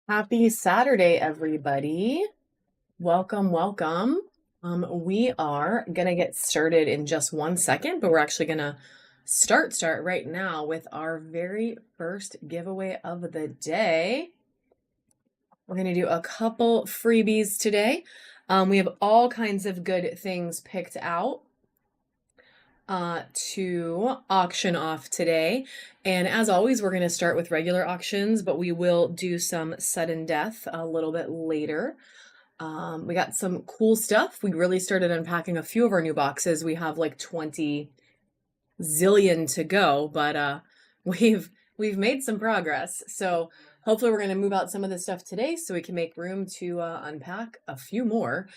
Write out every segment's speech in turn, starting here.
Happy Saturday, everybody. Welcome, welcome. We are gonna get started in just 1 second, but we're actually gonna start right now with our very first giveaway of the day. We're gonna do a couple freebies today. We have all kinds of good things picked out to auction off today. And as always, we're going to start with regular auctions, but we will do some sudden death a little bit later. We got some cool stuff. We really started unpacking a few of our new boxes. We have like 20 zillion to go, but we've made some progress. So hopefully we're going to move out some of the stuff today so we can make room to unpack a few more.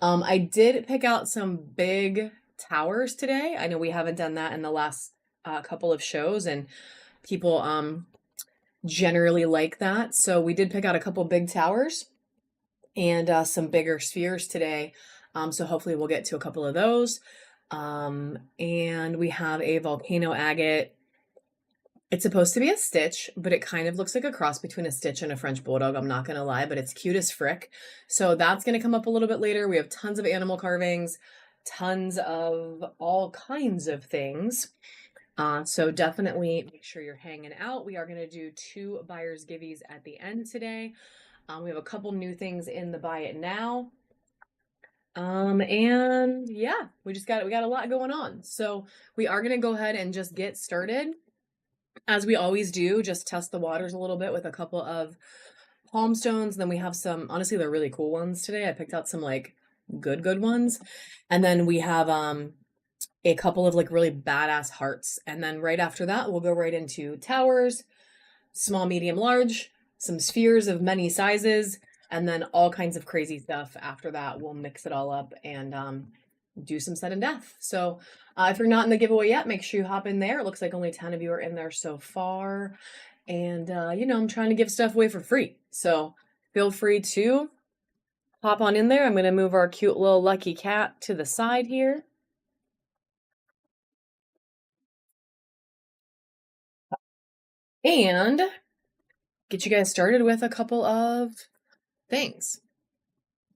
I did pick out some big towers today. I know we haven't done that in the last couple of shows, and people generally like that. So we did pick out a couple big towers and some bigger spheres today. So hopefully we'll get to a couple of those. And we have a volcano agate. It's supposed to be a Stitch, but it kind of looks like a cross between a Stitch and a French Bulldog, I'm not going to lie, but it's cute as frick. So that's going to come up a little bit later. We have tons of animal carvings, tons of all kinds of things. So definitely make sure you're hanging out. We are going to do 2 buyer's givvies at the end today. We have a couple new things in the buy it now. And yeah, we got a lot going on. So we are going to go ahead and just get started. As we always do, just test the waters a little bit with a couple of palm stones. Then we have some, honestly, they're really cool ones today. I picked out some like good ones. And then we have a couple of like really badass hearts. And then right after that, we'll go right into towers, small, medium, large, some spheres of many sizes, and then all kinds of crazy stuff. After that, we'll mix it all up and do some sudden death. So if you're not in the giveaway yet, make sure you hop in there. It looks like only 10 of you are in there so far. And, I'm trying to give stuff away for free. So feel free to hop on in there. I'm going to move our cute little lucky cat to the side here. And get you guys started with a couple of things.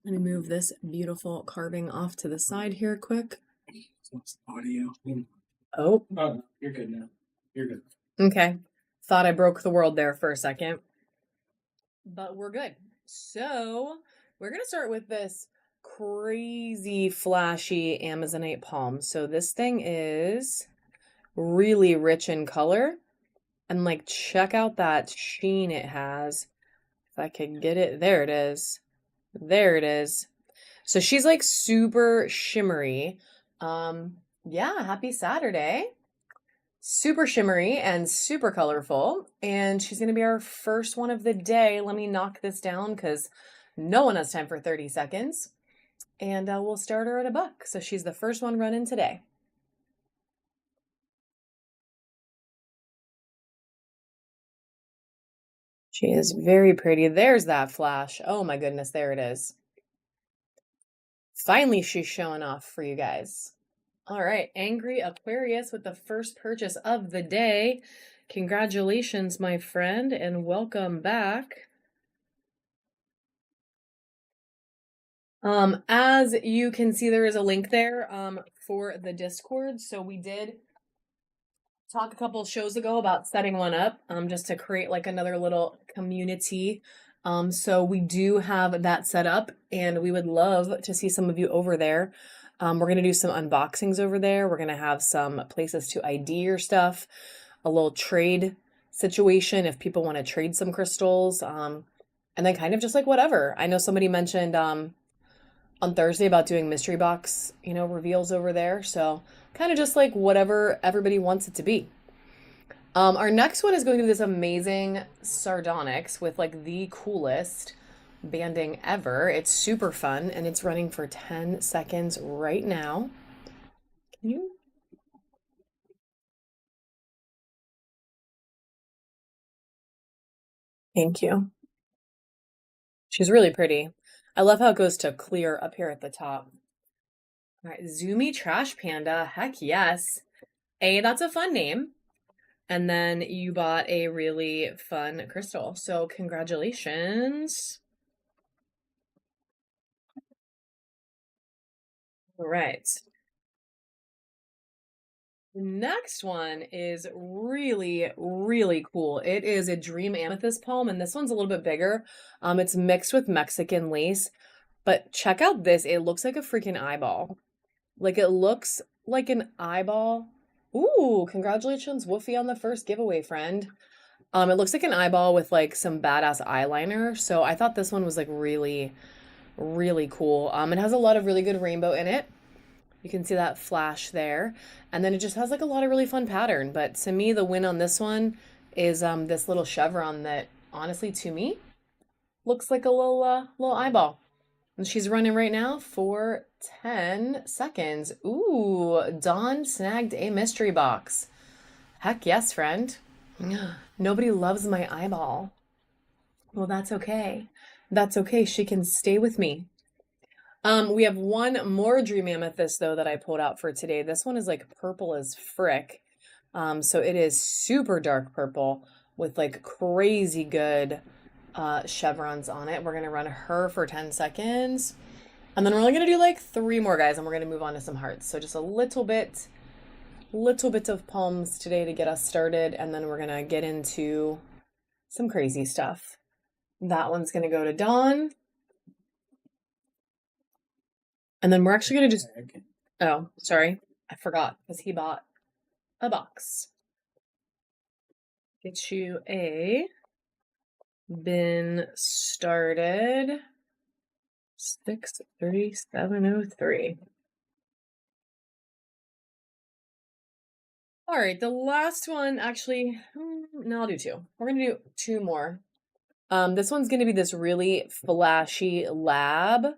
Let me move this beautiful carving off to the side here quick. Audio. Oh, You're good now. You're good. Okay. Thought I broke the world there for a second. But we're good. So we're going to start with this crazy flashy Amazonite palm. So this thing is really rich in color. And like, check out that sheen it has. If I could get it. There it is. There it is. So she's like super shimmery. Yeah, happy Saturday. Super shimmery and super colorful. And she's going to be our first one of the day. Let me knock this down because no one has time for 30 seconds. And we'll start her at $1. So she's the first one running today. She is very pretty. There's that flash. Oh my goodness, there it is. Finally, she's showing off for you guys. All right, Angry Aquarius with the first purchase of the day. Congratulations, my friend, and welcome back. As you can see, there is a link there for the Discord. So we did talk a couple shows ago about setting one up just to create like another little community. So we do have that set up, and we would love to see some of you over there. We're going to do some unboxings over there. We're going to have some places to ID your stuff, a little trade situation if people want to trade some crystals, and then kind of just like whatever. I know somebody mentioned on Thursday about doing mystery box, reveals over there. So kind of just like whatever everybody wants it to be. Our next one is going to be this amazing sardonyx with like the coolest banding ever. It's super fun, and it's running for 10 seconds right now. Can you? Thank you. She's really pretty. I love how it goes to clear up here at the top. All right, Zoomy Trash Panda. Heck yes. That's a fun name. And then you bought a really fun crystal. So congratulations. All right. The next one is really, really cool. It is a dream amethyst palm, and this one's a little bit bigger. It's mixed with Mexican lace, but check out this. It looks like a freaking eyeball. Like it looks like an eyeball. Ooh, congratulations, Woofy, on the first giveaway, friend. It looks like an eyeball with like some badass eyeliner. So I thought this one was like really, really cool. It has a lot of really good rainbow in it. You can see that flash there. And then it just has like a lot of really fun pattern. But to me, the win on this one is this little chevron that honestly to me looks like a little eyeball. And she's running right now for 10 seconds. Ooh, Dawn snagged a mystery box. Heck yes, friend. Nobody loves my eyeball. Well, that's okay. That's okay. She can stay with me. We have one more dream amethyst though that I pulled out for today. This one is like purple as frick. So it is super dark purple with like crazy good chevrons on it. We're gonna run her for 10 seconds. And then we're only gonna do like 3 more guys and we're gonna move on to some hearts. So just a little bit of palms today to get us started, and then we're gonna get into some crazy stuff. That one's gonna go to Dawn. And then we're actually gonna just, oh, sorry, I forgot because he bought a box. Get you a bin started 63703. All right, the last one actually, no, I'll do 2. We're gonna do 2 more. This one's gonna be this really flashy lab.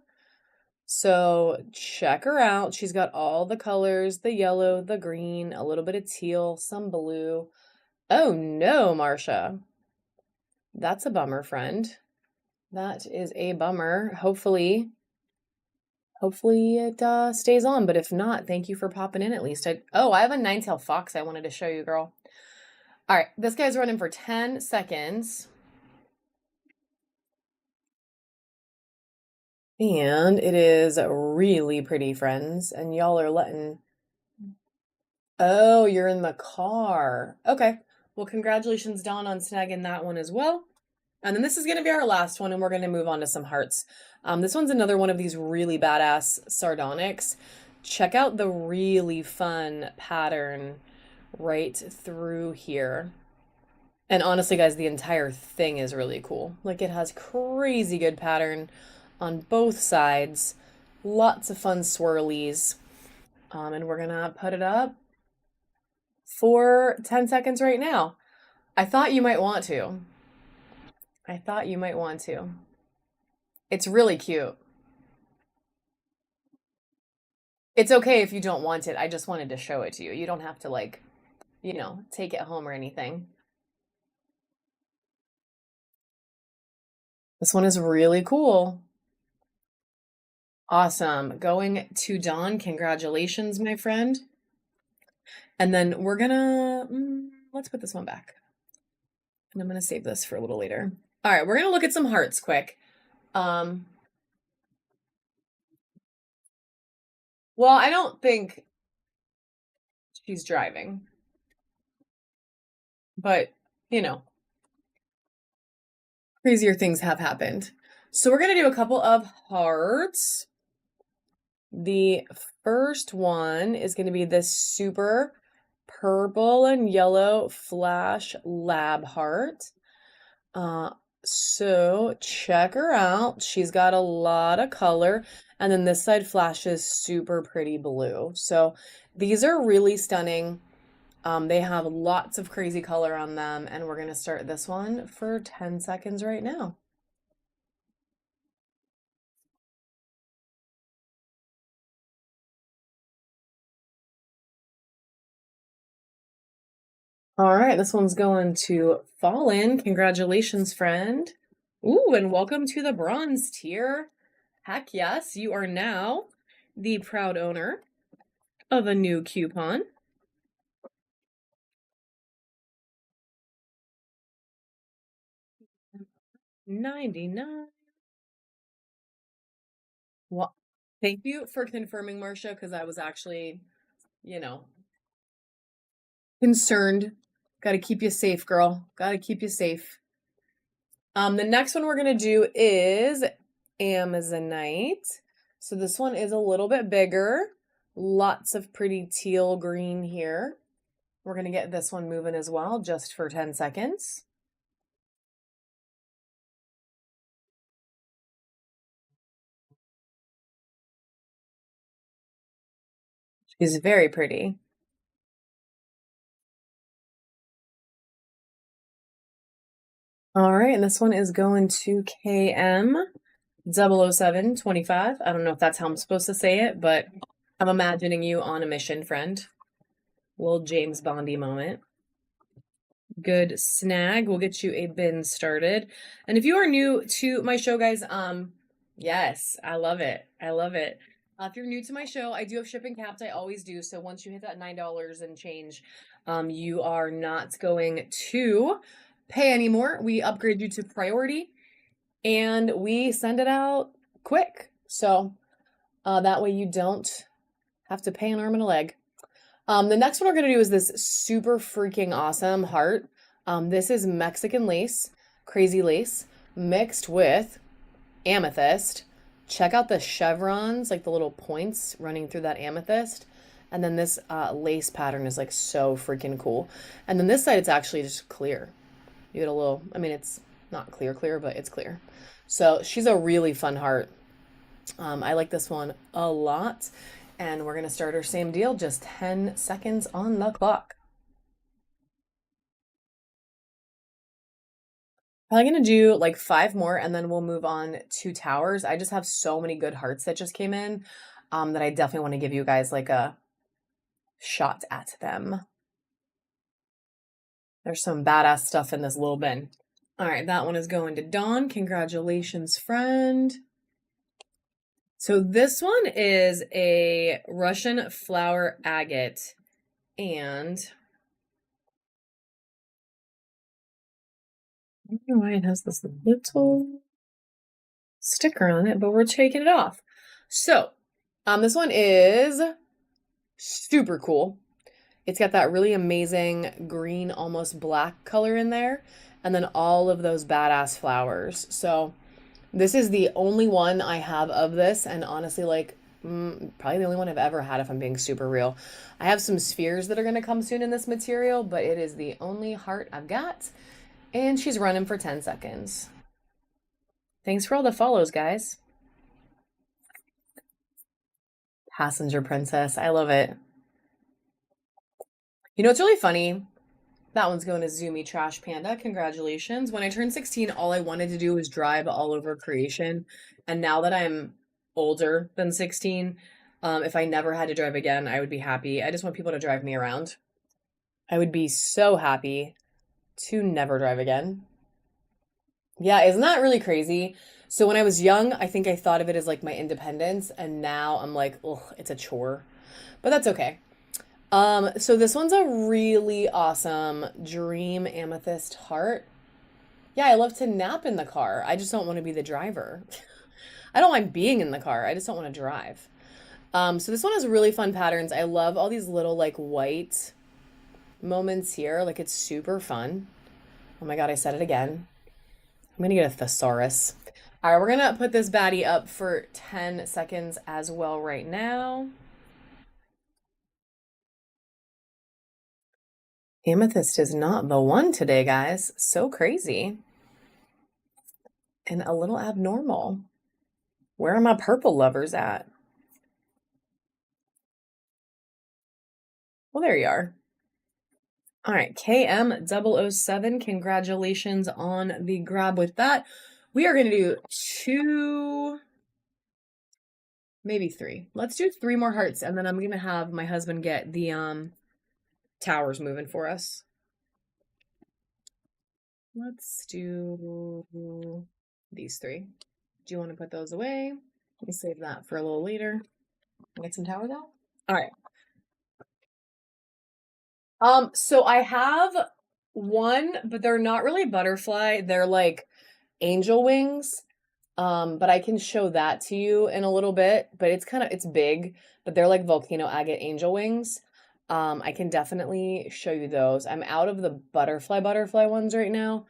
So check her out. She's got all the colors, the yellow, the green, a little bit of teal, some blue. Oh no, Marcia. That's a bummer, friend. That is a bummer. Hopefully it stays on, but if not, thank you for popping in at least. I have a 9-tail fox I wanted to show you, girl. All right, this guy's running for 10 seconds. And it is really pretty, friends. And y'all are letting... Oh, you're in the car. Okay. Well, congratulations, Dawn, on snagging that one as well. And then this is going to be our last one, and we're going to move on to some hearts. This one's another one of these really badass sardonyx. Check out the really fun pattern right through here. And honestly, guys, the entire thing is really cool. Like, it has crazy good pattern on both sides. Lots of fun swirlies. And we're going to put it up for 10 seconds right now. I thought you might want to. It's really cute. It's okay if you don't want it. I just wanted to show it to you. You don't have to, like, take it home or anything. This one is really cool. Awesome. Going to Dawn. Congratulations, my friend. And then we're gonna, let's put this one back. And I'm gonna save this for a little later. All right, we're gonna look at some hearts quick. Well, I don't think she's driving, but crazier things have happened. So we're gonna do a couple of hearts. The first one is gonna be this super purple and yellow flash lab heart. So check her out. She's got a lot of color, and then this side flashes super pretty blue. So these are really stunning. They have lots of crazy color on them, and we're gonna start this one for 10 seconds right now. All right, this one's going to Fallen. Congratulations, friend. Ooh, and welcome to the bronze tier. Heck yes, you are now the proud owner of a new coupon. 99. Well, thank you for confirming, Marcia, because I was actually, you know, concerned. Got to keep you safe, girl. Got to keep you safe. The next one we're gonna do is Amazonite. So this one is a little bit bigger. Lots of pretty teal green here. We're gonna get this one moving as well, just for 10 seconds. She's very pretty. All right, and this one is going to KM 00725. I don't know if that's how I'm supposed to say it, but I'm imagining you on a mission, friend. Little James Bondy moment. Good snag. We'll get you a bin started. And if you are new to my show, guys, yes, I love it. I love it. If you're new to my show, I do have shipping capped. I always do. So once you hit that $9 and change, you are not going to pay anymore. We upgrade you to priority and we send it out quick. So that way you don't have to pay an arm and a leg. The next one we're going to do is this super freaking awesome heart. This is Mexican lace, crazy lace, mixed with amethyst. Check out the chevrons, like the little points running through that amethyst. And then this lace pattern is like so freaking cool. And then this side, it's actually just clear. You get a little, I mean, it's not clear, but it's clear. So she's a really fun heart. I like this one a lot. And we're going to start our same deal, just 10 seconds on the clock. Probably going to do like 5 more and then we'll move on to towers. I just have so many good hearts that just came in that I definitely want to give you guys like a shot at them. There's some badass stuff in this little bin. All right, that one is going to Dawn. Congratulations, friend. So this one is a Russian flower agate, and I don't know why it has this little sticker on it, but we're taking it off. So, this one is super cool. It's got that really amazing green, almost black color in there, and then all of those badass flowers. So, this is the only one I have of this, and honestly, like, probably the only one I've ever had if I'm being super real. I have some spheres that are going to come soon in this material, but it is the only heart I've got, and she's running for 10 seconds. Thanks for all the follows, guys. Passenger Princess. I love it. You know, it's really funny. That one's going to Zoomy Trash Panda. Congratulations. When I turned 16, all I wanted to do was drive all over creation. And now that I'm older than 16, if I never had to drive again, I would be happy. I just want people to drive me around. I would be so happy to never drive again. Yeah, isn't that really crazy? So when I was young, I think I thought of it as like my independence, and now I'm like, ugh, it's a chore. But that's okay. So this one's a really awesome Dream Amethyst Heart. Yeah, I love to nap in the car. I just don't want to be the driver. I don't mind being in the car. I just don't want to drive. So this one has really fun patterns. I love all these little like white moments here. Like it's super fun. Oh my God, I said it again. I'm gonna get a thesaurus. All right, we're gonna put this baddie up for 10 seconds as well right now. Amethyst is not the one today, guys. So crazy. And a little abnormal. Where are my purple lovers at? Well, there you are. All right, KM007, congratulations on the grab with that. We are going to do 2, maybe 3. Let's do 3 more hearts, and then I'm going to have my husband get the towers moving for us. Let's do these 3. Do you want to put those away? Let me save that for a little later. Get some towers out. All right. So I have one, but they're not really butterfly. They're like angel wings. But I can show that to you in a little bit, but it's big, but they're like volcano agate angel wings. I can definitely show you those. I'm out of the butterfly ones right now,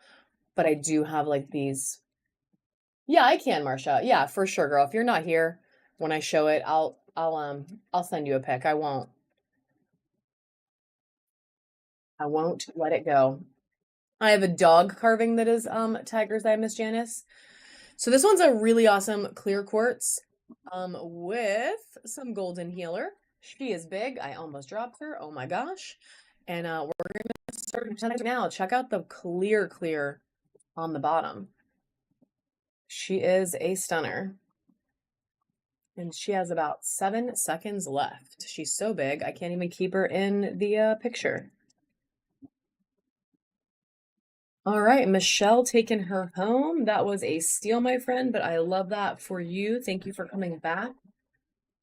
but I do have like these. Yeah, I can, Marcia. Yeah, for sure, girl. If you're not here when I show it, I'll send you a pic. I won't let it go. I have a dog carving that is Tiger's Eye Miss Janice. So this one's a really awesome clear quartz with some golden healer. She is big. I almost dropped her. Oh my gosh. And we're gonna start now. Check out the clear on the bottom. She is a stunner. And she has about 7 seconds left. She's so big, I can't even keep her in the picture. All right, Michelle taking her home. That was a steal, my friend, but I love that for you. Thank you for coming back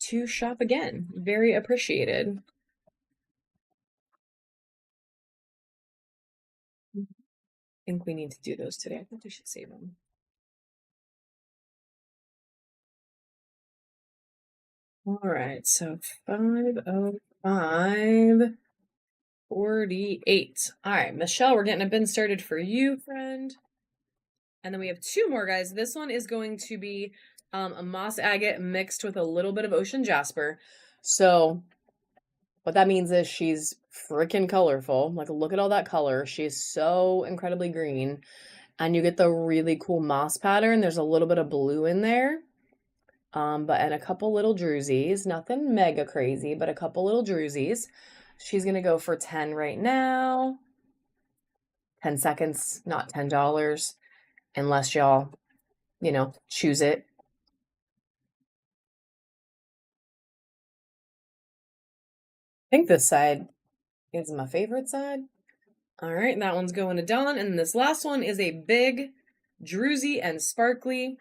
to shop again. Very appreciated. I think we need to do those today. I think we should save them. All right, so 5:05:48. All right, Michelle, we're getting a bin started for you, friend. And then we have 2 more, guys. This one is going to be a moss agate mixed with a little bit of ocean jasper. So what that means is she's freaking colorful. Like, look at all that color. She's so incredibly green. And you get the really cool moss pattern. There's a little bit of blue in there. And a couple little drusies. Nothing mega crazy, but a couple little drusies. She's going to go for 10 right now. 10 seconds, not $10. Unless y'all, choose it. I think this side is my favorite side. All right, that one's going to Dawn. And this last one is a big druzy and sparkly.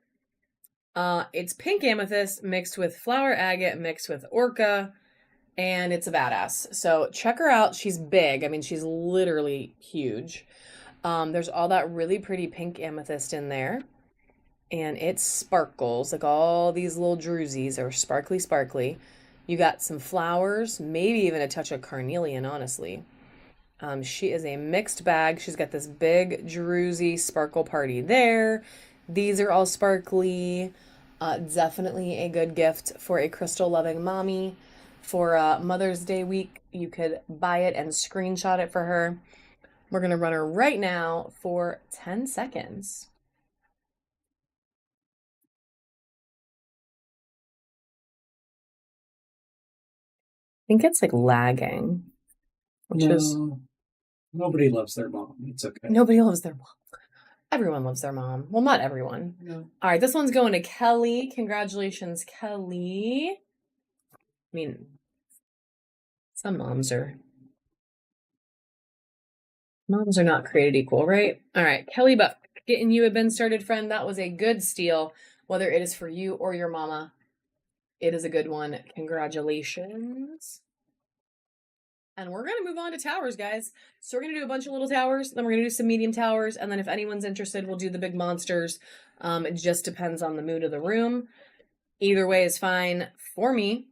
It's pink amethyst mixed with flower agate mixed with orca, and it's a badass. So check her out. She's big. I mean, she's literally huge. There's all that really pretty pink amethyst in there, and it sparkles. Like, all these little drusies are sparkly. You got some flowers, maybe even a touch of carnelian, honestly. She is a mixed bag. She's got this big druzy sparkle party there. These are all sparkly. Definitely a good gift for a crystal loving mommy. For Mother's Day week, you could buy it and screenshot it for her. We're going to run her right now for 10 seconds. I think it's like lagging, which is Nobody loves their mom. It's okay. nobody loves their mom. Everyone loves their mom. Well, not everyone. No. All right, this one's going to Kelly. Congratulations, Kelly. I mean, some moms are not created equal, right? All right, Kelly Buck, getting you a bin started, friend. That was a good steal, whether it is for you or your mama. It is a good one. Congratulations. And we're going to move on to towers, guys. So we're going to do a bunch of little towers, then we're going to do some medium towers, and then if anyone's interested, we'll do the big monsters. It just depends on the mood of the room. Either way is fine for me.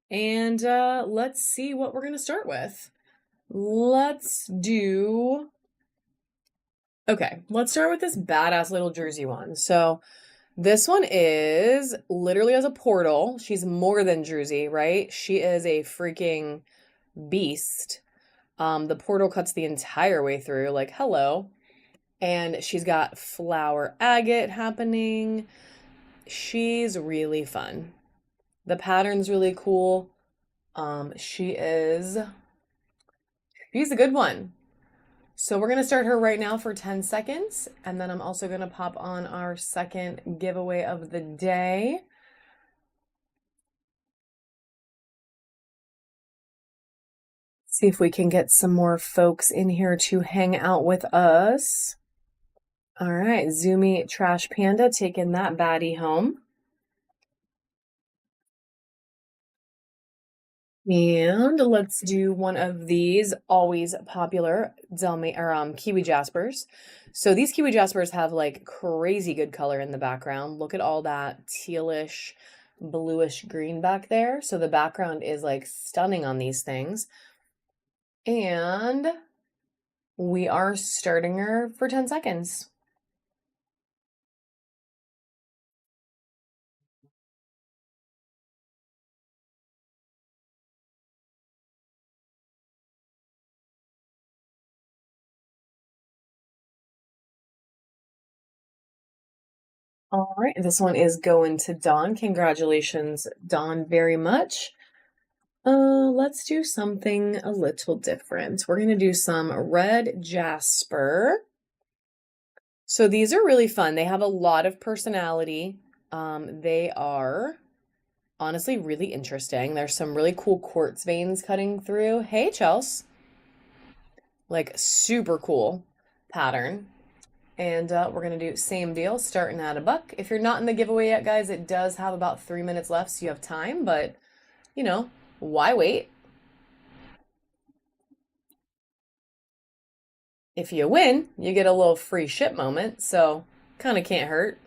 And let's see what we're going to start with. Let's start with this badass little druzy one. So this one is literally as a portal. She's more than druzy, right? She is a freaking beast. The portal cuts the entire way through, like, hello. And she's got flower agate happening. She's really fun. The pattern's really cool. She's a good one. So we're going to start her right now for 10 seconds. And then I'm also going to pop on our second giveaway of the day. See if we can get some more folks in here to hang out with us. All right, Zoomy Trash Panda taking that baddie home. And let's do one of these always popular Kiwi Jaspers. So these Kiwi Jaspers have like crazy good color in the background. Look at all that tealish, bluish green back there. So the background is like stunning on these things. And we are starting her for 10 seconds. All right, this one is going to Dawn. Congratulations, Dawn, very much. Let's do something a little different. We're gonna do some red jasper. So these are really fun. They have a lot of personality. They are honestly really interesting. There's some really cool quartz veins cutting through. Hey, Chels. Like super cool pattern. And we're going to do same deal, starting at $1. If you're not in the giveaway yet, guys, it does have about 3 minutes left, so you have time, but, you know, why wait? If you win, you get a little free ship moment, so kind of can't hurt.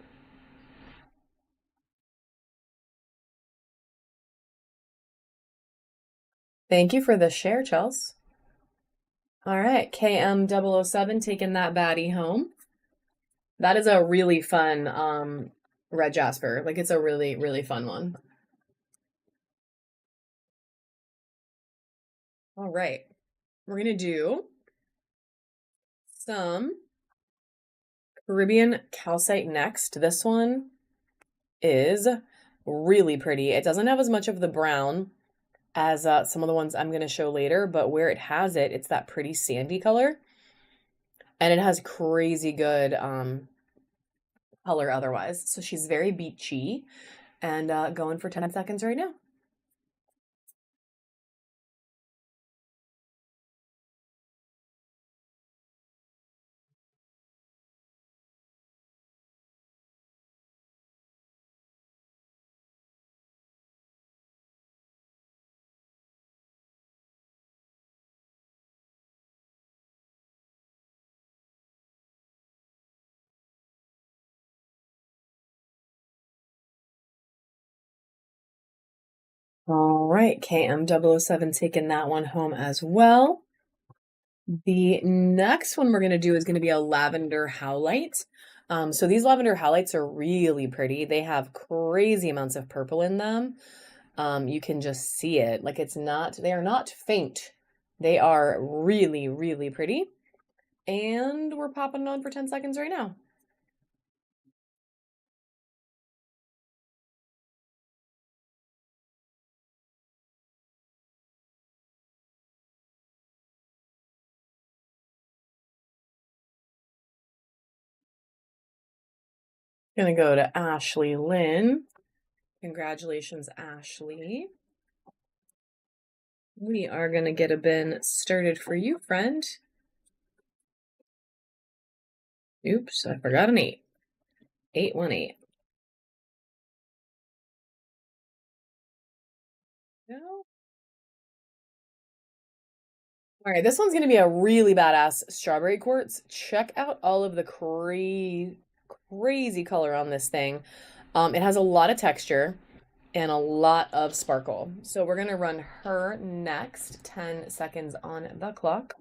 Thank you for the share, Chels. All right, KM007 taking that baddie home. That is a really fun red jasper. Like it's a really, really fun one. All right. We're gonna do some Caribbean calcite next. This one is really pretty. It doesn't have as much of the brown as some of the ones I'm going to show later, but where it has it, it's that pretty sandy color. And it has crazy good color otherwise. So she's very beachy and going for 10 seconds right now. All right, KM007 taking that one home as well. The next one we're going to do is going to be a lavender howlite. So these lavender howlites are really pretty. They have crazy amounts of purple in them. You can just see it. Like they are not faint. They are really, really pretty. And we're popping it on for 10 seconds right now. Gonna go to Ashley Lynn. Congratulations, Ashley. We are gonna get a bin started for you, friend. Oops, I forgot an 8. 818. No. All right, this one's going to be a really badass strawberry quartz. Check out all of the crazy color on this thing. It has a lot of texture and a lot of sparkle. So we're going to run her next. 10 seconds on the clock.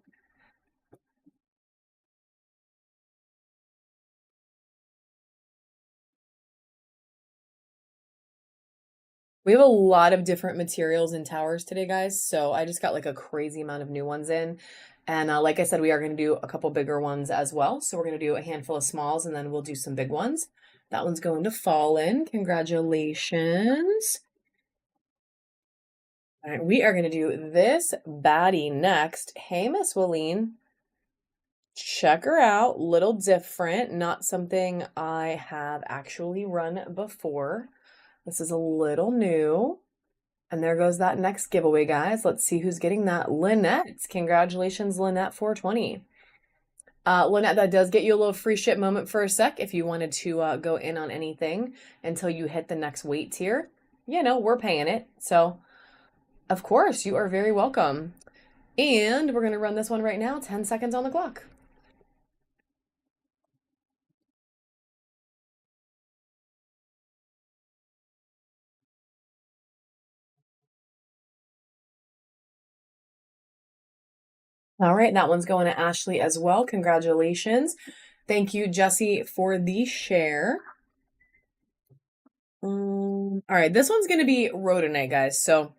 We have a lot of different materials and towers today, guys. So I just got like a crazy amount of new ones in. And like I said, we are going to do a couple bigger ones as well. So we're going to do a handful of smalls and then we'll do some big ones. That one's going to Fallen. Congratulations. All right, we are going to do this baddie next. Hey, Miss Willeen. Check her out. Little different. Not something I have actually run before. This is a little new. And there goes that next giveaway, guys. Let's see who's getting that. Lynette. Congratulations, Lynette 420. Lynette, that does get you a little free ship moment for a sec if you wanted to go in on anything until you hit the next weight tier. You know, we're paying it. So Of course, you are very welcome. And we're going to run this one right now, 10 seconds on the clock. All right, that one's going to Ashley as well. Congratulations. Thank you, Jesse, for the share. All right, this one's going to be rhodonite, guys. So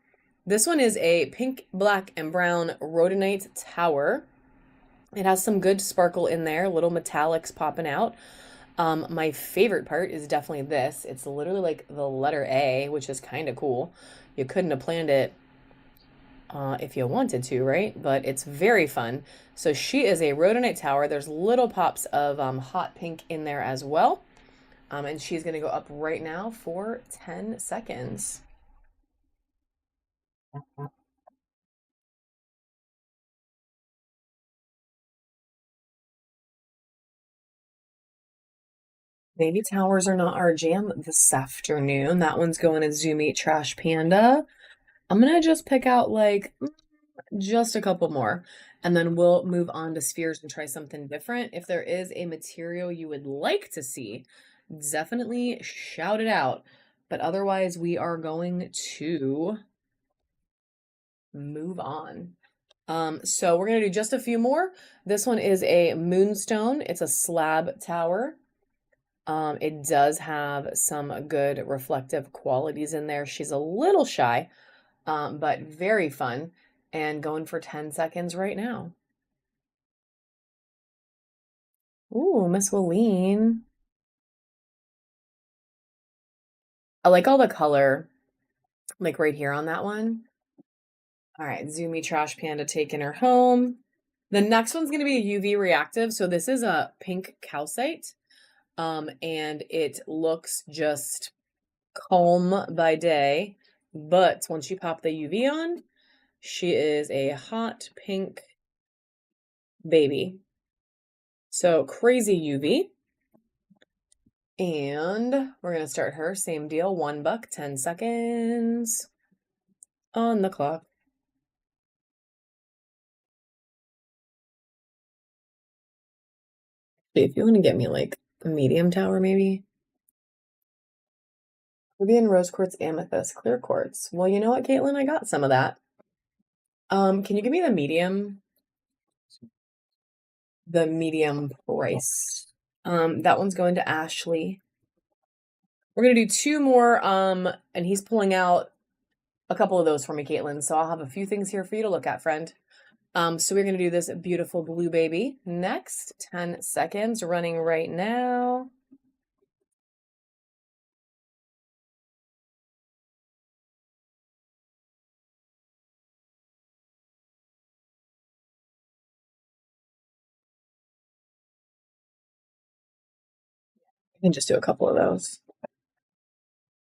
this one is a pink, black, and brown rhodonite tower. It has some good sparkle in there, little metallics popping out. My favorite part is definitely this. It's literally like the letter A, which is kind of cool. You couldn't have planned it if you wanted to, right? But it's very fun. So she is a rhodonite tower. There's little pops of hot pink in there as well. And she's going to go up right now for 10 seconds. Maybe towers are not our jam this afternoon. That one's going to Zoom Eat Trash Panda. I'm going to just pick out like just a couple more, and then we'll move on to spheres and try something different. If there is a material you would like to see, definitely shout it out. But otherwise, we are going to move on. So we're going to do just a few more. This one is a moonstone. It's a slab tower. It does have some good reflective qualities in there. She's a little shy, but very fun. And going for 10 seconds right now. Ooh, Miss Wileen. I like all the color, like right here on that one. All right, Zoomy Trash Panda taking her home. The next one's going to be a UV reactive. So this is a pink calcite. And it looks just calm by day. But once you pop the UV on, she is a hot pink baby. So crazy UV. And we're going to start her. Same deal. $1, 10 seconds on the clock. If you want to get me like a medium tower, maybe. Ruby rose quartz, amethyst, clear quartz. Well, you know what, Caitlin? I got some of that. Can you give me the medium? The medium price. That one's going to Ashley. We're gonna do two more. And he's pulling out a couple of those for me, Caitlin. So I'll have a few things here for you to look at, friend. So we're gonna do this beautiful blue baby next. 10 seconds running right now. I can just do a couple of those.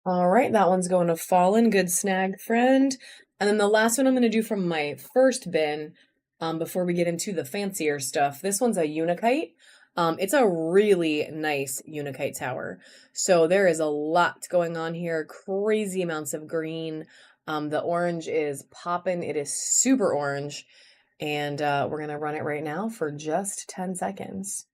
All right, that one's going to Fallen. Good snag, friend. And then the last one I'm going to do from my first bin, before we get into the fancier stuff. This one's a Unikite. It's a really nice Unikite tower. So there is a lot going on here. Crazy amounts of green. The orange is popping. It is super orange. And we're going to run it right now for just 10 seconds.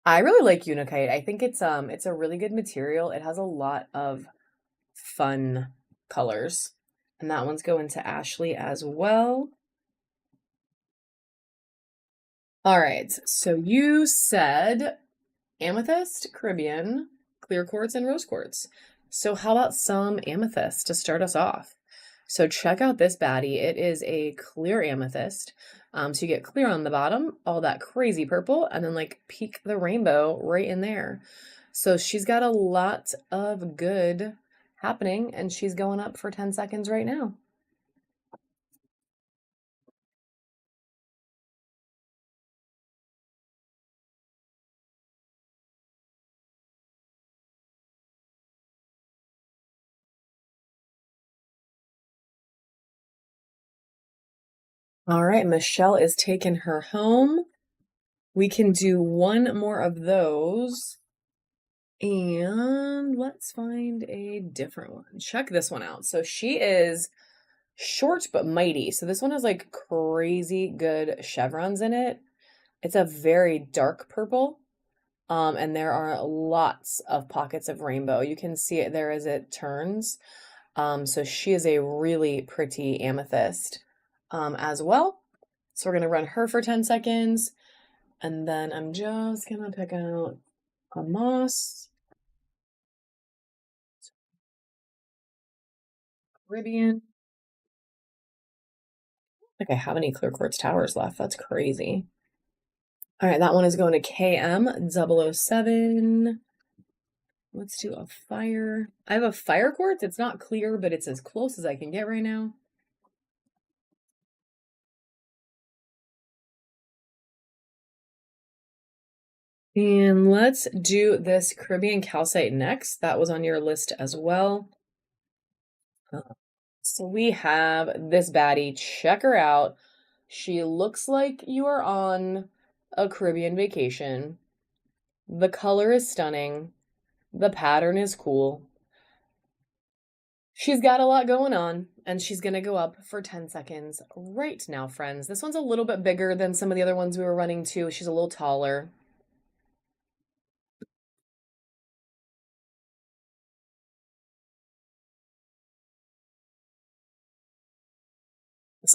I really like Unikite. I think it's a really good material. It has a lot of fun colors. And that one's going to Ashley as well. All right. So you said amethyst, Caribbean, clear quartz, and rose quartz. So how about some amethyst to start us off? So check out this baddie. It is a clear amethyst. So you get clear on the bottom, all that crazy purple, and then like peek the rainbow right in there. So she's got a lot of good happening, and she's going up for 10 seconds right now. All right, Michelle is taking her home. We can do one more of those. And let's find a different one. Check this one out. So she is short but mighty. So this one has like crazy good chevrons in it. It's a very dark purple. And there are lots of pockets of rainbow. You can see it there as it turns. So she is a really pretty amethyst as well. So we're going to run her for 10 seconds. And then I'm just going to pick out a moss. Caribbean. Like I have any clear quartz towers left. That's crazy. All right, that one is going to KM007. Let's do a fire. I have a fire quartz. It's not clear, but it's as close as I can get right now. And let's do this Caribbean calcite next. That was on your list as well. So we have this baddie. Check her out. She looks like you are on a Caribbean vacation. The color is stunning. The pattern is cool. She's got a lot going on, and she's going to go up for 10 seconds right now, friends. This one's a little bit bigger than some of the other ones we were running too. She's a little taller.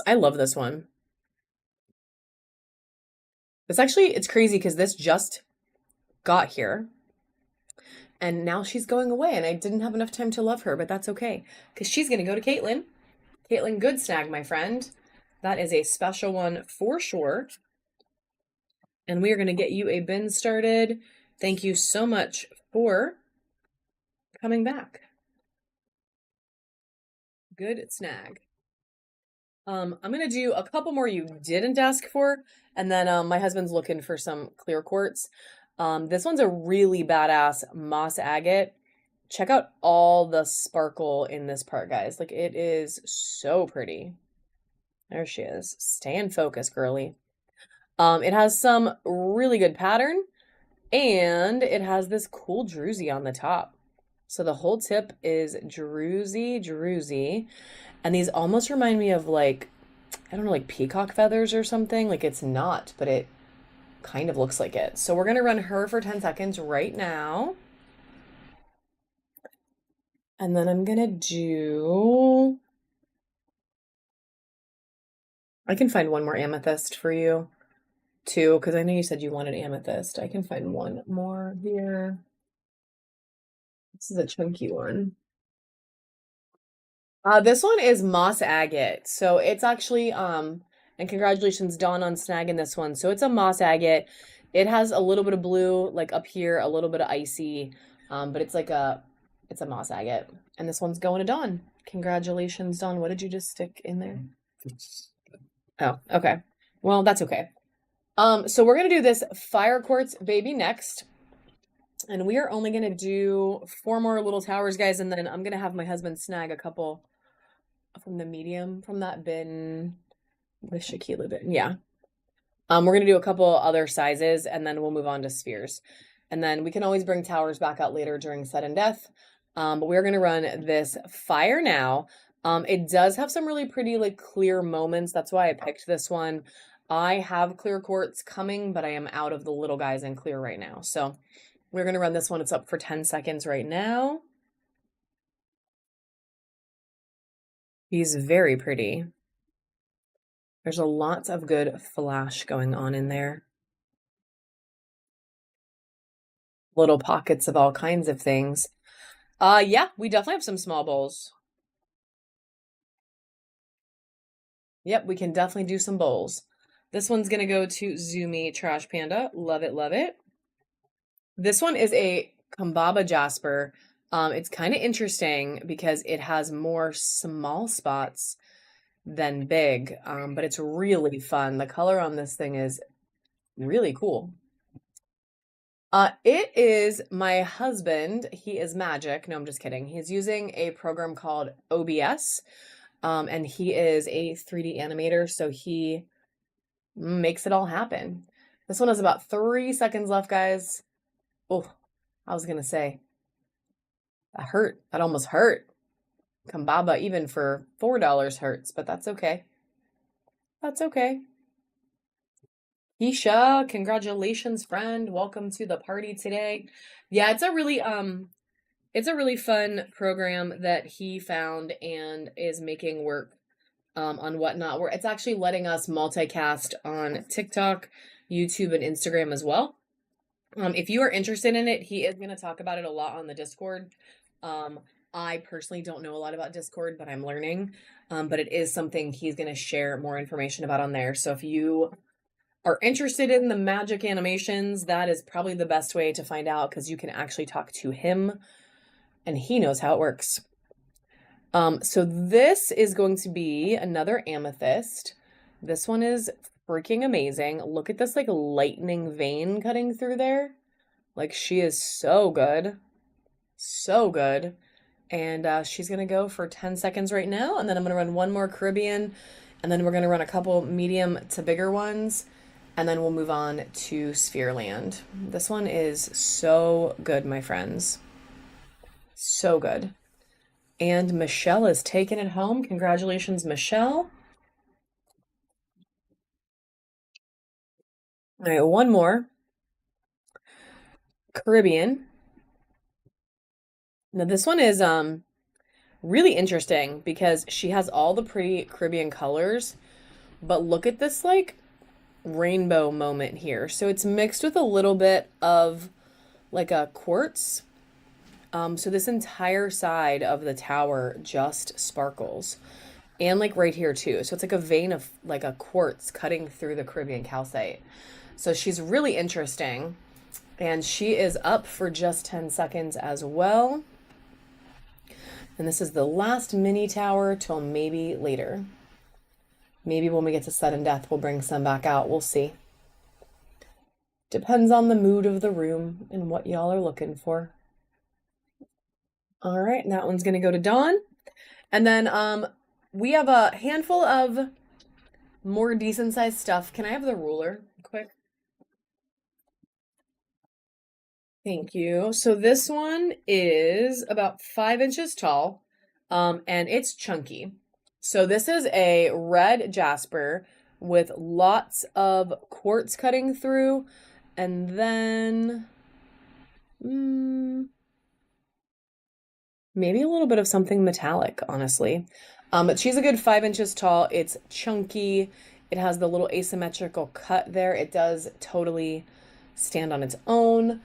I love this one. It's crazy because this just got here. And now she's going away, and I didn't have enough time to love her, but that's okay. Because she's going to go to Caitlin. Caitlin Goodsnag, my friend. That is a special one for sure. And we are going to get you a bin started. Thank you so much for coming back. Good snag. I'm going to do a couple more you didn't ask for, and then my husband's looking for some clear quartz. This one's a really badass moss agate. Check out all the sparkle in this part, guys. Like, it is so pretty. There she is. Stay in focus, girly. It has some really good pattern, and it has this cool druzy on the top. So the whole tip is druzy. And these almost remind me of like, I don't know, like peacock feathers or something. Like it's not, but it kind of looks like it. So we're going to run her for 10 seconds right now. And then I'm going to do, I can find one more amethyst for you too, because I know you said you wanted amethyst. I can find one more here. This is a chunky one. This one is moss agate. So it's actually, and congratulations, Dawn, on snagging this one. So it's a moss agate. It has a little bit of blue, like up here, a little bit of icy, but it's a moss agate. And this one's going to Dawn. Congratulations, Dawn. What did you just stick in there? Oh, okay. Well, that's okay. So we're gonna do this fire quartz baby next. And we are only gonna do 4 more little towers, guys, and then I'm gonna have my husband snag a couple from the medium from that bin, the Shaquila bin. Yeah. We're gonna do a couple other sizes and then we'll move on to spheres. And then we can always bring towers back out later during sudden death. But we're gonna run this fire now. It does have some really pretty like clear moments. That's why I picked this one. I have clear quartz coming, but I am out of the little guys in clear right now. So we're gonna run this one. It's up for 10 seconds right now. He's very pretty. There's a lot of good flash going on in there. Little pockets of all kinds of things. Yeah, we definitely have some small bowls. Yep, we can definitely do some bowls. This one's gonna go to Zoomy Trash Panda. Love it, love it. This one is a Kambaba Jasper. It's kind of interesting because it has more small spots than big, but it's really fun. The color on this thing is really cool. It is my husband. He is magic. No, I'm just kidding. He's using a program called OBS, and he is a 3D animator, so he makes it all happen. This one has about 3 seconds left, guys. Oh, I was gonna say, that hurt. That almost hurt. Kambaba, even for $4 hurts, but that's okay. That's okay. Keisha, congratulations, friend. Welcome to the party today. Yeah, it's a really fun program that he found and is making work on Whatnot, where it's actually letting us multicast on TikTok, YouTube, and Instagram as well. If you are interested in it, he is going to talk about it a lot on the Discord. I personally don't know a lot about Discord, but I'm learning. But it is something he's going to share more information about on there. So if you are interested in the magic animations, that is probably the best way to find out because you can actually talk to him and he knows how it works. So this is going to be another amethyst. This one is freaking amazing. Look at this like lightning vein cutting through there. Like she is so good. So good. And she's going to go for 10 seconds right now. And then I'm going to run one more Caribbean. And then we're going to run a couple medium to bigger ones. And then we'll move on to Sphereland. This one is so good, my friends. So good. And Michelle is taking it home. Congratulations, Michelle. All right, one more. Caribbean. Now this one is really interesting because she has all the pretty Caribbean colors, but look at this like rainbow moment here. So it's mixed with a little bit of like a quartz. So this entire side of the tower just sparkles. And like right here too. So it's like a vein of like a quartz cutting through the Caribbean calcite. So she's really interesting. And she is up for just 10 seconds as well. And this is the last mini tower till maybe later. Maybe when we get to sudden death, we'll bring some back out. We'll see. Depends on the mood of the room and what y'all are looking for. All right, and that one's gonna go to Dawn. And then we have a handful of more decent sized stuff. Can I have the ruler quick? Thank you. So this one is about 5 inches tall, and it's chunky. So this is a red jasper with lots of quartz cutting through, and then maybe a little bit of something metallic, honestly. But she's a good 5 inches tall. It's chunky. It has the little asymmetrical cut there. It does totally stand on its own.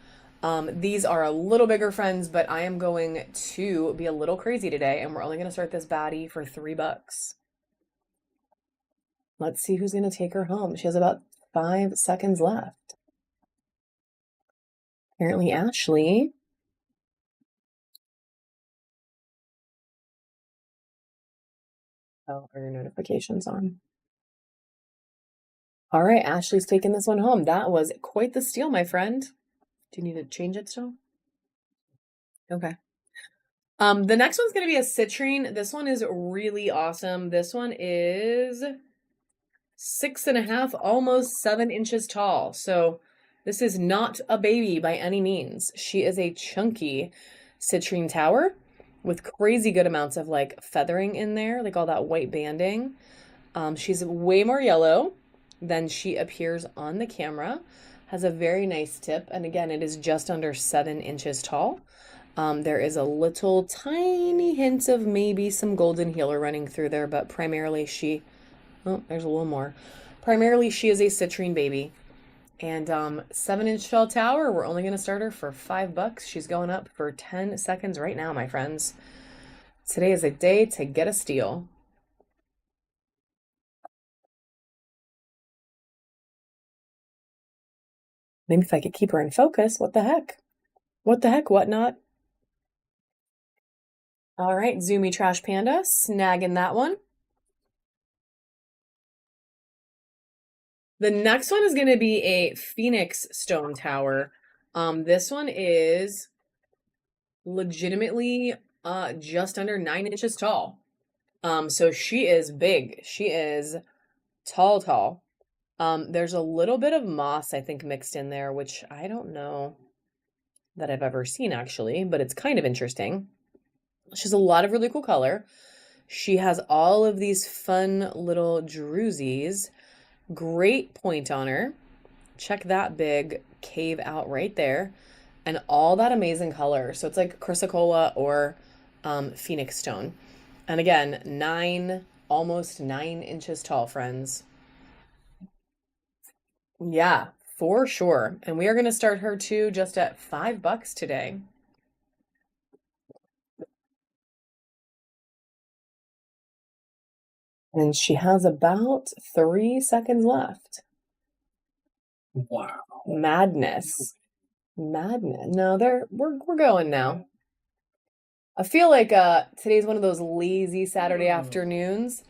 These are a little bigger friends, but I am going to be a little crazy today, and we're only going to start this baddie for $3. Let's see who's going to take her home. She has about 5 seconds left. Apparently, Ashley. Oh, are your notifications on? All right, Ashley's taking this one home. That was quite the steal, my friend. Do you need to change it still? Okay. The next one's going to be a citrine. This one is really awesome. This one is 6.5, almost 7 inches tall. So this is not a baby by any means. She is a chunky citrine tower with crazy good amounts of like feathering in there, like all that white banding. She's way more yellow than she appears on the camera. Has a very nice tip. And again, it is just under 7 inches tall. There is a little tiny hint of maybe some golden healer running through there, but primarily she, oh, there's a little more. Primarily she is a citrine baby. And 7-inch tall tower, we're only going to start her for $5. She's going up for 10 seconds right now, my friends. Today is a day to get a steal. Maybe if I could keep her in focus, what the heck? What the heck, whatnot? All right, Zoomy Trash Panda, snagging that one. The next one is going to be a Phoenix Stone Tower. This one is legitimately just under 9 inches tall. So she is big. She is tall. There's a little bit of moss, I think, mixed in there, which I don't know that I've ever seen actually, but it's kind of interesting. She has a lot of really cool color. She has all of these fun little drusies. Great point on her. Check that big cave out right there. And all that amazing color. So it's like chrysocolla or phoenix stone. And again, almost 9 inches tall, friends. Yeah, for sure. And we are going to start her too just at $5 today. And she has about 3 seconds left. Wow. Madness. Madness. No, we're going now. I feel like today's one of those lazy Saturday afternoons.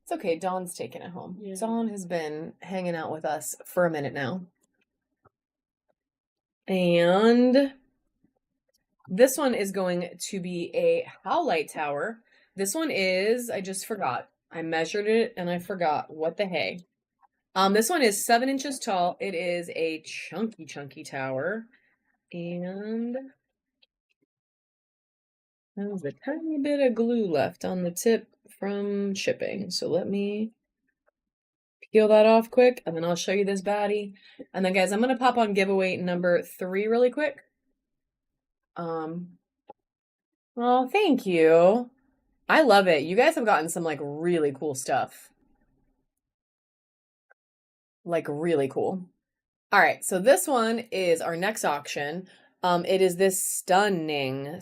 It's okay, Dawn's taking it home. Yeah. Dawn has been hanging out with us for a minute now. And this one is going to be a howlite tower. This one is, I just forgot. I measured it and I forgot. What the hey? This one is 7 inches tall. It is a chunky tower. And there's a tiny bit of glue left on the tip from shipping. So let me peel that off quick, and then I'll show you this baddie. And then, guys, I'm going to pop on giveaway number 3 really quick. Well, thank you. I love it. You guys have gotten some, like, really cool stuff. Like, really cool. All right, so this one is our next auction. It is this stunning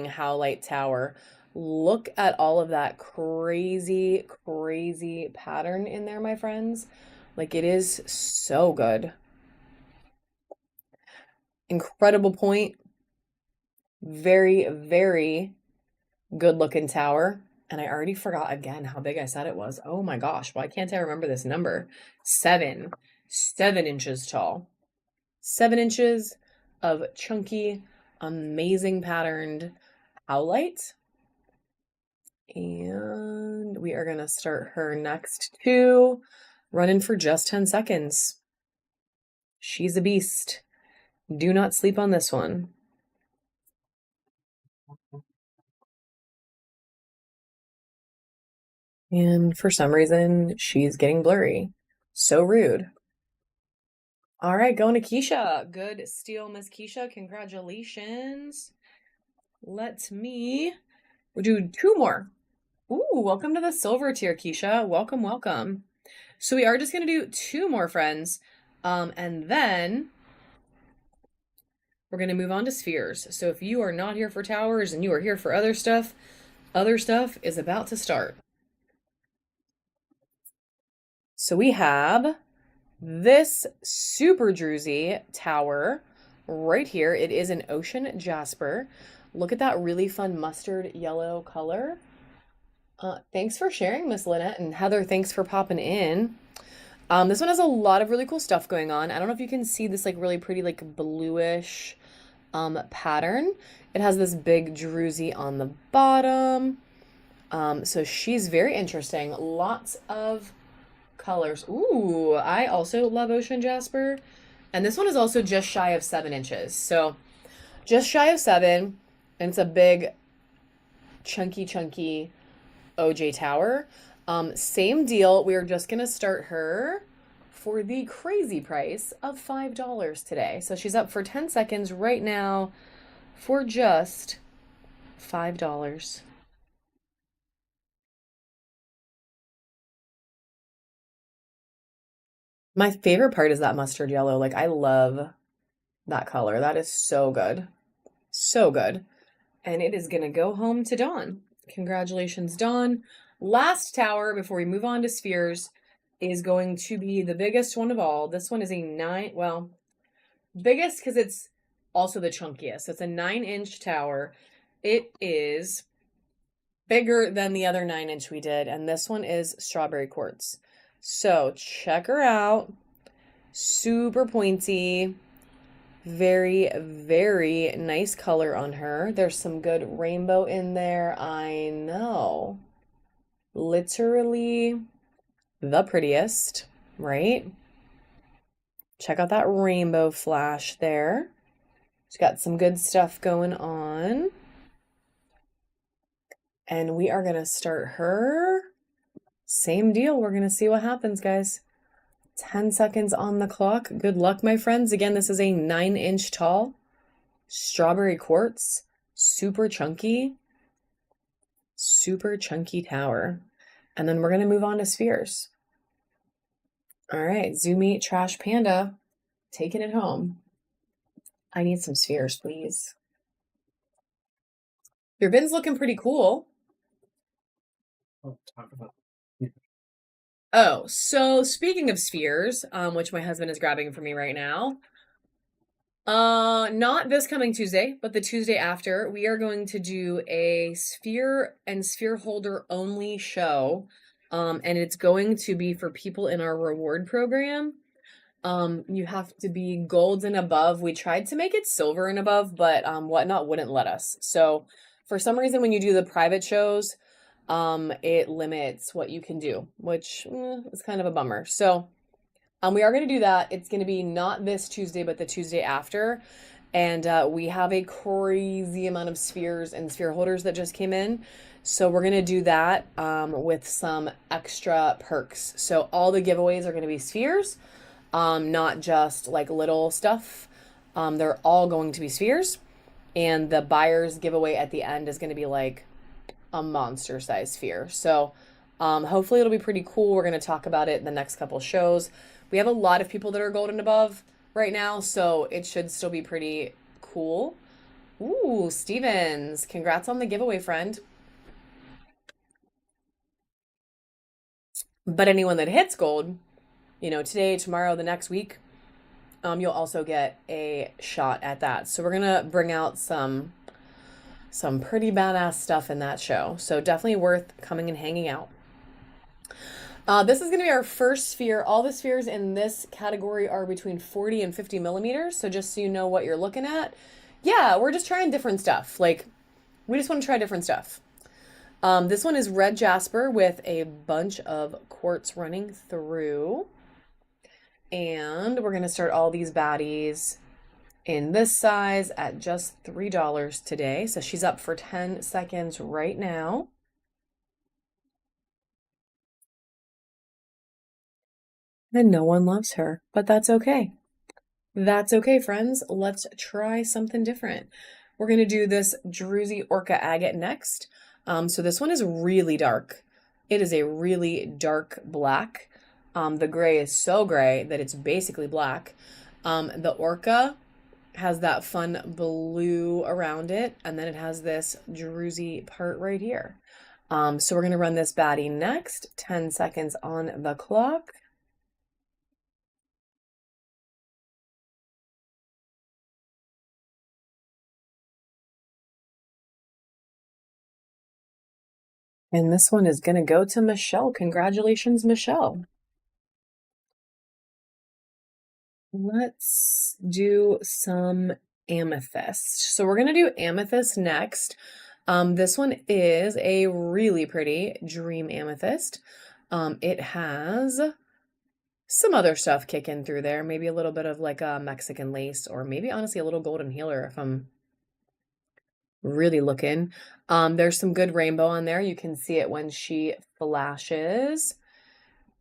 howlite tower. Look at all of that crazy pattern in there, my friends. Like, it is so good. Incredible point. Very good looking tower. And I already forgot again how big I said it was. Oh my gosh, why can't I remember this number? 7 inches tall. 7 inches of chunky, amazing patterned howlite. And we are going to start her next too. Running for just 10 seconds. She's a beast. Do not sleep on this one. And for some reason, she's getting blurry. So rude. All right, going to Keisha. Good steal, Miss Keisha. Congratulations. We'll do 2 more. Ooh, welcome to the silver tier, Keisha. Welcome. So we are just going to do 2 more, friends. And then we're going to move on to spheres. So if you are not here for towers and you are here for other stuff is about to start. So we have this super druzy tower right here. It is an ocean jasper. Look at that really fun mustard yellow color. Thanks for sharing, Miss Lynette, and Heather, thanks for popping in. This one has a lot of really cool stuff going on. I don't know if you can see this like really pretty like bluish pattern. It has this big druzy on the bottom. So she's very interesting. Lots of colors. Ooh, I also love ocean jasper. And this one is also just shy of 7 inches. So just shy of 7. And it's a big chunky OJ tower. Same deal. We're just going to start her for the crazy price of $5 today. So she's up for 10 seconds right now for just $5. My favorite part is that mustard yellow. Like, I love that color. That is so good. So good. And it is going to go home to Dawn. Congratulations, Dawn. Last tower before we move on to spheres is going to be the biggest one of all. This one is a 9, well, biggest because it's also the chunkiest. It's a 9-inch tower. It is bigger than the other 9-inch we did, and this one is strawberry quartz. So check her out. Super pointy. Very nice color on her. There's some good rainbow in there. I know. Literally the prettiest. right? Check out that rainbow flash there. She's got some good stuff going on. And we are going to start her. Same deal. We're going to see what happens, guys. 10 seconds on the clock. Good luck, my friends. Again, this is a 9-inch tall strawberry quartz. Super chunky tower. And then we're going to move on to spheres. All right, Zoomy Trash Panda, taking it home. I need some spheres, please. Your bin's looking pretty cool. Talk about. Oh, so speaking of spheres, which my husband is grabbing for me right now, not this coming Tuesday, but the Tuesday after, we are going to do a sphere and sphere holder only show. And it's going to be for people in our reward program. You have to be gold and above. We tried to make it silver and above, but Whatnot wouldn't let us. So for some reason, when you do the private shows, it limits what you can do, which is kind of a bummer. So we are going to do that. It's going to be not this Tuesday, but the Tuesday after. And we have a crazy amount of spheres and sphere holders that just came in. So we're going to do that with some extra perks. So all the giveaways are going to be spheres, not just like little stuff. They're all going to be spheres. And the buyer's giveaway at the end is going to be like a monster size sphere. So hopefully it'll be pretty cool. We're going to talk about it in the next couple shows. We have a lot of people that are gold and above right now, so it should still be pretty cool. Ooh, Stevens, congrats on the giveaway, friend. But anyone that hits gold, today, tomorrow, the next week, you'll also get a shot at that. So we're gonna bring out some pretty badass stuff in that show. So definitely worth coming and hanging out. This is going to be our first sphere. All the spheres in this category are between 40 and 50 millimeters. So just so you know what you're looking at. Yeah, we're just trying different stuff. Like, we just want to try different stuff. This one is red jasper with a bunch of quartz running through. And we're going to start all these baddies in this size at just $3 today. So she's up for 10 seconds right now. And no one loves her, but that's okay. That's okay, friends. Let's try something different. We're going to do this Druzy Orca Agate next. So this one is really dark. It is a really dark black. The gray is so gray that it's basically black. The Orca has that fun blue around it, and then it has this druzy part right here. So we're going to run this baddie next. 10 seconds on the clock. And this one is going to go to Michelle. Congratulations, Michelle. Let's do some amethyst. So we're going to do amethyst next. This one is a really pretty dream amethyst. It has some other stuff kicking through there. Maybe a little bit of like a Mexican lace, or maybe honestly a little golden healer if I'm really looking. There's some good rainbow on there. You can see it when she flashes.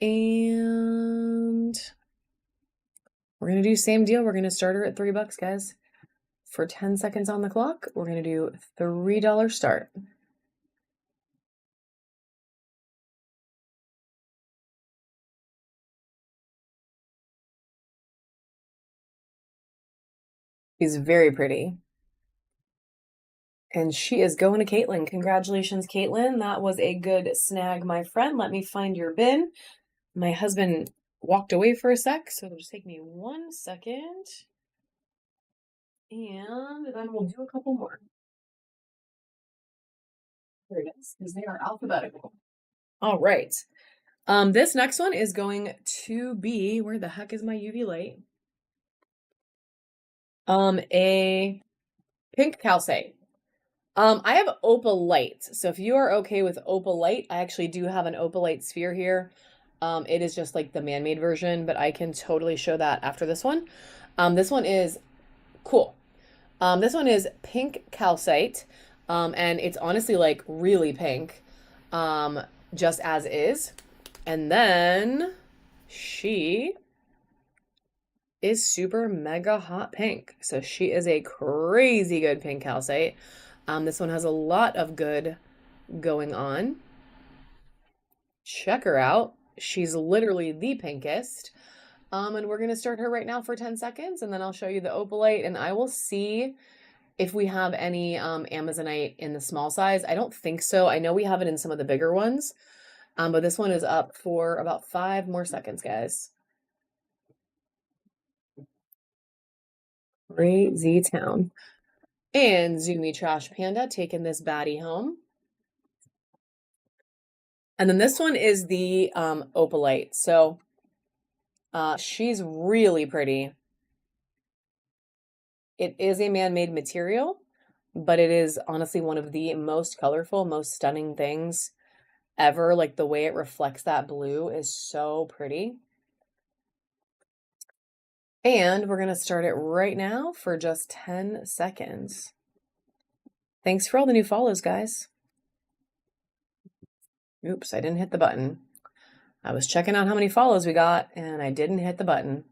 And we're going to do same deal. We're going to start her at $3, guys. For 10 seconds on the clock, we're going to do $3 start. She's very pretty. And she is going to Caitlin. Congratulations, Caitlin. That was a good snag, my friend. Let me find your bin. My husband walked away for a sec, so it'll just take me 1 second. And then we'll do a couple more. There it is, because they are alphabetical. All right. This next one is going to be, where the heck is my UV light? A pink calcite. I have opalite. So if you are okay with opalite, I actually do have an opalite sphere here. It is just like the man-made version, but I can totally show that after this one. This one is cool. This one is pink calcite, and it's honestly like really pink, um, just as is. And then she is super mega hot pink. So she is a crazy good pink calcite. This one has a lot of good going on. Check her out. She's literally the pinkest. And we're gonna start her right now for 10 seconds, and then I'll show you the opalite, and I will see if we have any Amazonite in the small size. I don't think so. I know we have it in some of the bigger ones, but this one is up for about 5 more seconds, guys. Crazy town. And Zoomy Trash Panda taking this baddie home. And then this one is the opalite. So she's really pretty. It is a man-made material, but it is honestly one of the most colorful, most stunning things ever. Like the way it reflects that blue is so pretty. And we're going to start it right now for just 10 seconds. Thanks for all the new follows, guys. Oops, I didn't hit the button. I was checking out how many follows we got, and I didn't hit the button.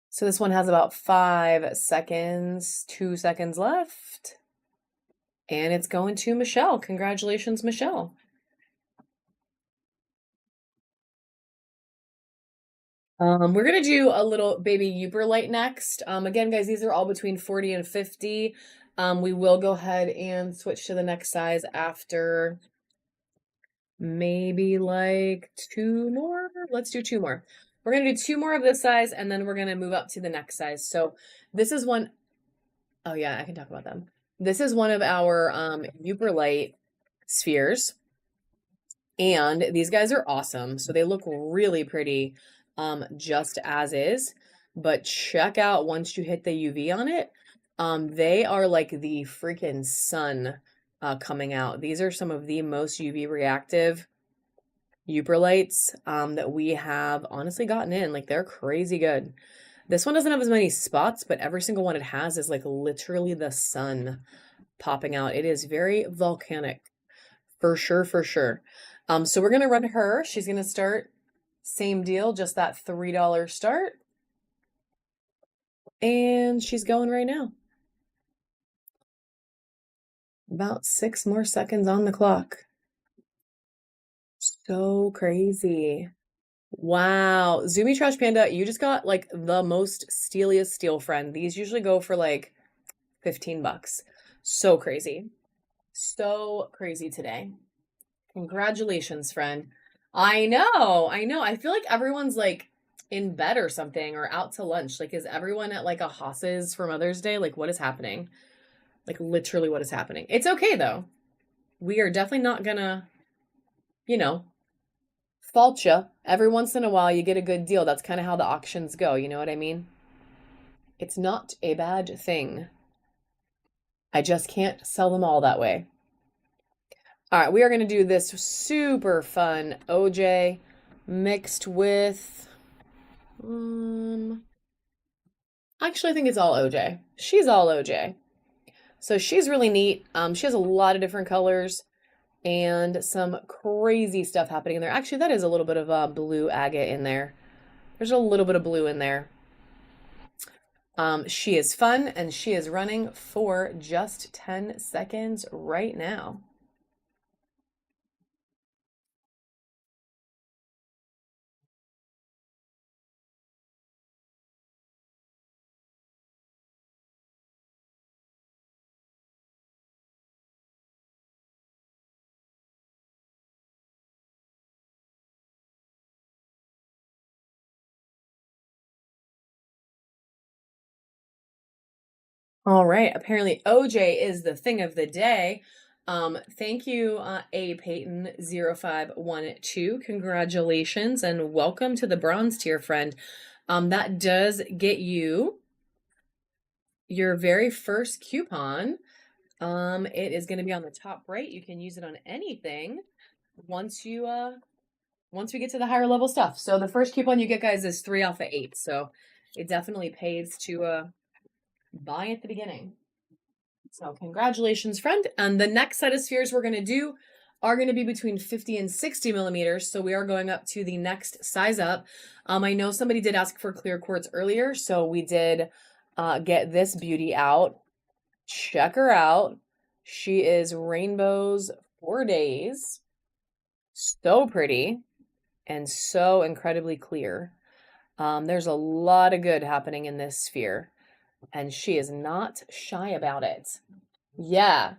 So this one has about 5 seconds, 2 seconds left. And it's going to Michelle. Congratulations, Michelle. We're gonna do a little baby Uber light next. Again, guys, these are all between 40 and 50. We will go ahead and switch to the next size after maybe like 2 more. Let's do 2 more. We're gonna do 2 more of this size, and then we're gonna move up to the next size. So this is one. Oh yeah, I can talk about them. This is one of our Uber light spheres. And these guys are awesome. So they look really pretty, just as is. But check out once you hit the UV on it, they are like the freaking sun coming out. These are some of the most UV reactive Uberlights that we have honestly gotten in. Like they're crazy good. This one doesn't have as many spots, but every single one it has is like literally the sun popping out. It is very volcanic. For sure, for sure. So we're gonna run her. She's gonna start, same deal, just that $3 start. And she's going right now. About 6 more seconds on the clock. So crazy. Wow. Zoomy Trash Panda, you just got like the most steeliest steel friend. These usually go for like 15 bucks. So crazy. So crazy today. Congratulations, friend. I know, I know. I feel like everyone's like in bed or something or out to lunch. Like, is everyone at like a Haas's for Mother's Day? Like, what is happening? Like, literally, what is happening? It's okay though. We are definitely not gonna, you know, fault you. Every once in a while, you get a good deal. That's kind of how the auctions go. You know what I mean? It's not a bad thing. I just can't sell them all that way. All right, we are going to do this super fun OJ mixed with, actually, I think it's all OJ. She's all OJ. So she's really neat. She has a lot of different colors and some crazy stuff happening in there. Actually, that is a little bit of blue agate in there. There's a little bit of blue in there. She is fun, and she is running for just 10 seconds right now. All right. Apparently, OJ is the thing of the day. Thank you, A Peyton 0512. Congratulations and welcome to the bronze tier, friend. That does get you your very first coupon. It is going to be on the top right. You can use it on anything once you once we get to the higher level stuff. So the first coupon you get, guys, is 3 off of 8. So it definitely pays to buy at the beginning. So congratulations, friend. And the next set of spheres we're going to do are going to be between 50 and 60 millimeters. So we are going up to the next size up. I know somebody did ask for clear quartz earlier, so we did get this beauty out. Check her out. She is rainbows for days. So pretty and so incredibly clear. There's a lot of good happening in this sphere, and she is not shy about it. Yeah,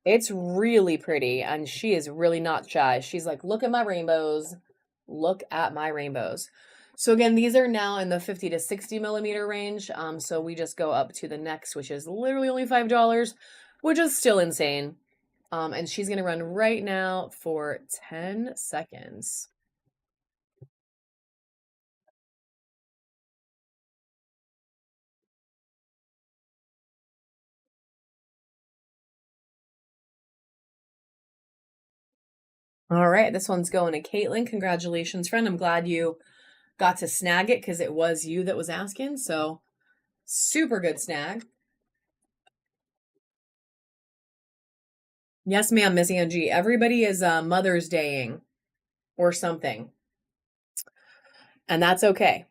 it's really pretty, and she is really not shy. She's like, look at my rainbows. Look at my rainbows. So again, these are now in the 50 to 60 millimeter range. So we just go up to the next, which is literally only $5, which is still insane. And she's going to run right now for 10 seconds. All right, this one's going to Caitlin. Congratulations, friend. I'm glad you got to snag it because it was you that was asking. So super good snag. Yes, ma'am, Miss Angie. Everybody is Mother's Daying or something. And that's okay.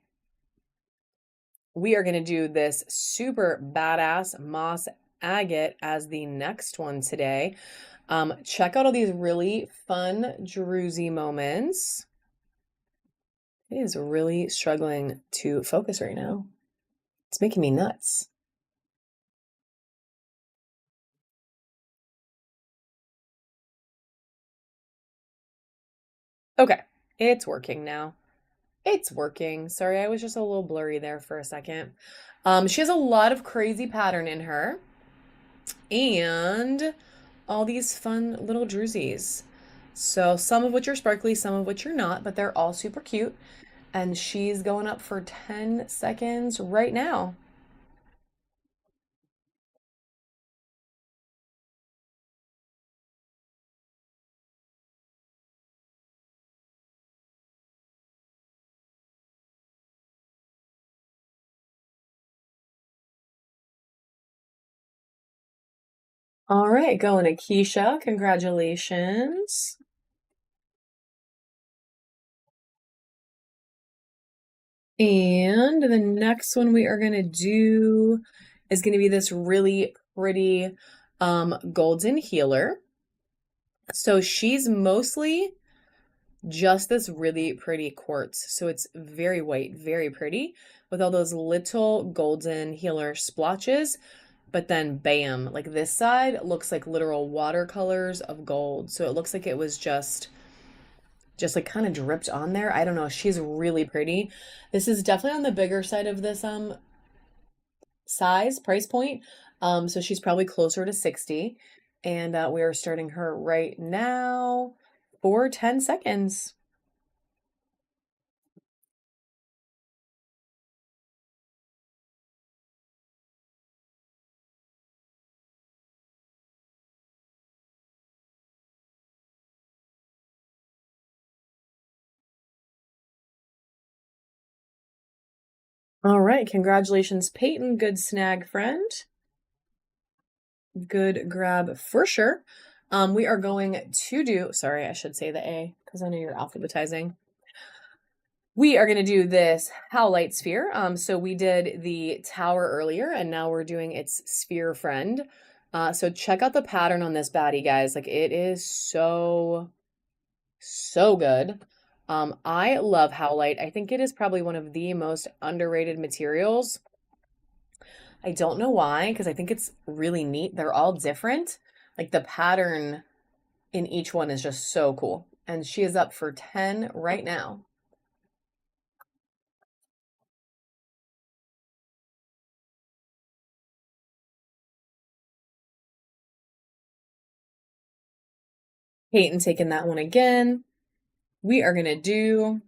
We are going to do this super badass moss agate as the next one today. Check out all these really fun druzy moments. It is really struggling to focus right now. It's making me nuts. Okay, it's working now. It's working. Sorry, I was just a little blurry there for a second. She has a lot of crazy pattern in her and all these fun little druzies. So some of which are sparkly, some of which are not, but they're all super cute. And she's going up for 10 seconds right now. All right, going to Keisha. Congratulations. And the next one we are going to do is going to be this really pretty golden healer. So she's mostly just this really pretty quartz. So it's very white, very pretty with all those little golden healer splotches. But then bam, like this side looks like literal watercolors of gold. So it looks like it was just like kind of dripped on there. I don't know. She's really pretty. This is definitely on the bigger side of this size price point. So she's probably closer to 60. And we are starting her right now for 10 seconds. All right, congratulations, Peyton. Good snag, friend. Good grab for sure. We are going to do, sorry, I should say the A because I know you're alphabetizing. We are going to do this howlite sphere. So we did the tower earlier and now we're doing its sphere friend. So check out the pattern on this baddie, guys. Like it is so good. I love howlite. I think it is probably one of the most underrated materials. I don't know why, because I think it's really neat. They're all different. Like the pattern in each one is just so cool. And she is up for 10 right now. Peyton taking that one again. We are going to do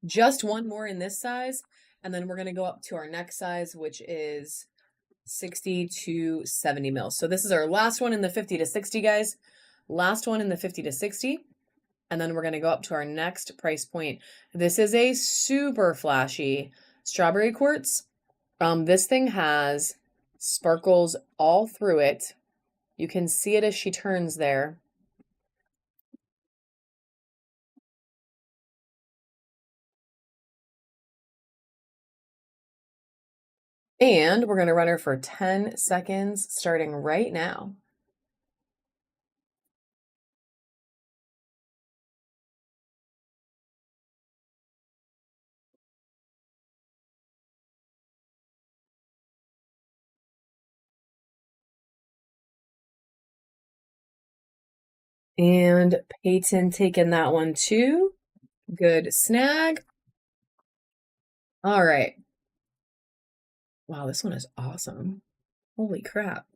just one more in this size, and then we're going to go up to our next size, which is 60 to 70 mils. So this is our last one in the 50 to 60, guys. Last one in the 50 to 60. And then we're going to go up to our next price point. This is a super flashy strawberry quartz. This thing has sparkles all through it. You can see it as she turns there. And we're going to run her for 10 seconds starting right now. And Peyton taking that one too. Good snag. All right. Wow, this one is awesome. Holy crap.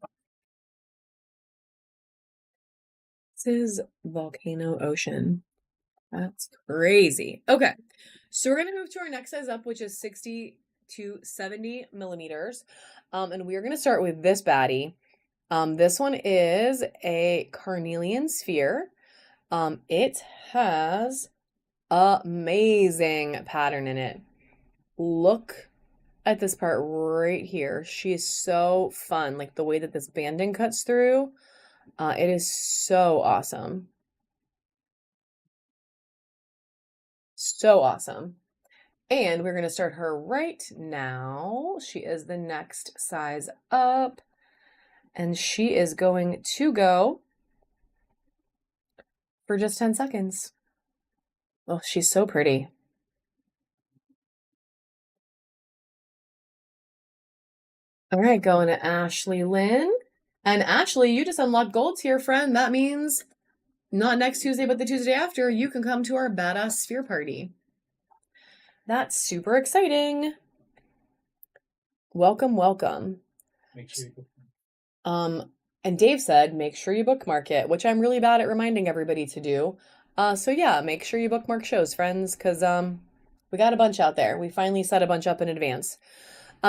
This is Volcano Ocean. That's crazy. Okay. So we're going to move to our next size up, which is 60 to 70 millimeters. And we are going to start with this baddie. This one is a carnelian sphere. It has amazing pattern in it. Look at this part right here. She is so fun. Like the way that this banding cuts through. It is so awesome. So awesome. And we're going to start her right now. She is the next size up. And she is going to go for just 10 seconds. Oh, she's so pretty. All right, going to Ashley Lynn. And Ashley, you just unlocked golds here, friend. That means not next Tuesday, but the Tuesday after, you can come to our badass sphere party. That's super exciting. Welcome, welcome. Make sure you And Dave said, make sure you bookmark it, which I'm really bad at reminding everybody to do. So yeah, make sure you bookmark shows, friends, because we got a bunch out there. We finally set a bunch up in advance.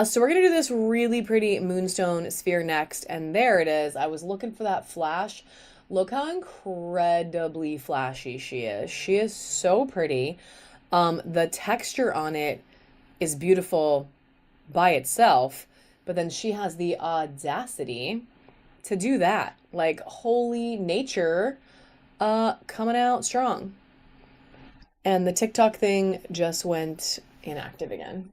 So we're gonna do this really pretty moonstone sphere next, and there it is. I was looking for that flash. Look how incredibly flashy she is. She is so pretty. The texture on it is beautiful by itself, but then she has the audacity to do that. Like holy nature coming out strong. And the TikTok thing just went inactive again.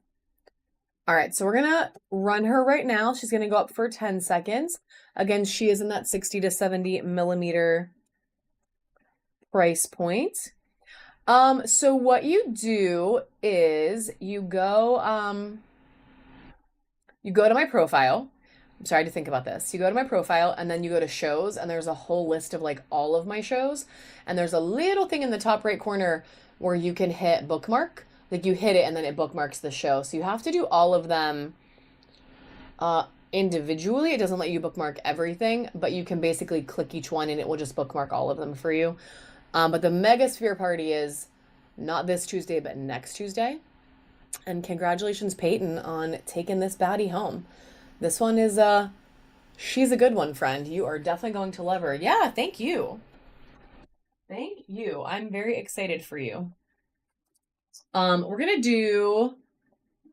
All right, so we're gonna run her right now. She's gonna go up for 10 seconds. Again, she is in that 60 to 70 millimeter price point. So what you do is you go to my profile. I'm sorry to think about this. You go to my profile and then you go to shows, and there's a whole list of like all of my shows. And there's a little thing in the top right corner where you can hit bookmark. Like you hit it and then it bookmarks the show. So you have to do all of them individually. It doesn't let you bookmark everything, but you can basically click each one and it will just bookmark all of them for you. But the Mega Sphere Party is not this Tuesday, but next Tuesday. And congratulations, Peyton, on taking this baddie home. This one is she's a good one, friend. You are definitely going to love her. Yeah, thank you. Thank you. I'm very excited for you. We're gonna do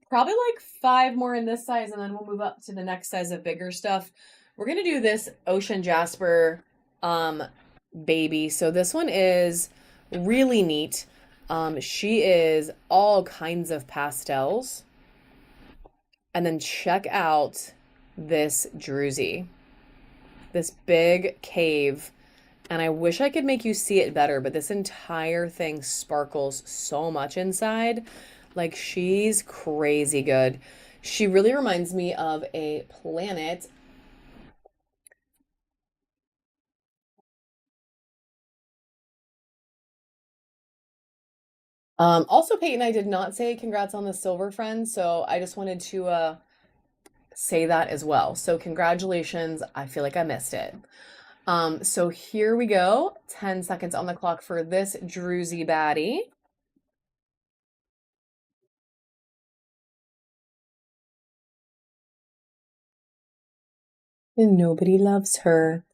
probably like 5 more in this size, and then we'll move up to the next size of bigger stuff. We're gonna do this Ocean Jasper baby. So this one is really neat. She is all kinds of pastels. And then check out this druzy, this big cave. And I wish I could make you see it better, but this entire thing sparkles so much inside. Like, she's crazy good. She really reminds me of a planet. Also, Peyton, I did not say congrats on the silver, friend, so I just wanted to say that as well. So congratulations. I feel like I missed it. So here we go. 10 seconds on the clock for this druzy baddie. And nobody loves her.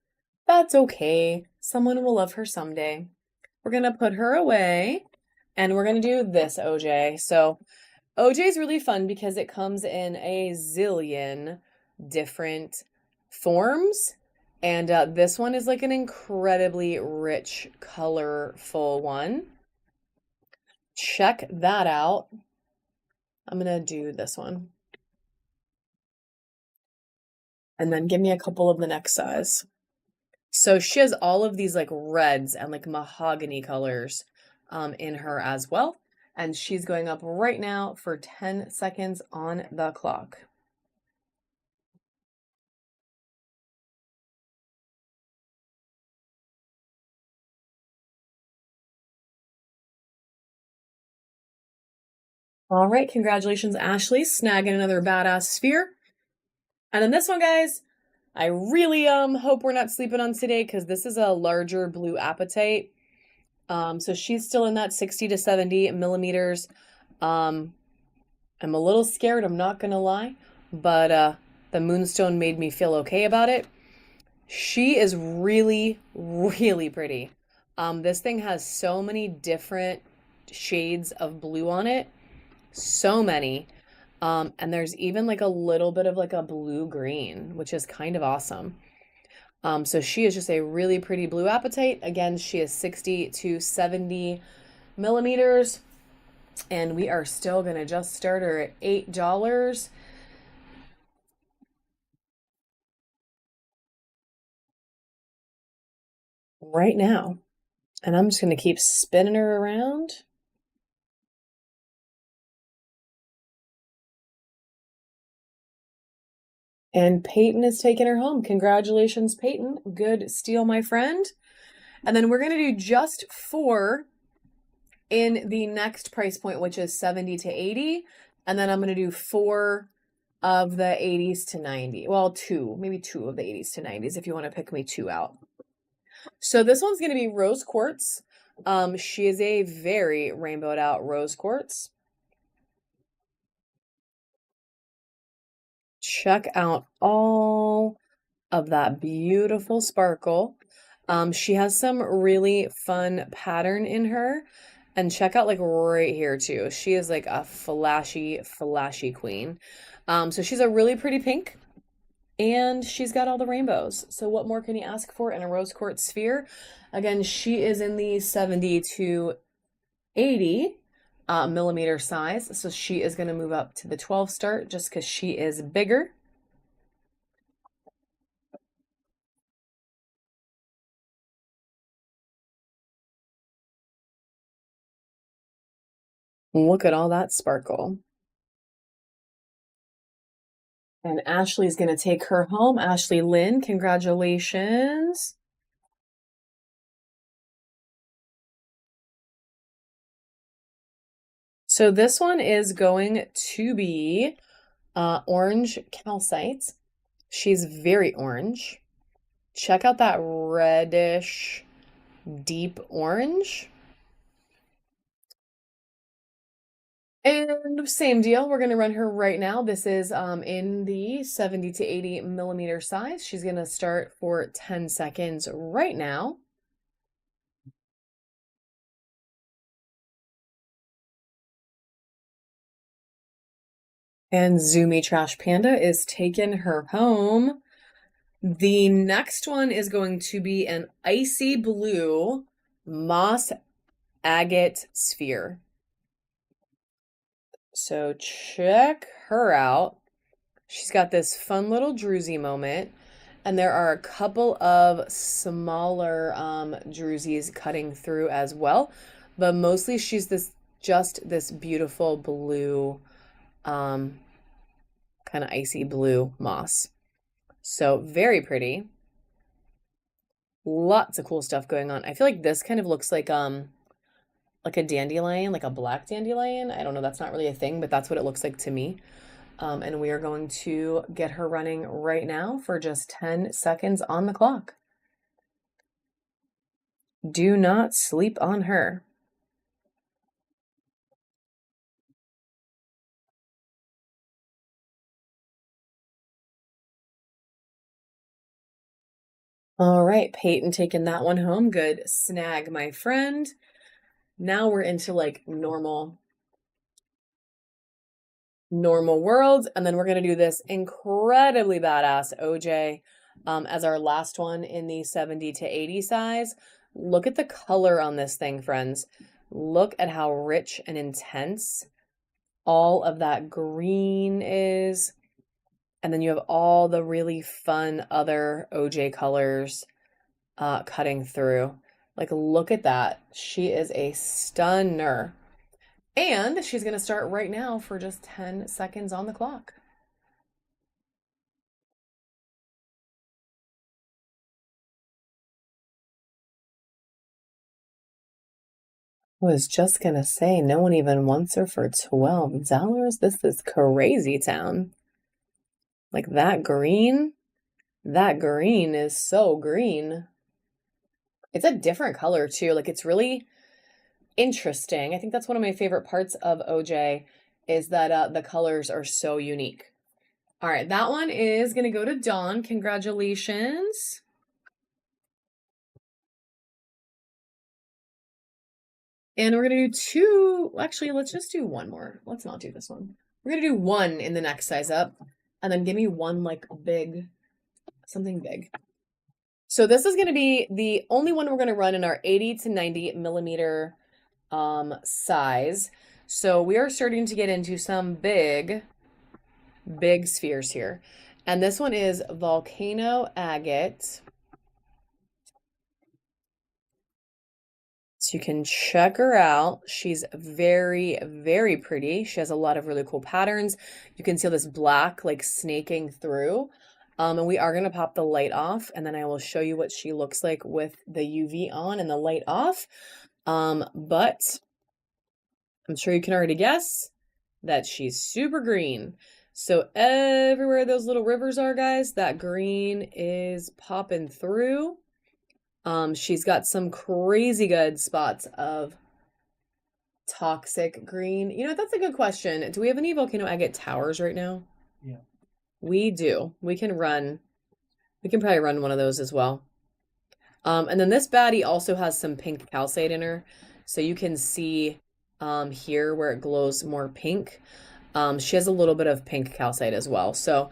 That's okay. Someone will love her someday. We're gonna put her away and we're gonna do this OJ. So OJ is really fun because it comes in a zillion different forms. And this one is like an incredibly rich, colorful one. Check that out. I'm gonna do this one. And then give me a couple of the next size. So she has all of these like reds and like mahogany colors in her as well. And she's going up right now for 10 seconds on the clock. All right, congratulations, Ashley, snagging another badass sphere. And then this one, guys, I really hope we're not sleeping on today because this is a larger blue apatite. So she's still in that 60 to 70 millimeters. I'm a little scared, I'm not gonna lie, but the moonstone made me feel okay about it. She is really, really pretty. This thing has so many different shades of blue on it. So many. And there's even like a little bit of like a blue green, which is kind of awesome. So she is just a really pretty blue apatite. Again, she is 60 to 70 millimeters. And we are still gonna just start her at $8 right now. And I'm just gonna keep spinning her around. And Peyton is taking her home. Congratulations, Peyton. Good steal, my friend. And then we're going to do just 4 in the next price point, which is 70 to 80. And then I'm going to do 4 of the 80s to 90. Well, 2, maybe 2 of the 80s to 90s if you want to pick me 2 out. So this one's going to be rose quartz. She is a very rainbowed out rose quartz. Check out all of that beautiful sparkle. She has some really fun pattern in her. And check out like right here too. She is like a flashy, flashy queen. So she's a really pretty pink and she's got all the rainbows. So what more can you ask for in a rose quartz sphere? Again, she is in the 70 to 80 millimeter size. So she is going to move up to the 12 start just because she is bigger. Look at all that sparkle. And Ashley's going to take her home. Ashley Lynn, congratulations. So this one is going to be orange calcite. She's very orange. Check out that reddish deep orange. And same deal, we're going to run her right now. This is in the 70 to 80 millimeter size. She's going to start for 10 seconds right now. And Zoomy Trash Panda is taking her home. The next one is going to be an icy blue moss agate sphere. So check her out. She's got this fun little druzy moment. And there are a couple of smaller druzies cutting through as well. But mostly she's just this beautiful blue, kind of icy blue moss. So very pretty. Lots of cool stuff going on. I feel like this kind of looks like a dandelion, like a black dandelion. I don't know, that's not really a thing, but that's what it looks like to me. And we are going to get her running right now for just 10 seconds on the clock. Do not sleep on her. All right, Peyton taking that one home. Good snag, my friend. Now we're into like normal world, and then we're gonna do this incredibly badass OJ as our last one in the 70 to 80 size. Look at the color on this thing, friends. Look at how rich and intense all of that green is. And then you have all the really fun other OJ colors cutting through. Like, look at that. She is a stunner. And she's going to start right now for just 10 seconds on the clock. I was just going to say, no one even wants her for $12. This is crazy town. Like that green is so green. It's a different color too. Like it's really interesting. I think that's one of my favorite parts of OJ is that the colors are so unique. All right, that one is going to go to Dawn. Congratulations. And we're going to do two. Actually, let's just do one more. Let's not do this one. We're going to do one in the next size up. And then give me one like big, something big. So this is going to be the only one we're going to run in our 80 to 90 millimeter size. So we are starting to get into some big spheres here. And this one is Volcano Agate. So you can check her out. She's very, very pretty. She has a lot of really cool patterns. You can see this black like snaking through. And we are going to pop the light off, and then I will show you what she looks like with the UV on and the light off. But I'm sure you can already guess that she's super green. So everywhere those little rivers are, guys, that green is popping through. She's got some crazy good spots of toxic green. You know, that's a good question. Do we have any volcano agate towers right now? Yeah. We do. We can probably run one of those as well. And then this baddie also has some pink calcite in her. So you can see here where it glows more pink. She has a little bit of pink calcite as well. So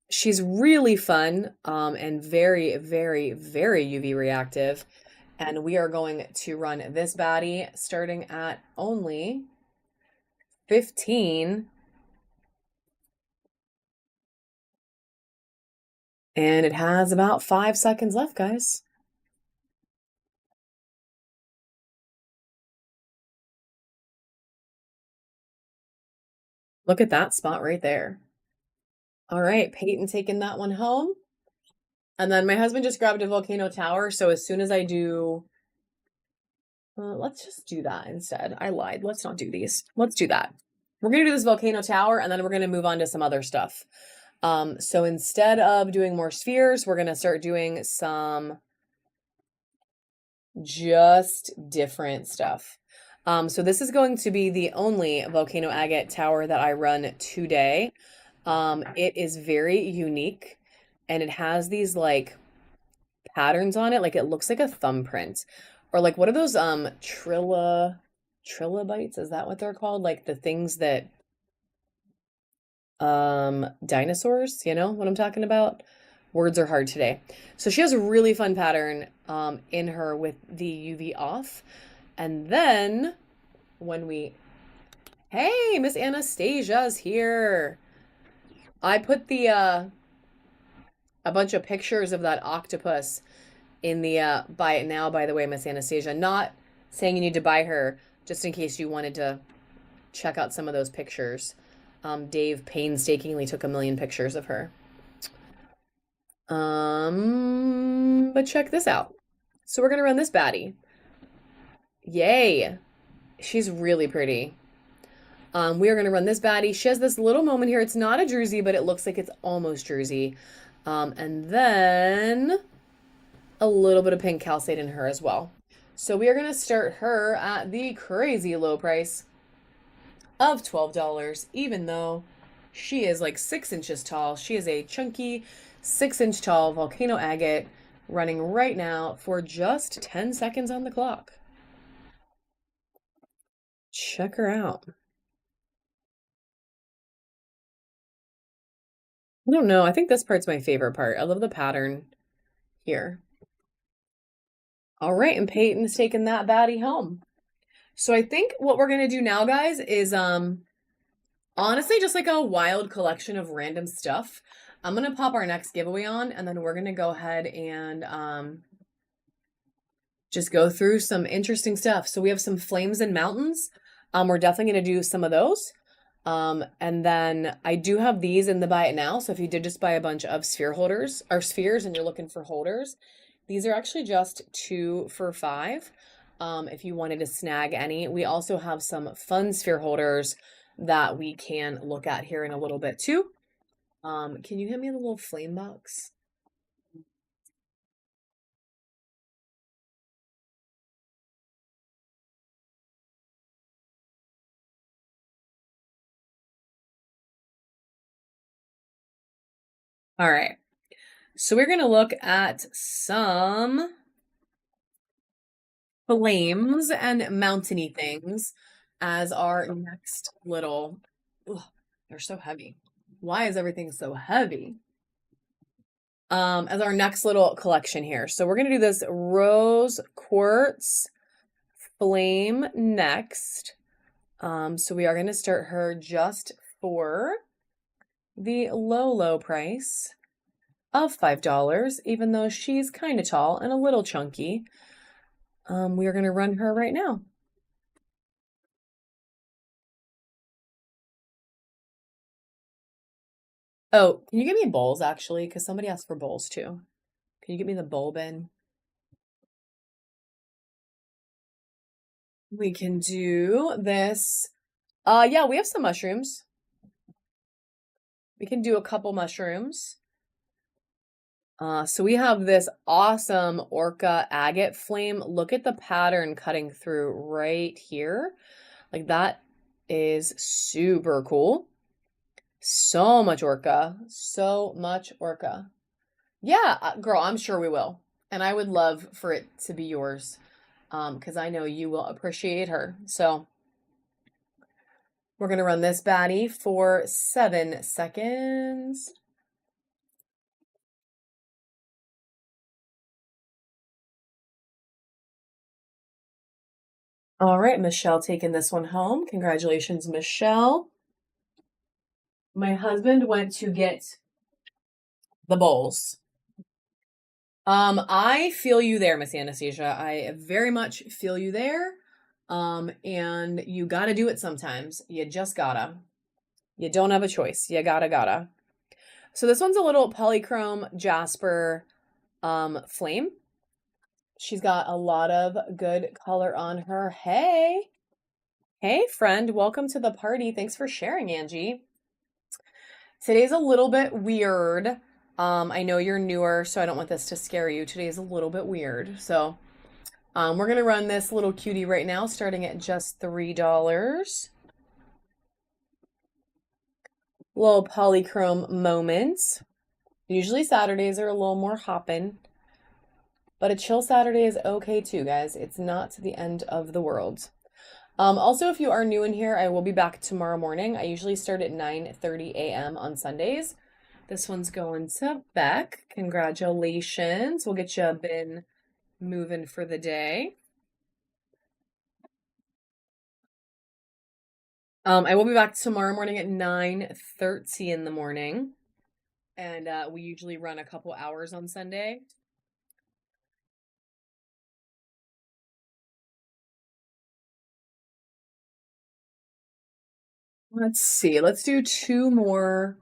she's really fun and very, very, very UV reactive. And we are going to run this baddie starting at only 15. And it has about 5 seconds left, guys. Look at that spot right there. All right, Peyton taking that one home. And then my husband just grabbed a volcano tower. So as soon as I do, let's just do that instead. I lied. Let's not do these. Let's do that. We're going to do this volcano tower, and then we're going to move on to some other stuff. So instead of doing more spheres, we're going to start doing some just different stuff. So this is going to be the only volcano agate tower that I run today. It is very unique, and it has these like patterns on it. Like it looks like a thumbprint, or like what are those trilobites? Is that what they're called? Like the things that dinosaurs, you know what I'm talking about? Words are hard today. So she has a really fun pattern in her with the UV off. And then when hey, Miss Anastasia's here. I put the a bunch of pictures of that octopus in the buy it now, by the way, Miss Anastasia. Not saying you need to buy her, just in case you wanted to check out some of those pictures. Dave painstakingly took 1 million pictures of her. But check this out. So we're gonna run this baddie. Yay. She's really pretty. We are going to run this baddie. She has this little moment here. It's not a druzy, but it looks like it's almost druzy. And then a little bit of pink calcite in her as well. So we are going to start her at the crazy low price of $12, even though she is like 6 inches tall. She is a chunky 6-inch tall volcano agate running right now for just 10 seconds on the clock. Check her out. I don't know. I think this part's my favorite part. I love the pattern here. All right, and Peyton's taking that baddie home. So I think what we're gonna do now, guys, is honestly just like a wild collection of random stuff. I'm gonna pop our next giveaway on, and then we're gonna go ahead and just go through some interesting stuff. So we have some flames and mountains. We're definitely gonna do some of those. And then I do have these in the buy it now. So if you did just buy a bunch of sphere holders or spheres and you're looking for holders, these are actually just 2 for $5. If you wanted to snag any, we also have some fun sphere holders that we can look at here in a little bit too. Can you hand me the little flame box? All right. So we're going to look at some flames and mountainy things as our next little. Ugh, they're so heavy. Why is everything so heavy? As our next little collection here. So we're going to do this rose quartz flame next. So we are going to start her just for the low price of $5, even though she's kind of tall and a little chunky. We are going to run her right now. Oh, can you give me bowls actually? Because somebody asked for bowls too. Can you give me the bowl bin? We can do this. Yeah, we have some mushrooms. We can do a couple mushrooms. So we have this awesome orca agate flame. Look at the pattern cutting through right here. Like that is super cool. So much orca. So much orca. Yeah, girl, I'm sure we will. And I would love for it to be yours. Because I know you will appreciate her. So we're gonna run this baddie for 7 seconds. All right, Michelle taking this one home. Congratulations, Michelle. My husband went to get the bowls. I feel you there, Miss Anastasia. I very much feel you there. And you gotta do it sometimes. You just gotta. You don't have a choice. You gotta. So this one's a little polychrome jasper flame. She's got a lot of good color on her. Hey, friend, welcome to the party. Thanks for sharing, Angie. Today's a little bit weird. I know you're newer, so I don't want this to scare you. Today's a little bit weird. So we're going to run this little cutie right now, starting at just $3. Little polychrome moments. Usually Saturdays are a little more hopping, but a chill Saturday is okay too, guys. It's not the end of the world. Also, if you are new in here, I will be back tomorrow morning. I usually start at 9:30 a.m. on Sundays. This one's going to Beck. Congratulations. We'll get you been moving for the day. I will be back tomorrow morning at 9:30 in the morning. And we usually run a couple hours on Sunday. Let's see. Let's do 2 more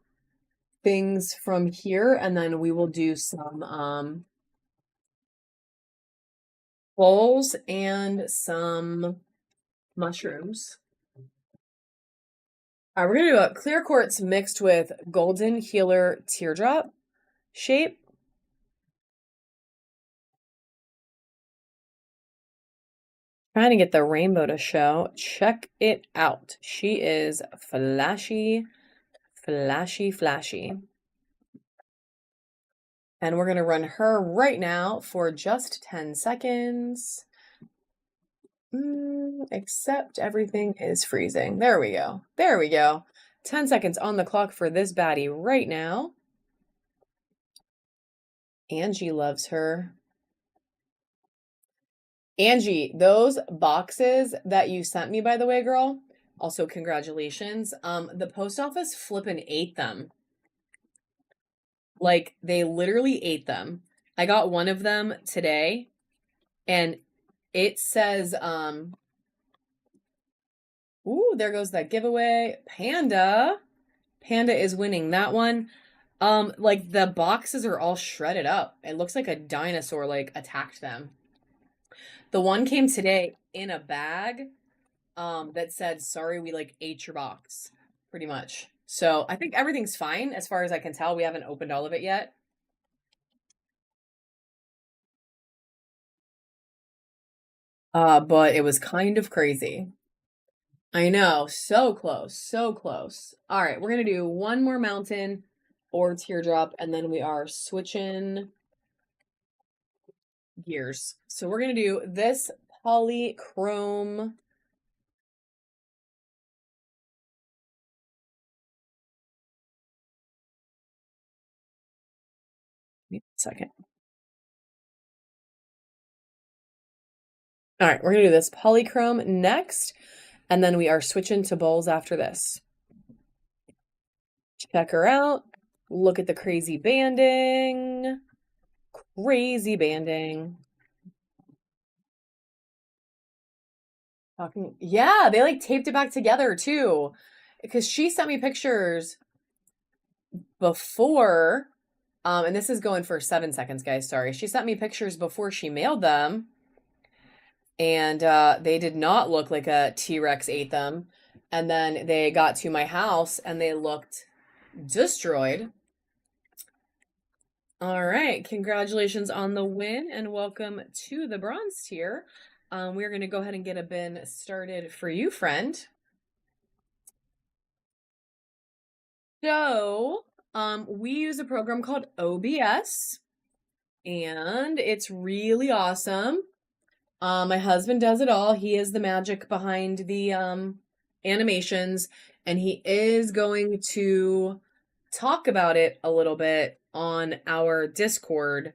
things from here, and then we will do some bowls and some mushrooms. All right, we're gonna do a clear quartz mixed with golden healer teardrop shape. Trying to get the rainbow to show. Check it out. She is flashy. And we're going to run her right now for just 10 seconds. Except everything is freezing. There we go. There we go. 10 seconds on the clock for this baddie right now. Angie loves her. Angie, those boxes that you sent me, by the way, girl, also congratulations. The post office flippin' ate them. Like, they literally ate them. I got one of them today, and it says, ooh, there goes that giveaway. Panda. Panda is winning that one. Like, the boxes are all shredded up. It looks like a dinosaur, like, attacked them. The one came today in a bag, that said, sorry, we, like, ate your box, pretty much. So I think everything's fine as far as I can tell. We haven't opened all of it yet. But it was kind of crazy. I know, so close, so close. All right, we're gonna do one more mountain or teardrop, and then we are switching gears. So we're gonna do this polychrome. Wait a second. All right, we're gonna do this polychrome next, and then we are switching to bowls after this. Check her out. Look at the crazy banding. Crazy banding. Yeah, they like taped it back together too. Because she sent me pictures before, and this is going for 7 seconds, guys. Sorry. She sent me pictures before she mailed them, and they did not look like a T-Rex ate them. And then they got to my house and they looked destroyed. All right, congratulations on the win and welcome to the bronze tier. We're going to go ahead and get a bin started for you, friend. So, we use a program called OBS, and it's really awesome. My husband does it all. He is the magic behind the animations, and he is going to talk about it a little bit on our Discord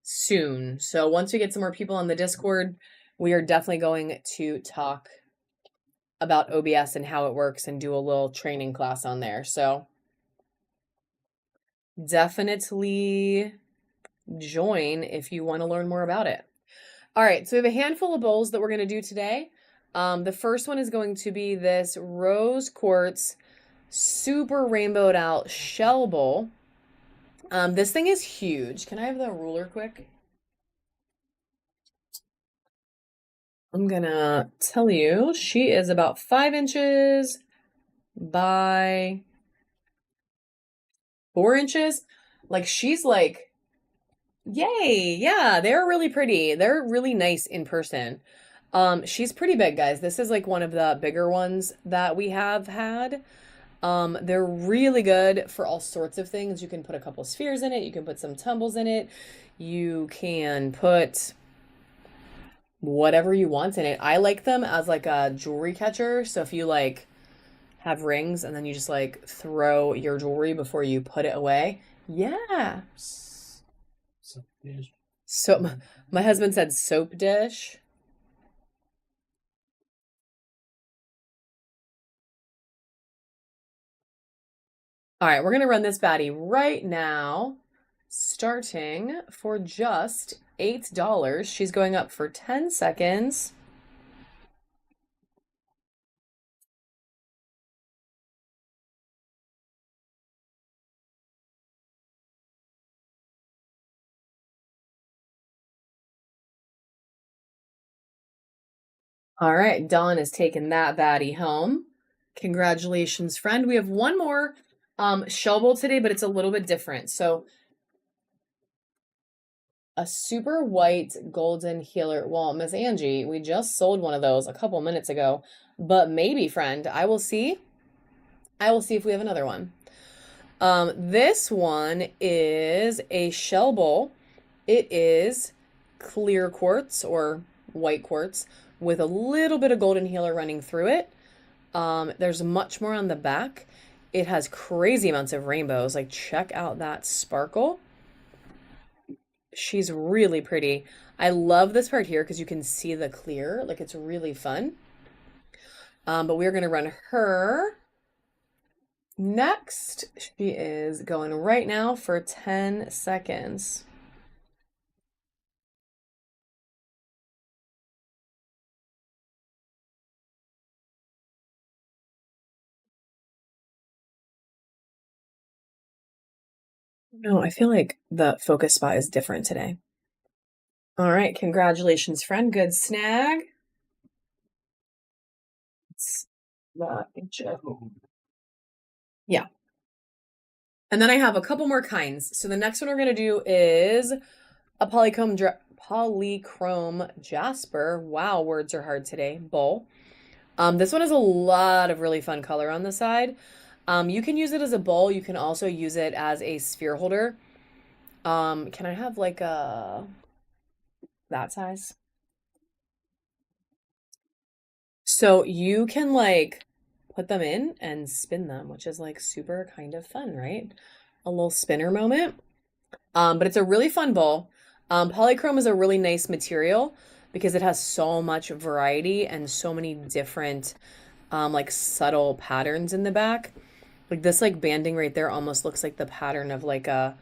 soon. So once we get some more people on the Discord, we are definitely going to talk about OBS and how it works and do a little training class on there. So definitely join if you want to learn more about it. All right, so we have a handful of bowls that we're going to do today. The first one is going to be this rose quartz super rainbowed out shell bowl. This thing is huge. Can I have the ruler quick? I'm gonna tell you, she is about 5 inches by 4 inches. Like, she's like, yay, yeah, they're really pretty. They're really nice in person. She's pretty big, guys. This is like one of the bigger ones that we have had. They're really good for all sorts of things. You can put a couple spheres in it. You can put some tumbles in it. You can put whatever you want in it. I like them as like a jewelry catcher. So if you like have rings and then you just like throw your jewelry before you put it away. Yeah. So my husband said soap dish. All right, we're going to run this baddie right now, starting for just $8. She's going up for 10 seconds. All right, Dawn is taking that baddie home. Congratulations, friend. We have one more shell bowl today, but it's a little bit different. So a super white golden healer. Well, Miss Angie, we just sold one of those a couple minutes ago, but maybe, friend, I will see. I will see if we have another one. This one is a shell bowl. It is clear quartz or white quartz with a little bit of golden healer running through it. There's much more on the back. It has crazy amounts of rainbows. Like, check out that sparkle. She's really pretty. I love this part here because you can see the clear. Like, it's really fun. But we're going to run her next. She is going right now for 10 seconds. No, I feel like the focus spot is different today. All right, congratulations, friend. Good snag. It's the yeah. And then I have a couple more kinds. So the next one we're going to do is a polychrome jasper. Wow, words are hard today. Bowl. This one has a lot of really fun color on the side. You can use it as a bowl. You can also use it as a sphere holder. Can I have like that size? So you can like put them in and spin them, which is like super kind of fun, right? A little spinner moment. But it's a really fun bowl. Polychrome is a really nice material because it has so much variety and so many different like subtle patterns in the back. Like this like banding right there almost looks like the pattern of like a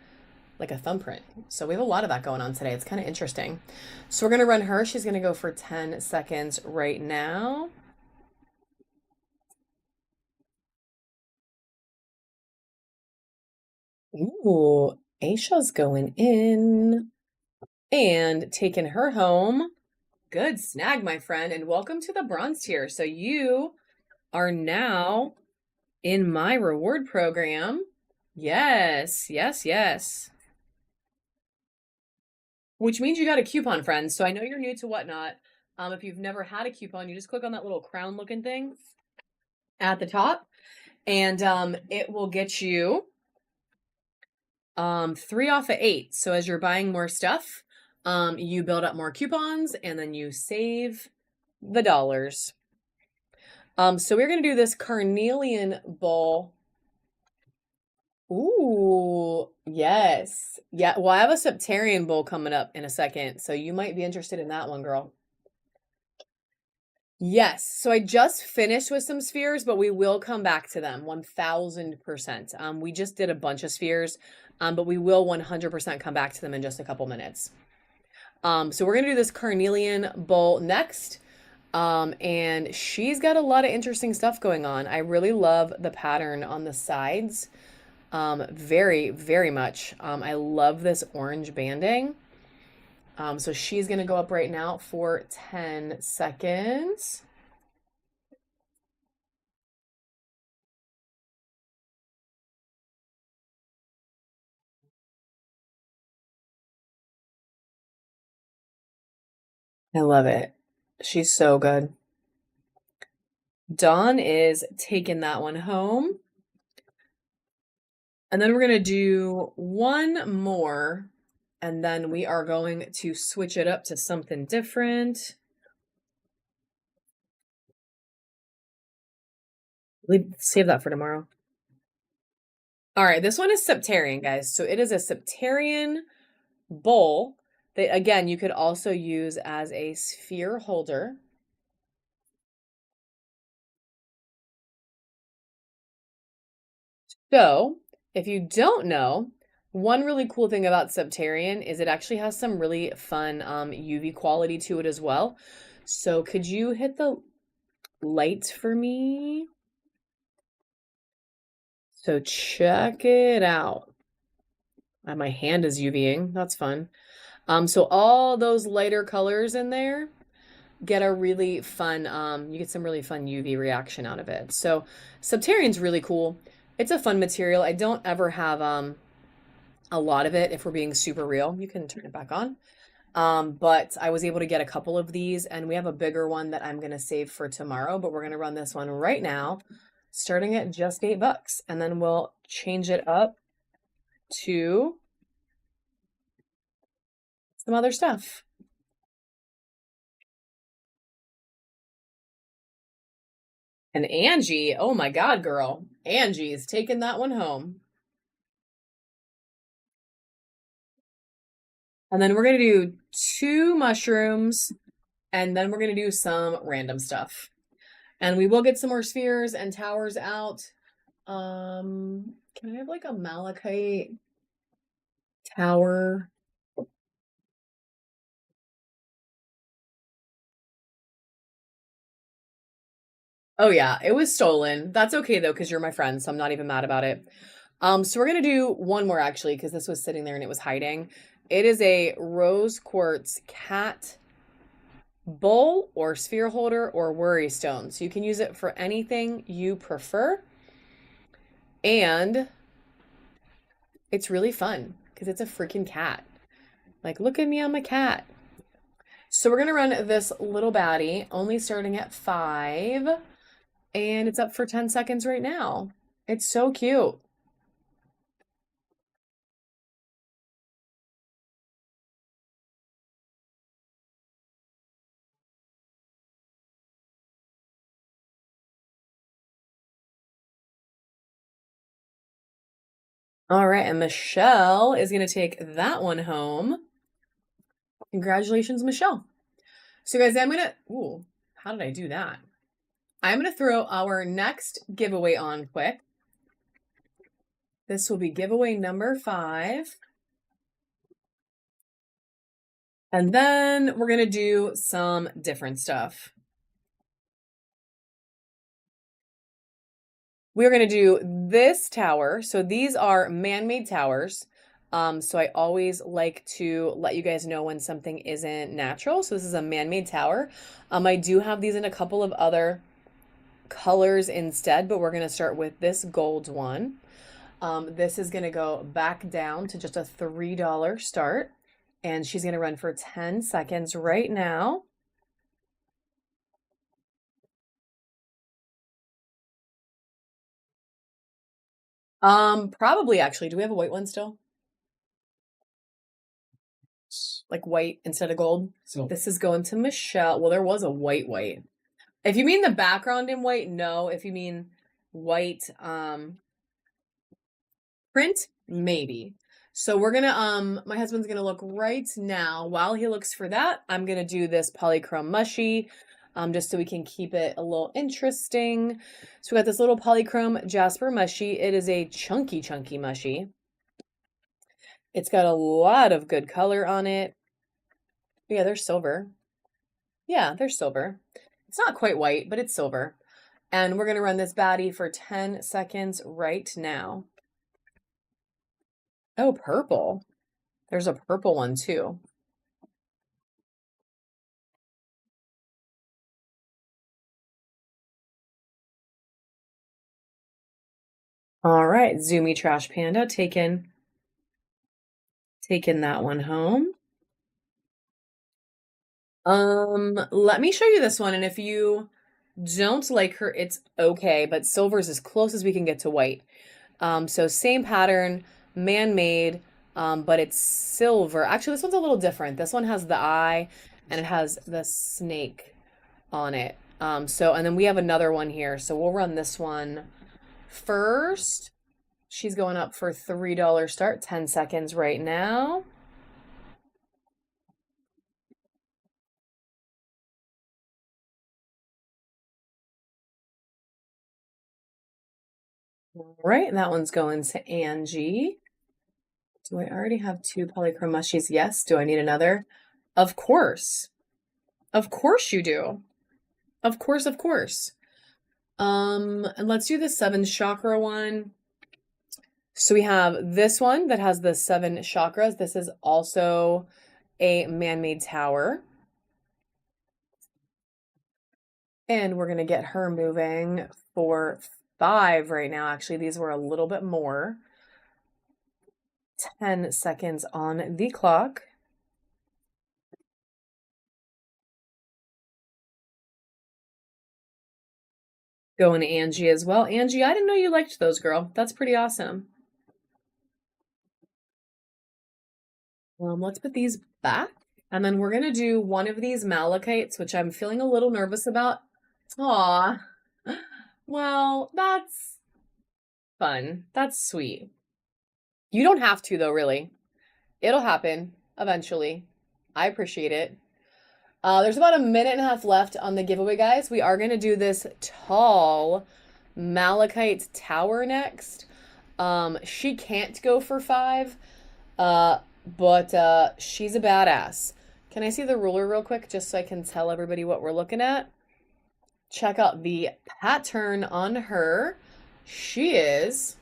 thumbprint. So we have a lot of that going on today. It's kind of interesting. So we're going to run her. She's going to go for 10 seconds right now. Ooh, Aisha's going in and taking her home. Good snag, my friend, and welcome to the bronze tier. So you are now in my reward program. Yes, yes, yes. Which means you got a coupon, friends. So I know you're new to Whatnot. If you've never had a coupon, you just click on that little crown looking thing at the top, and it will get you 3 off of 8. So as you're buying more stuff, you build up more coupons and then you save the dollars. So we're gonna do this carnelian bowl. Ooh, yes. Yeah, well, I have a septarian bowl coming up in a second, so you might be interested in that one, girl. Yes, so I just finished with some spheres, but we will come back to them 1000%. We just did a bunch of spheres, but we will 100% come back to them in just a couple minutes. So we're gonna do this carnelian bowl next. And she's got a lot of interesting stuff going on. I really love the pattern on the sides. Very, very much. I love this orange banding. So she's going to go up right now for 10 seconds. I love it. She's so good. Dawn is taking that one home. And then we're going to do one more. And then we are going to switch it up to something different. Save that for tomorrow. All right, this one is septarian, guys. So it is a septarian bowl that, again, you could also use as a sphere holder. So if you don't know, one really cool thing about septarian is it actually has some really fun UV quality to it as well. So could you hit the light for me? So check it out. My hand is UVing. That's fun. So all those lighter colors in there get a really fun, you get some really fun UV reaction out of it. So septarian's really cool. It's a fun material. I don't ever have a lot of it if we're being super real. You can turn it back on. But I was able to get a couple of these, and we have a bigger one that I'm going to save for tomorrow, but we're going to run this one right now, starting at just $8, and then we'll change it up to some other stuff. And Angie, oh my God, girl. Angie's taking that one home. And then we're going to do 2 mushrooms, and then we're going to do some random stuff. And we will get some more spheres and towers out. Can I have like a malachite tower? Oh yeah, it was stolen. That's okay though, because you're my friend, so I'm not even mad about it. So we're gonna do one more actually, because this was sitting there and it was hiding. It is a rose quartz cat bowl or sphere holder or worry stone. So you can use it for anything you prefer. And it's really fun because it's a freaking cat. Like, look at me, I'm a cat. So we're gonna run this little baddie, only starting at 5, and it's up for 10 seconds right now. It's so cute. All right, and Michelle is gonna take that one home. Congratulations, Michelle. So guys, ooh, how did I do that? I'm gonna throw our next giveaway on quick. This will be giveaway number 5. And then we're gonna do some different stuff. We're going to do this tower. So these are man-made towers. So I always like to let you guys know when something isn't natural. So this is a man-made tower. I do have these in a couple of other colors instead, but we're going to start with this gold one. This is going to go back down to just a $3 start. And she's going to run for 10 seconds right now. Probably actually. Do we have a white one still? Like white instead of gold? So This is going to Michelle. Well, there was a white. If you mean the background in white, no. If you mean white print, maybe. So we're gonna my husband's gonna look right now. While he looks for that, I'm gonna do this polychrome mushy. Just so we can keep it a little interesting. So we got this little polychrome Jasper mushy. It is a chunky mushy. It's got a lot of good color on it. Yeah, there's silver. Yeah, there's silver. It's not quite white, but it's silver. And we're going to run this baddie for 10 seconds right now. Oh, purple. There's a purple one too. All right, Zoomy Trash Panda taking that one home. Let me show you this one, and if you don't like her, it's okay, but silver's as close as we can get to white. So same pattern, man-made, but it's silver. Actually, this one's a little different. This one has the eye, and it has the snake on it. And then we have another one here, so we'll run this one first. She's going up for $3 start, 10 seconds right now. All right, that one's going to Angie. Do I already have 2 polychrome mushies? Yes. Do I need another? Of course. Of course you do. Of course, of course. And let's do the 7 chakra one. So we have this one that has the 7 chakras. This is also a man-made tower. And we're going to get her moving for 5 right now. Actually, these were a little bit more. 10 seconds on the clock. Going to Angie as well. Angie, I didn't know you liked those, girl. That's pretty awesome. Let's put these back. And then we're going to do one of these malachites, which I'm feeling a little nervous about. Aw. Well, that's fun. That's sweet. You don't have to, though, really. It'll happen eventually. I appreciate it. There's about a minute and a half left on the giveaway, guys. We are going to do this tall malachite tower next. She can't go for 5, but she's a badass. Can I see the ruler real quick just so I can tell everybody what we're looking at? Check out the pattern on her. She is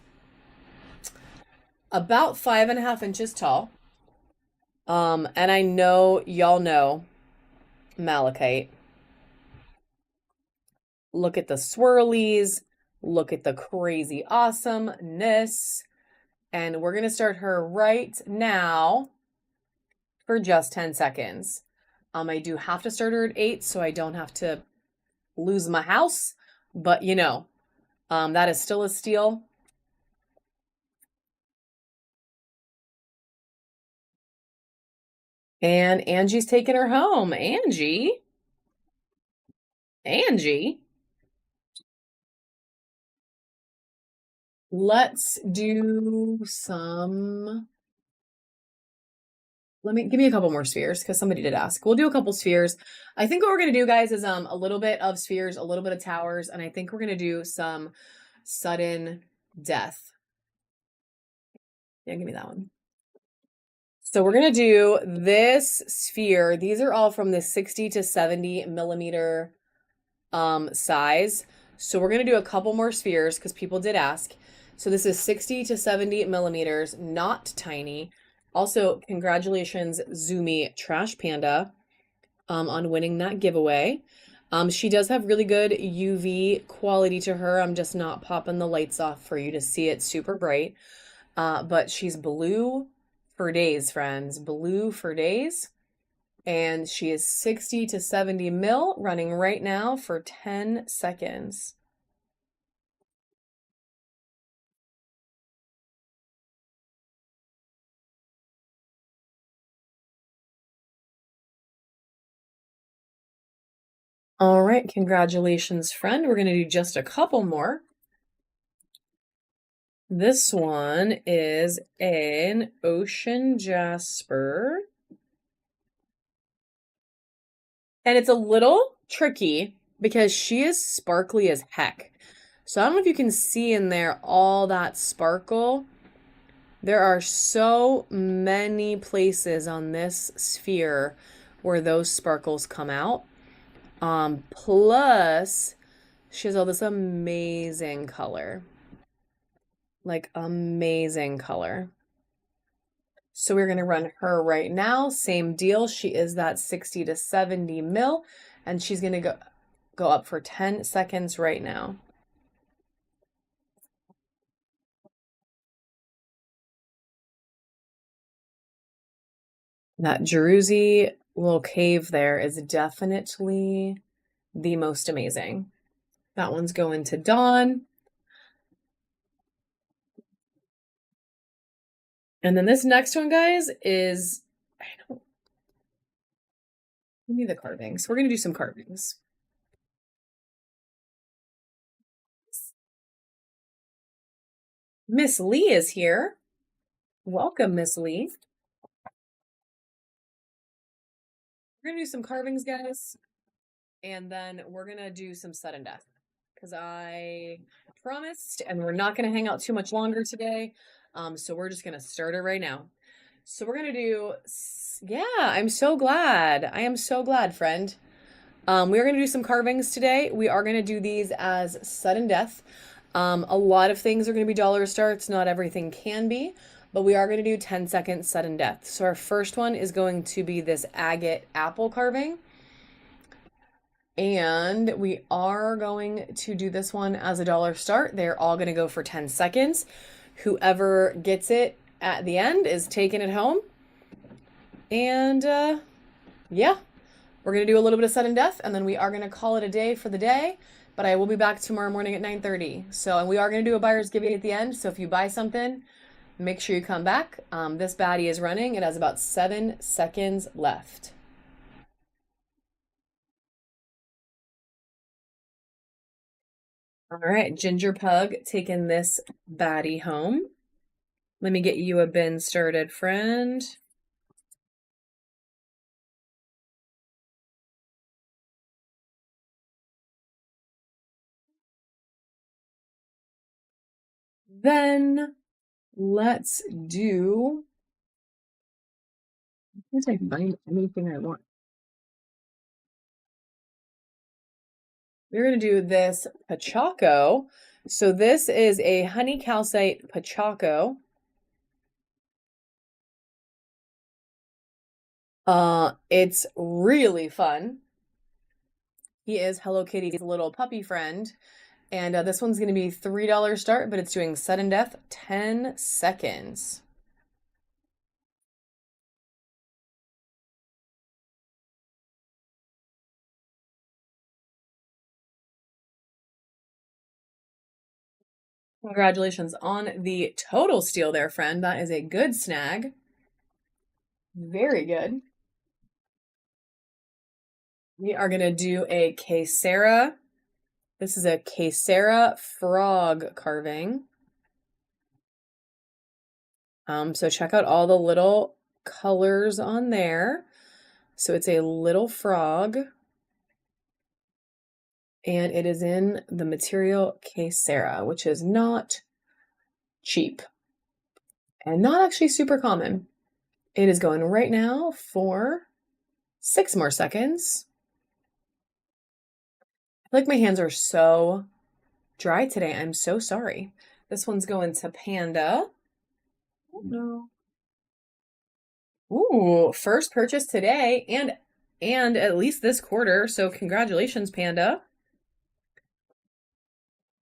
about 5.5 inches tall. And I know y'all know malachite. Look at the swirlies. Look at the crazy awesomeness. And we're going to start her right now for just 10 seconds. I do have to start her at 8 so I don't have to lose my house. But, you know, that is still a steal. And Angie's taking her home. Angie. Let's do some. Give me a couple more spheres because somebody did ask. We'll do a couple spheres. I think what we're going to do, guys, is a little bit of spheres, a little bit of towers, and I think we're going to do some sudden death. Yeah, give me that one. So we're going to do this sphere. These are all from the 60 to 70 millimeter size. So we're going to do a couple more spheres because people did ask. So this is 60 to 70 millimeters, not tiny. Also, congratulations, Zoomy Trash Panda, on winning that giveaway. She does have really good UV quality to her. I'm just not popping the lights off for you to see it super bright. But she's blue for days, friends. Blue for days. And she is 60 to 70 mil, running right now for 10 seconds. All right, congratulations, friend. We're going to do just a couple more. This one is an ocean jasper. And it's a little tricky because she is sparkly as heck. So I don't know if you can see in there all that sparkle. There are so many places on this sphere where those sparkles come out. Plus, she has all this amazing color. Like, amazing color. So we're going to run her right now. Same deal. She is that 60 to 70 mil. And she's going to go up for 10 seconds right now. That Jerusi little cave there is definitely the most amazing. That one's going to Dawn. And then this next one, guys, is, give me the carvings. We're going to do some carvings. Miss Lee is here. Welcome, Miss Lee. We're going to do some carvings, guys. And then we're going to do some sudden death. Because I promised, and we're not going to hang out too much longer today. So we're just going to start it right now. So we're going to do, yeah, I'm so glad. I am so glad, friend. We are going to do some carvings today. We are going to do these as sudden death. A lot of things are going to be dollar starts. Not everything can be, but we are going to do 10-second sudden death. So our first one is going to be this agate apple carving. And we are going to do this one as a dollar start. They're all going to go for 10 seconds. Whoever gets it at the end is taking it home. And yeah, We're going to do a little bit of sudden death, and then we are going to call it a day for the day. But I will be back tomorrow morning at 9:30. So, and we are going to do a buyer's giveaway at the end. So if you buy something, make sure you come back. This baddie is running. It has about 7 seconds left. All right, Ginger Pug taking this baddie home. Let me get you a bin started, friend. Then let's do. I can find anything I want. We're going to do this Pachaco. So this is a honey calcite Pachaco. It's really fun. He is Hello Kitty's little puppy friend. And this one's going to be $3 start, but it's doing sudden death 10 seconds. Congratulations on the total steal there, friend. That is a good snag. Very good. We are going to do a Quesera. This is a Quesera frog carving. So check out all the little colors on there. So it's a little frog. And it is in the material Quesera, which is not cheap and not actually super common. It is going right now for 6 more seconds. I feel like my hands are so dry today. I'm so sorry. This one's going to Panda. Oh no. Ooh, first purchase today and at least this quarter. So congratulations, Panda.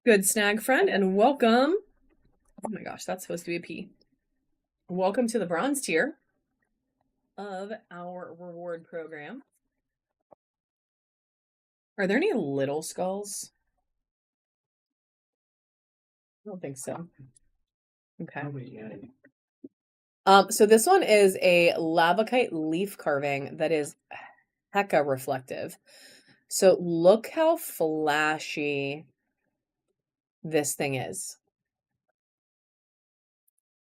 Good snag, friend, and welcome. Oh my gosh, that's supposed to be a P. Welcome to the bronze tier of our reward program. Are there any little skulls? I don't think so. Okay. So this one is a lavakite leaf carving that is hecka reflective. So look how flashy this thing is.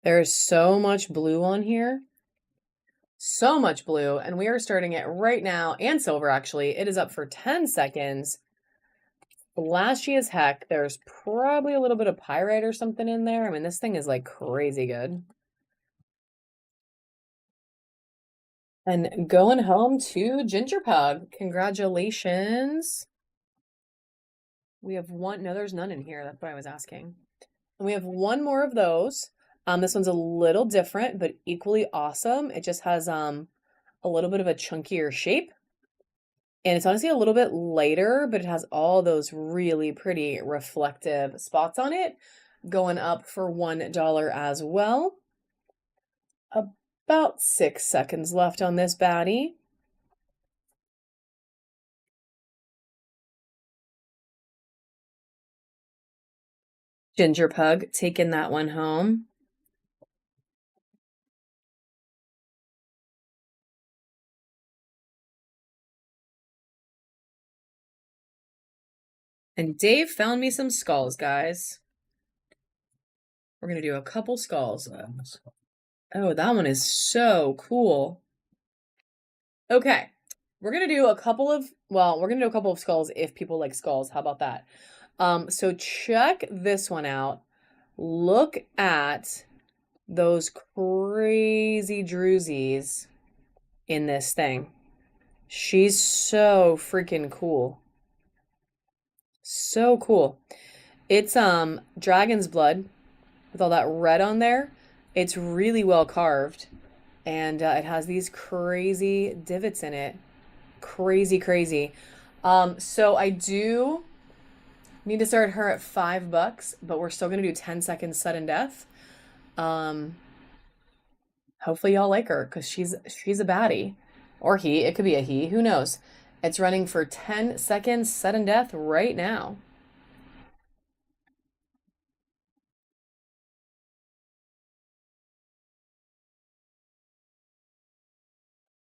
There is so much blue on here. So much blue. And we are starting it right now, and silver actually. It is up for 10 seconds. Flashy as heck. There's probably a little bit of pyrite or something in there. I mean, this thing is like crazy good. And going home to Ginger Pug. Congratulations. We have one. No, there's none in here. That's what I was asking. And we have one more of those. This one's a little different, but equally awesome. It just has a little bit of a chunkier shape. And it's honestly a little bit lighter, but it has all those really pretty reflective spots on it. Going up for $1 as well. About 6 seconds left on this baddie. Ginger Pug taking that one home. And Dave found me some skulls, guys. We're going to do a couple skulls. Oh, that one is so cool. Okay. We're going to do a couple of, skulls if people like skulls. How about that? So check this one out. Look at those crazy drusies in this thing. She's so freaking cool. So cool. It's dragon's blood with all that red on there. It's really well carved, and it has these crazy divots in it. Crazy, crazy. So I do need to start her at $5, but we're still gonna do 10 seconds sudden death. Hopefully y'all like her because she's a baddie, or he. It could be a he. Who knows? It's running for 10 seconds, sudden death right now.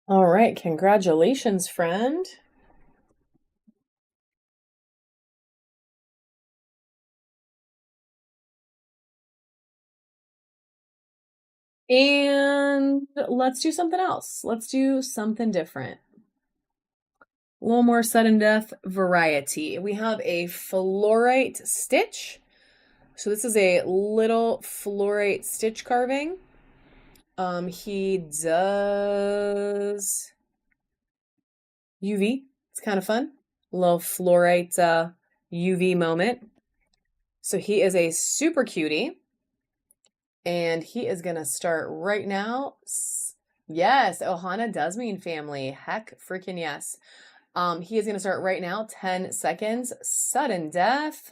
All right, congratulations, friend. And let's do something else. Let's do something different. A little more sudden death variety. We have a fluorite stitch. So this is a little fluorite stitch carving. He does UV. It's kind of fun. A little fluorite UV moment. So he is a super cutie. And he is going to start right now. Yes, Ohana does mean family. Heck freaking yes. He is going to start right now. 10 seconds. Sudden death.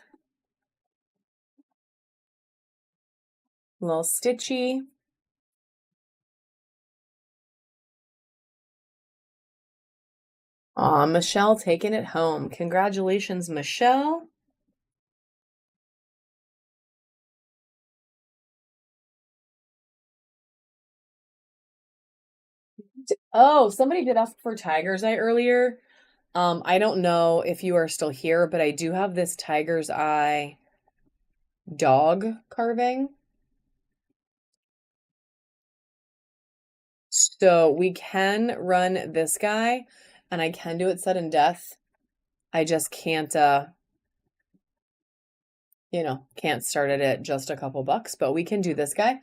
A little stitchy. Aw, Michelle taking it home. Congratulations, Michelle. Oh, somebody did ask for Tiger's Eye earlier. I don't know if you are still here, but I do have this Tiger's Eye dog carving. So we can run this guy, and I can do it sudden death. I just can't, can't start it at just a couple bucks, but we can do this guy.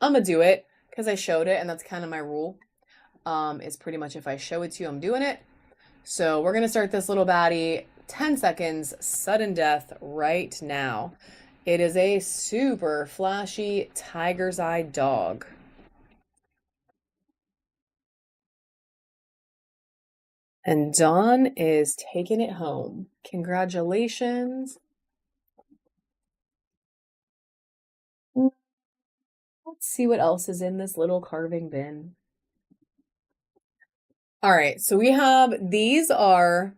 I'm gonna do it because I showed it, and that's kind of my rule. Is pretty much if I show it to you, I'm doing it. So we're gonna start this little baddie. 10 seconds, sudden death right now. It is a super flashy tiger's eye dog. And Dawn is taking it home. Congratulations. Let's see what else is in this little carving bin. All right, so these are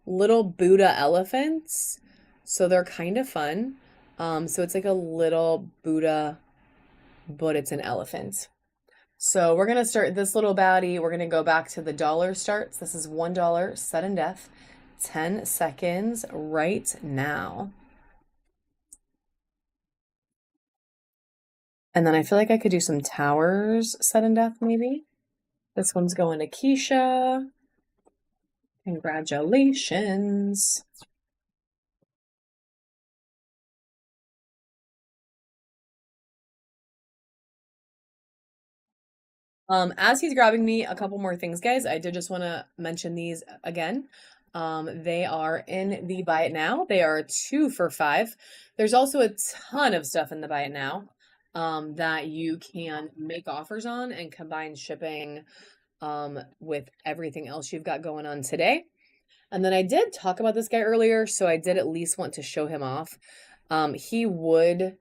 little Buddha elephants. So they're kind of fun. So it's like a little Buddha, but it's an elephant. So we're gonna start this little baddie. We're gonna go back to the dollar starts. This is $1, sudden death. 10 seconds right now. And then I feel like I could do some towers sudden death maybe. This one's going to Keisha. Congratulations. As he's grabbing me, a couple more things, guys. I did just want to mention these again. They are in the Buy It Now. They are 2 for $5. There's also a ton of stuff in the Buy It Now that you can make offers on and combine shipping with everything else you've got going on today. And then I did talk about this guy earlier, so I did at least want to show him off. He would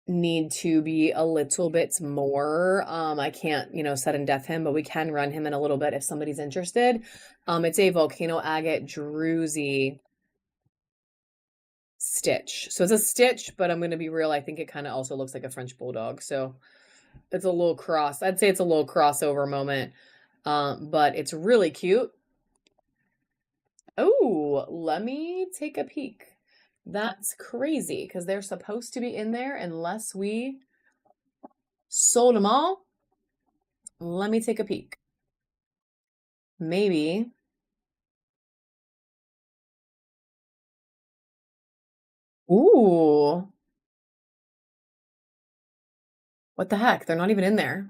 need to be a little bit more. I can't, sudden death him, but we can run him in a little bit if somebody's interested. It's a volcano agate druzy stitch. So it's a stitch, but I'm going to be real. I think it kind of also looks like a French bulldog. So it's a little cross. I'd say it's a little crossover moment. But it's really cute. Oh, let me take a peek. That's crazy because they're supposed to be in there unless we sold them all. Let me take a peek. Maybe. Ooh. What the heck? They're not even in there.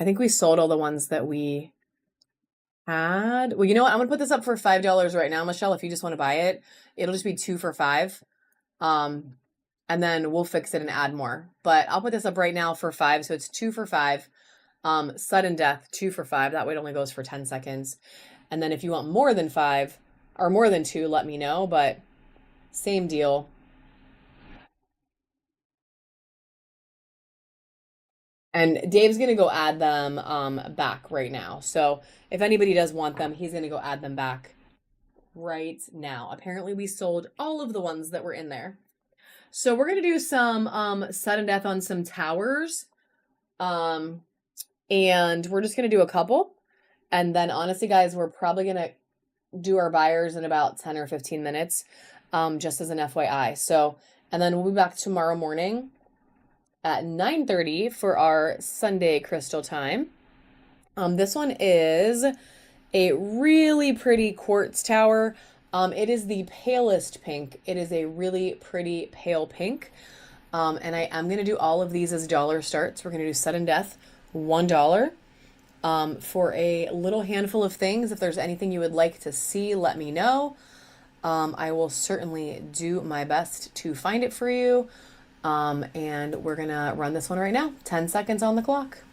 I think we sold all the ones that we had. Well, you know what? I'm gonna put this up for $5 right now, Michelle. If you just want to buy it, it'll just be 2 for $5. And then we'll fix it and add more. But I'll put this up right now for 5. So it's 2 for 5. Sudden death, 2 for 5. That way it only goes for 10 seconds. And then if you want more than 5 or more than 2, let me know. But same deal. And Dave's gonna go add them back right now. So if anybody does want them, he's gonna go add them back right now. Apparently we sold all of the ones that were in there. So we're gonna do some sudden death on some towers. And we're just gonna do a couple. And then honestly, guys, we're probably gonna do our buyers in about 10 or 15 minutes, just as an FYI. So, and then we'll be back tomorrow morning at 9:30 for our Sunday crystal time. This one is a really pretty quartz tower. It is the palest pink. It is a really pretty pale pink. And I am going to do all of these as dollar starts. We're going to do sudden death, $1. For a little handful of things. If there's anything you would like to see, let me know. I will certainly do my best to find it for you. And we're gonna run this one right now. 10 seconds on the clock.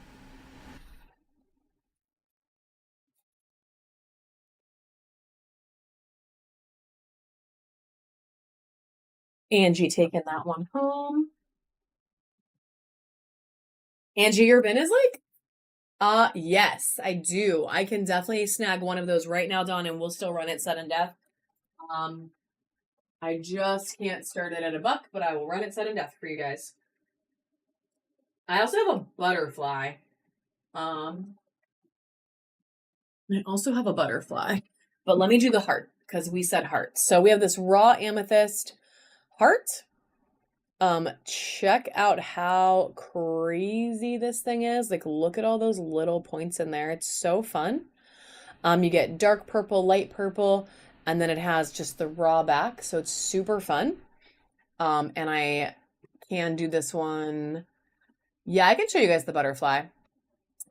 Angie taking that one home. Angie, your bin is like, yes, I do. I can definitely snag one of those right now, Dawn, and we'll still run it sudden death. Um, I just can't start it at $1, but I will run it sudden death for you guys. I also have a butterfly. I also have a butterfly, but let me do the heart because we said heart. So we have this raw amethyst heart. Check out how crazy this thing is. Like, look at all those little points in there. It's so fun. You get dark purple, light purple, and then it has just the raw back. So it's super fun. And I can do this one. Yeah, I can show you guys the butterfly.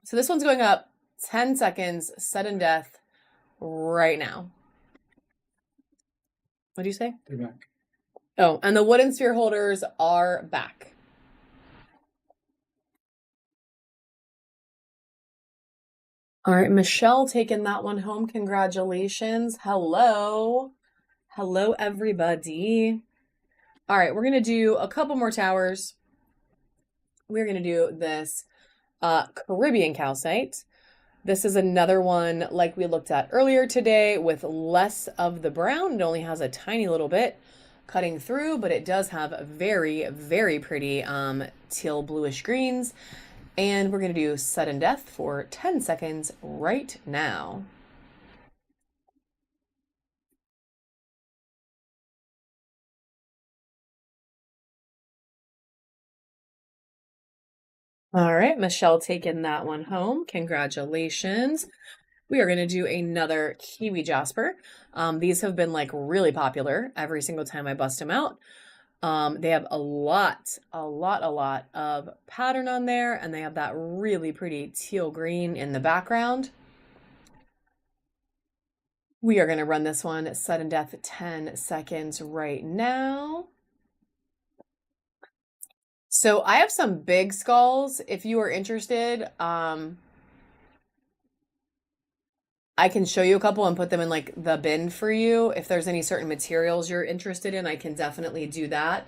So this one's going up 10 seconds, sudden death right now. What do you say? They're back. Oh, and the wooden sphere holders are back. All right, Michelle taking that one home. Congratulations. Hello. Hello, everybody. All right, we're going to do a couple more towers. We're going to do this Caribbean calcite. This is another one like we looked at earlier today with less of the brown. It only has a tiny little bit cutting through, but it does have very, very pretty teal bluish greens. And we're going to do sudden death for 10 seconds right now. All right, Michelle taking that one home. Congratulations. We are going to do another kiwi jasper. These have been like really popular every single time I bust them out. They have a lot of pattern on there, and they have that really pretty teal green in the background. We are going to run this one sudden death 10 seconds right now. So I have some big skulls. If you are interested, I can show you a couple and put them in like the bin for you. If there's any certain materials you're interested in, I can definitely do that.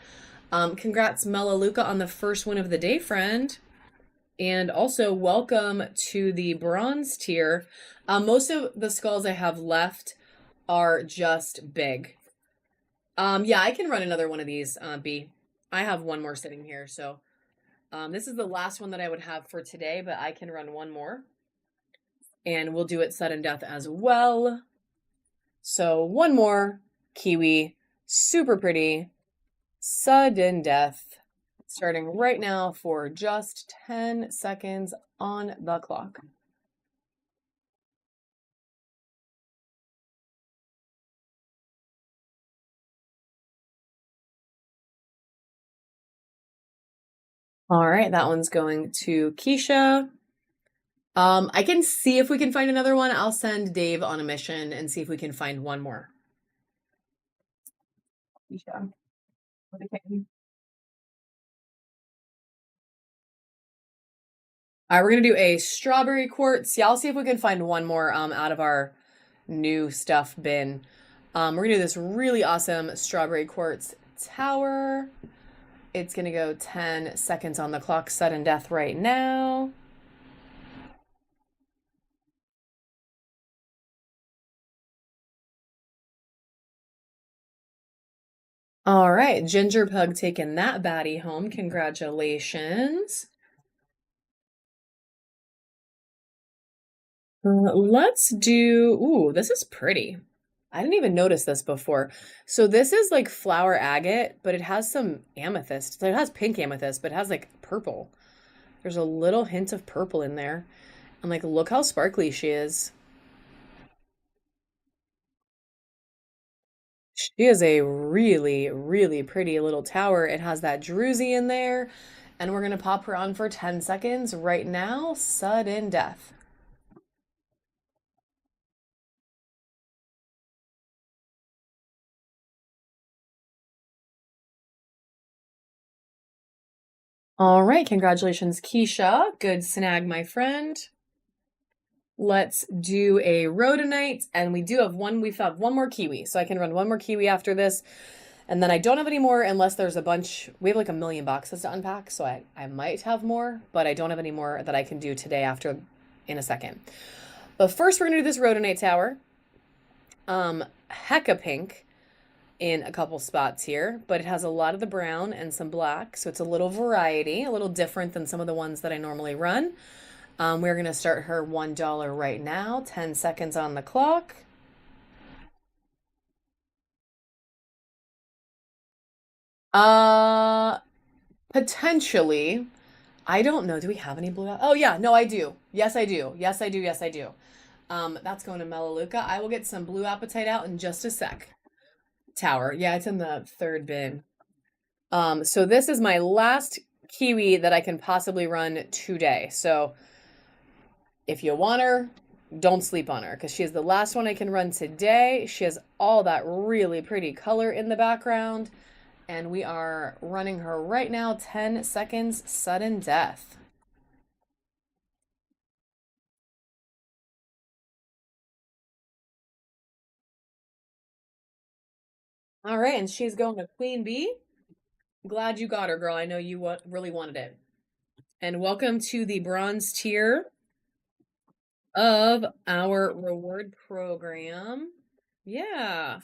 Congrats, Melaleuca, on the first one of the day, friend. And also welcome to the bronze tier. Most of the skulls I have left are just big. Yeah, I can run another one of these, B. I have one more sitting here, so this is the last one that I would have for today, but I can run one more. And we'll do it sudden death as well. So one more kiwi, super pretty, sudden death, starting right now for just 10 seconds on the clock. All right, that one's going to Keisha. I can see if we can find another one. I'll send Dave on a mission and see if we can find one more. Keisha. Okay. All right, we're gonna do a strawberry quartz. Yeah, I'll see if we can find one more out of our new stuff bin. We're gonna do this really awesome strawberry quartz tower. It's going to go 10 seconds on the clock, sudden death right now. All right, Ginger Pug taking that baddie home. Congratulations. Let's do, ooh, this is pretty. I didn't even notice this before. So this is like flower agate, but it has some amethyst. So it has pink amethyst, but it has like purple. There's a little hint of purple in there. And like, look how sparkly she is. She is a really, really pretty little tower. It has that druzy in there. And we're going to pop her on for 10 seconds right now. Sudden death. All right, congratulations, Keisha. Good snag, my friend. Let's do a rhodonite, and we do have one. We have one more kiwi, so I can run one more kiwi after this, and then I don't have any more unless there's a bunch. We have like a million boxes to unpack, so I might have more, but I don't have any more that I can do today after in a second. But first, we're gonna do this rhodonite tower. Hecka pink in a couple spots here, but it has a lot of the brown and some black, so it's a little variety, a little different than some of the ones that I normally run. We're going to start her $1 right now, 10 seconds on the clock. Uh, Potentially. I don't know. Do we have any blue? Oh, yeah. No, I do. Yes, I do. Yes, I do. Yes, I do. That's going to Melaleuca. I will get some blue apatite out in just a sec. Tower. Yeah, it's in the third bin. So this is my last kiwi that I can possibly run today. So if you want her, don't sleep on her because she is the last one I can run today. She has all that really pretty color in the background. And we are running her right now, 10 seconds, sudden death. All right, and she's going to Queen Bee. Glad you got her, girl. I know you really wanted it. And welcome to the bronze tier of our reward program. Yeah, it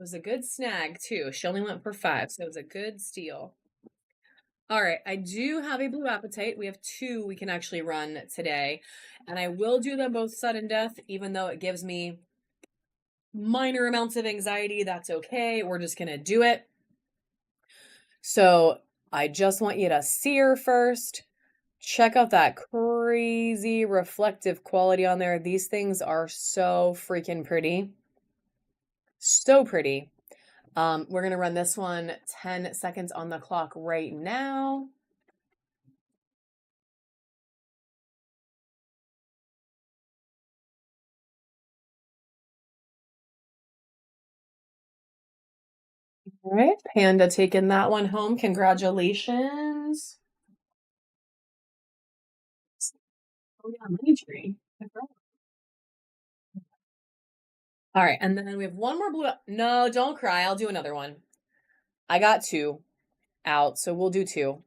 was a good snag too. She only went for 5, so it was a good steal. All right, I do have a blue apatite. We have 2 we can actually run today, and I will do them both sudden death, even though it gives me minor amounts of anxiety. That's okay. We're just gonna do it. So I just want you to see her first. Check out that crazy reflective quality on there. These things are so freaking pretty. So pretty. We're gonna run this one 10 seconds on the clock right now. All right, Panda taking that one home. Congratulations. Oh yeah, money tree. All right, and then we have one more blue. No, don't cry. I'll do another one. I got 2 out, so we'll do 2.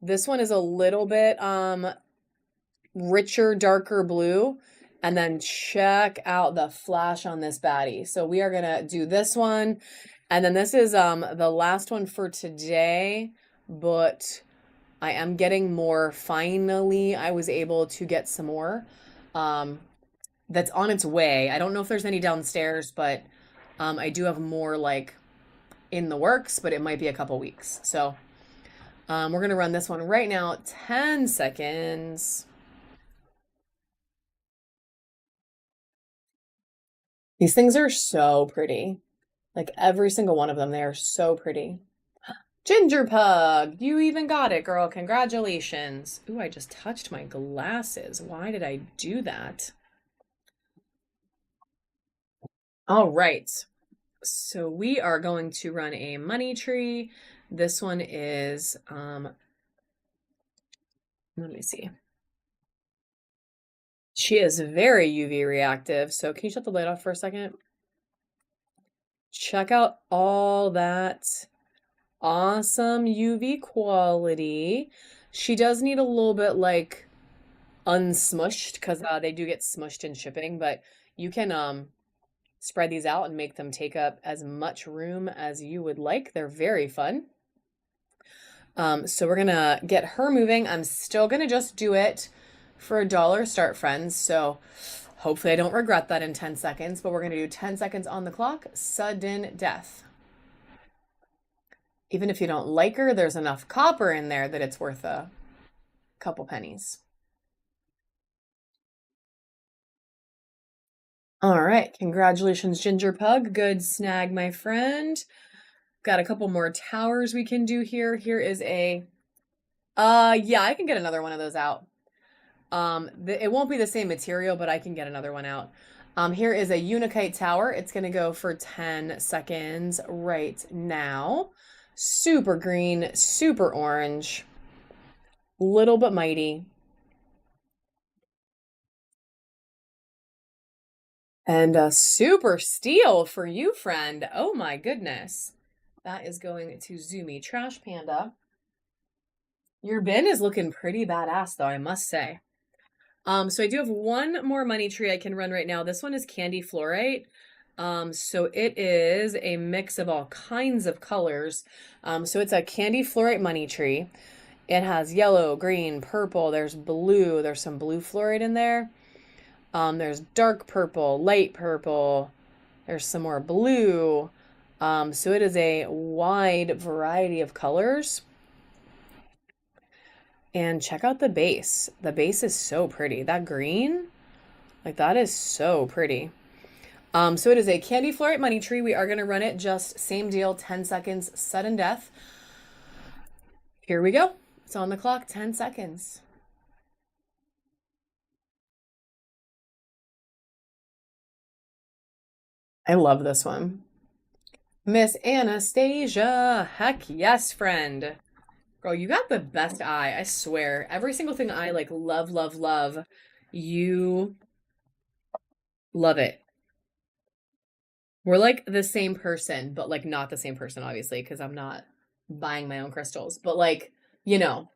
This one is a little bit richer, darker blue. And then check out the flash on this baddie. So we are gonna do this one. And then this is the last one for today, but I am getting more. Finally, I was able to get some more. That's on its way. I don't know if there's any downstairs, but I do have more like in the works, but it might be a couple weeks. So we're gonna run this one right now, 10 seconds. These things are so pretty. Like every single one of them, they are so pretty. Ginger Pug, you even got it, girl. Congratulations. Ooh, I just touched my glasses. Why did I do that? All right. So we are going to run a money tree. This one is, let me see. She is very UV reactive. So can you shut the light off for a second? Check out all that Awesome UV quality. She does need a little bit like unsmushed because they do get smushed in shipping, but you can spread these out and make them take up as much room as you would like. They're very fun. So we're gonna get her moving. I'm still gonna just do it for $1 start, friends. So hopefully I don't regret that in 10 seconds, but we're gonna do 10 seconds on the clock, sudden death. Even if you don't like her, there's enough copper in there that it's worth a couple pennies. All right, congratulations, Ginger Pug. Good snag, my friend. Got a couple more towers we can do here. Here is a, yeah, I can get another one of those out. It won't be the same material, but I can get another one out. Here is a Unikite tower. It's gonna go for 10 seconds right now. Super green, super orange, little but mighty. And a super steal for you, friend. Oh my goodness. That is going to Zoomy Trash Panda. Your bin is looking pretty badass, though, I must say. So I do have one more money tree I can run right now. This one is Candy Fluorite. So it is a mix of all kinds of colors. So it's a Candy Fluorite money tree. It has yellow, green, purple. There's blue. There's some blue fluorite in there. There's dark purple, light purple. There's some more blue. So it is a wide variety of colors. And check out the base. The base is so pretty. That green, like that is so pretty. So it is a Candy Fluorite money tree. We are going to run it just same deal, 10 seconds, sudden death. Here we go. It's on the clock, 10 seconds. I love this one. Miss Anastasia. Heck yes, friend. Girl, you got the best eye, I swear. Every single thing I like love, love, love, you love it. We're like the same person, but like not the same person, obviously, because I'm not buying my own crystals. But like, you know,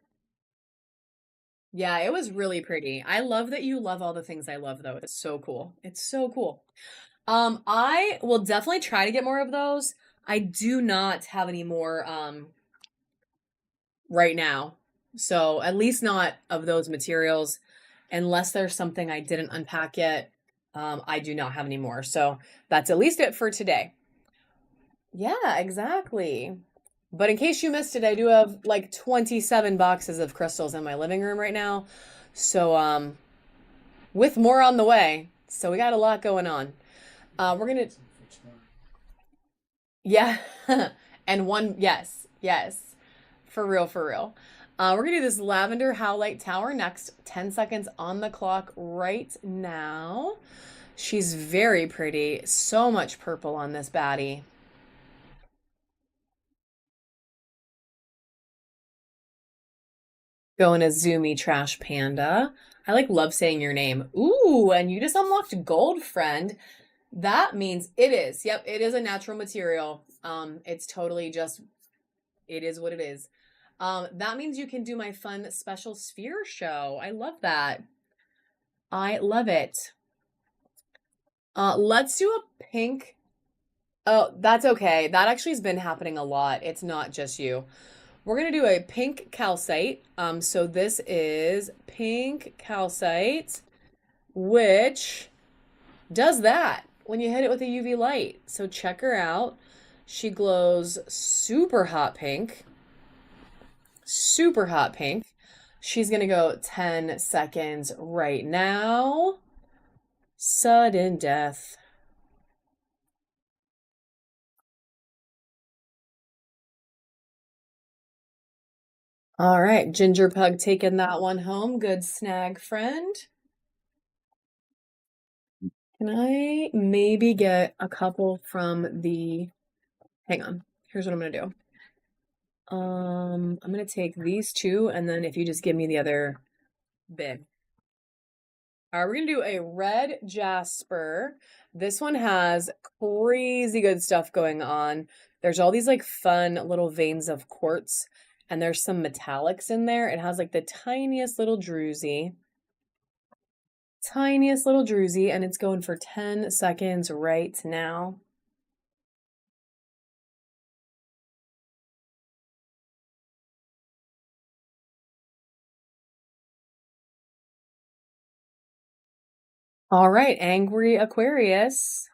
yeah, it was really pretty. I love that you love all the things I love, though. It's so cool. It's so cool. I will definitely try to get more of those. I do not have any more right now. So at least not of those materials, unless there's something I didn't unpack yet. I do not have any more. So that's at least it for today. Yeah, exactly. But in case you missed it, I do have like 27 boxes of crystals in my living room right now. So with more on the way. So we got a lot going on. We're gonna Yeah. And one, yes, yes. For real, for real. We're gonna do this lavender howlite tower next. 10 seconds on the clock right now. She's very pretty. So much purple on this baddie. Going to Zoomy Trash Panda. I like love saying your name. Ooh, and you just unlocked gold, friend. That means it is. Yep, it is a natural material. It's totally just, it is what it is. That means you can do my fun special sphere show. I love that. I love it. Let's do a pink. Oh, that's okay. That actually has been happening a lot. It's not just you. We're gonna do a pink calcite. So this is pink calcite, which does that when you hit it with a UV light. So check her out. She glows super hot pink. Super hot pink. She's gonna go 10 seconds right now. Sudden death. All right, Ginger Pug taking that one home. Good snag, friend. Can I maybe get a couple from the, hang on, here's what I'm gonna do. I'm gonna take these two, and then if you just give me the other bin. All right, we're gonna do a red jasper. This one has crazy good stuff going on. There's all these like fun little veins of quartz, and there's some metallics in there. It has like the tiniest little druzy. Tiniest little druzy, and it's going for 10 seconds right now. All right, Angry Aquarius.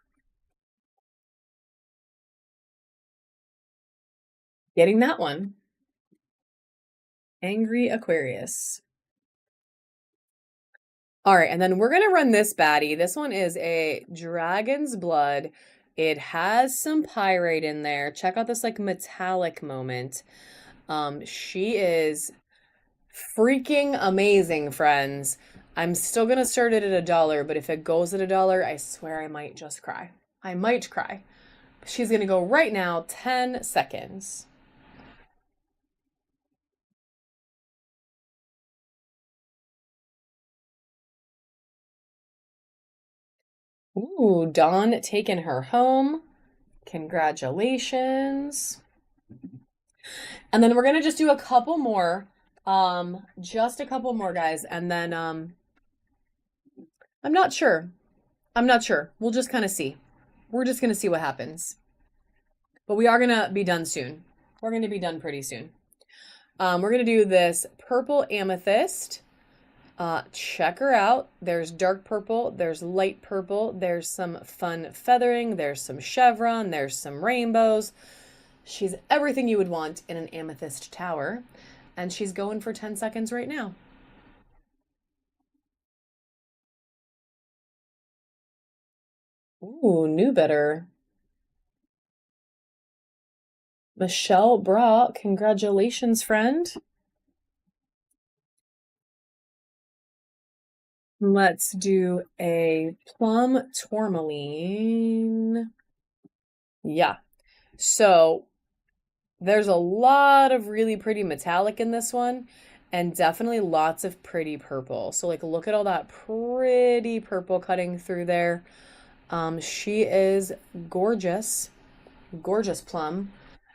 Getting that one. Angry Aquarius. All right, and then we're gonna run this baddie. This one is a dragon's blood. It has some pyrite in there. Check out this like metallic moment. She is freaking amazing, friends. I'm still gonna start it at $1, but if it goes at $1, I swear I might just cry. I might cry. She's gonna go right now, 10 seconds. Ooh, Dawn taking her home. Congratulations. And then we're gonna just do a couple more. Just a couple more, guys, and then I'm not sure. I'm not sure. We'll just kind of see. We're just gonna see what happens. But we are gonna be done soon. We're gonna be done pretty soon. We're gonna do this purple amethyst. Check her out. There's dark purple, there's light purple, there's some fun feathering, there's some chevron, there's some rainbows. She's everything you would want in an amethyst tower. And she's going for 10 seconds right now. Ooh, knew better. Michelle Bra, congratulations, friend. Let's do a plum tourmaline. Yeah. So there's a lot of really pretty metallic in this one, and definitely lots of pretty purple. So like look at all that pretty purple cutting through there. She is gorgeous. Gorgeous plum.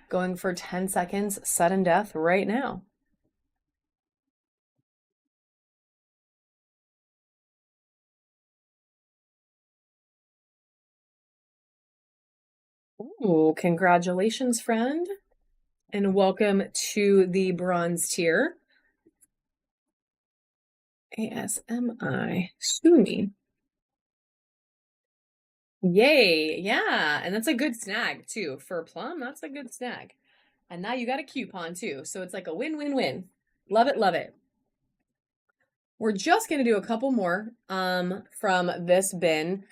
Going for 10 seconds, sudden death right now. Ooh, congratulations, friend. And welcome to the bronze tier. ASMI. Sue me. Yay. Yeah. And that's a good snag too. For a plum, that's a good snag. And now you got a coupon too. So it's like a win-win-win. Love it, love it. We're just gonna do a couple more from this bin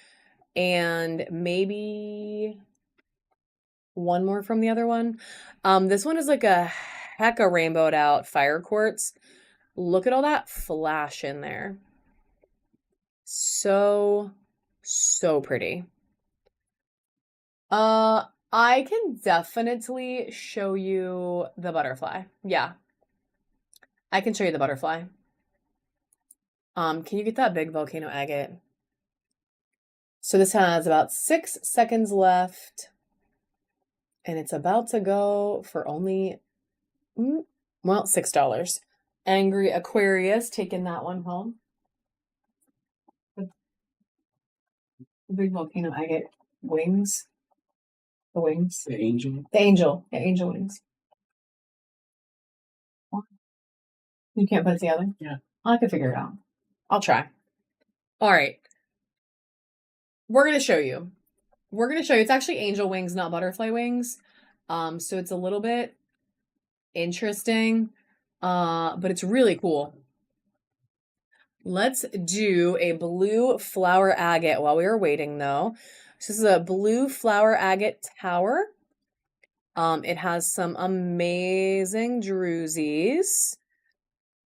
and maybe one more from the other one. This one is like a hecka rainbowed out fire quartz. Look at all that flash in there. So, so pretty. I can definitely show you the butterfly. Yeah, I can show you the butterfly. Can you get that big volcano agate? So this has about 6 seconds left, and it's about to go for only, well, $6. Angry Aquarius taking that one home. The big volcano agate wings. The wings. The angel. The angel. The angel wings. You can't put it together? Yeah. I can figure it out. I'll try. All right. We're going to show you. We're going to show you. It's actually angel wings, not butterfly wings. So it's a little bit interesting, but it's really cool. Let's do a blue flower agate while we are waiting, though. So this is a blue flower agate tower. It has some amazing druzies.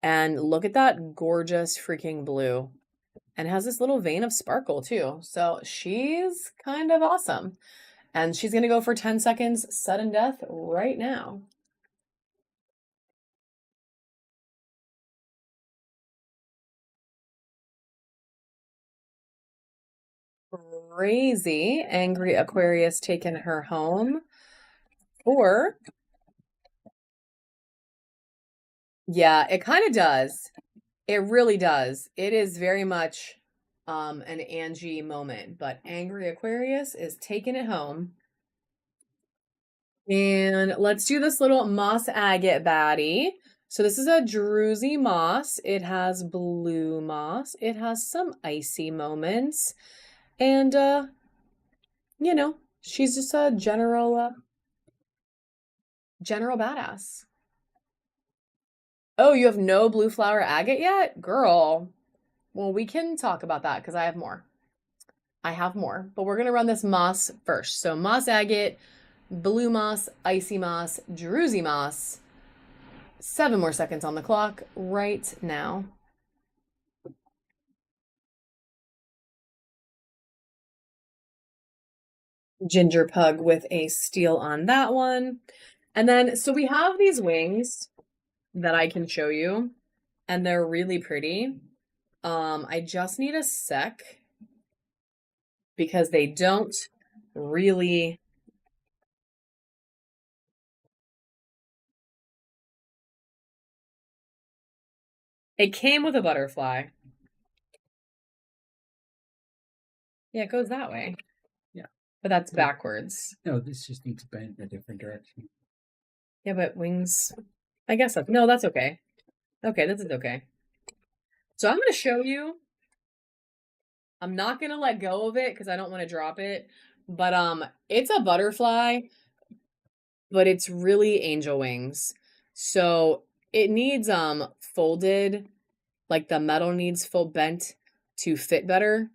And look at that gorgeous freaking blue. And has this little vein of sparkle too. So she's kind of awesome. And she's going to go for 10 seconds, sudden death right now. Crazy. Angry Aquarius taking her home. Or, yeah, it kind of does. It really does. It is very much an Angie moment, but Angry Aquarius is taking it home. And let's do this little moss agate baddie. So this is a druzy moss. It has blue moss. It has some icy moments. And you know, she's just a general badass. Oh, you have no blue flower agate yet? Girl. Well, we can talk about that because I have more. I have more, but we're gonna run this moss first. So moss agate, blue moss, icy moss, druzy moss. 7 more seconds on the clock right now. Ginger pug with a steal on that one. And then, so we have these wings that I can show you, and they're really pretty. I just need a sec because they don't really. It came with a butterfly. Yeah, it goes that way. Yeah. But that's backwards. No, this just needs to bend in a different direction. Yeah, but wings. I guess that's. No, that's okay. Okay, this is okay. So I'm going to show you. I'm not going to let go of it because I don't want to drop it. But it's a butterfly, but it's really angel wings. So it needs folded, like the metal needs full bent to fit better.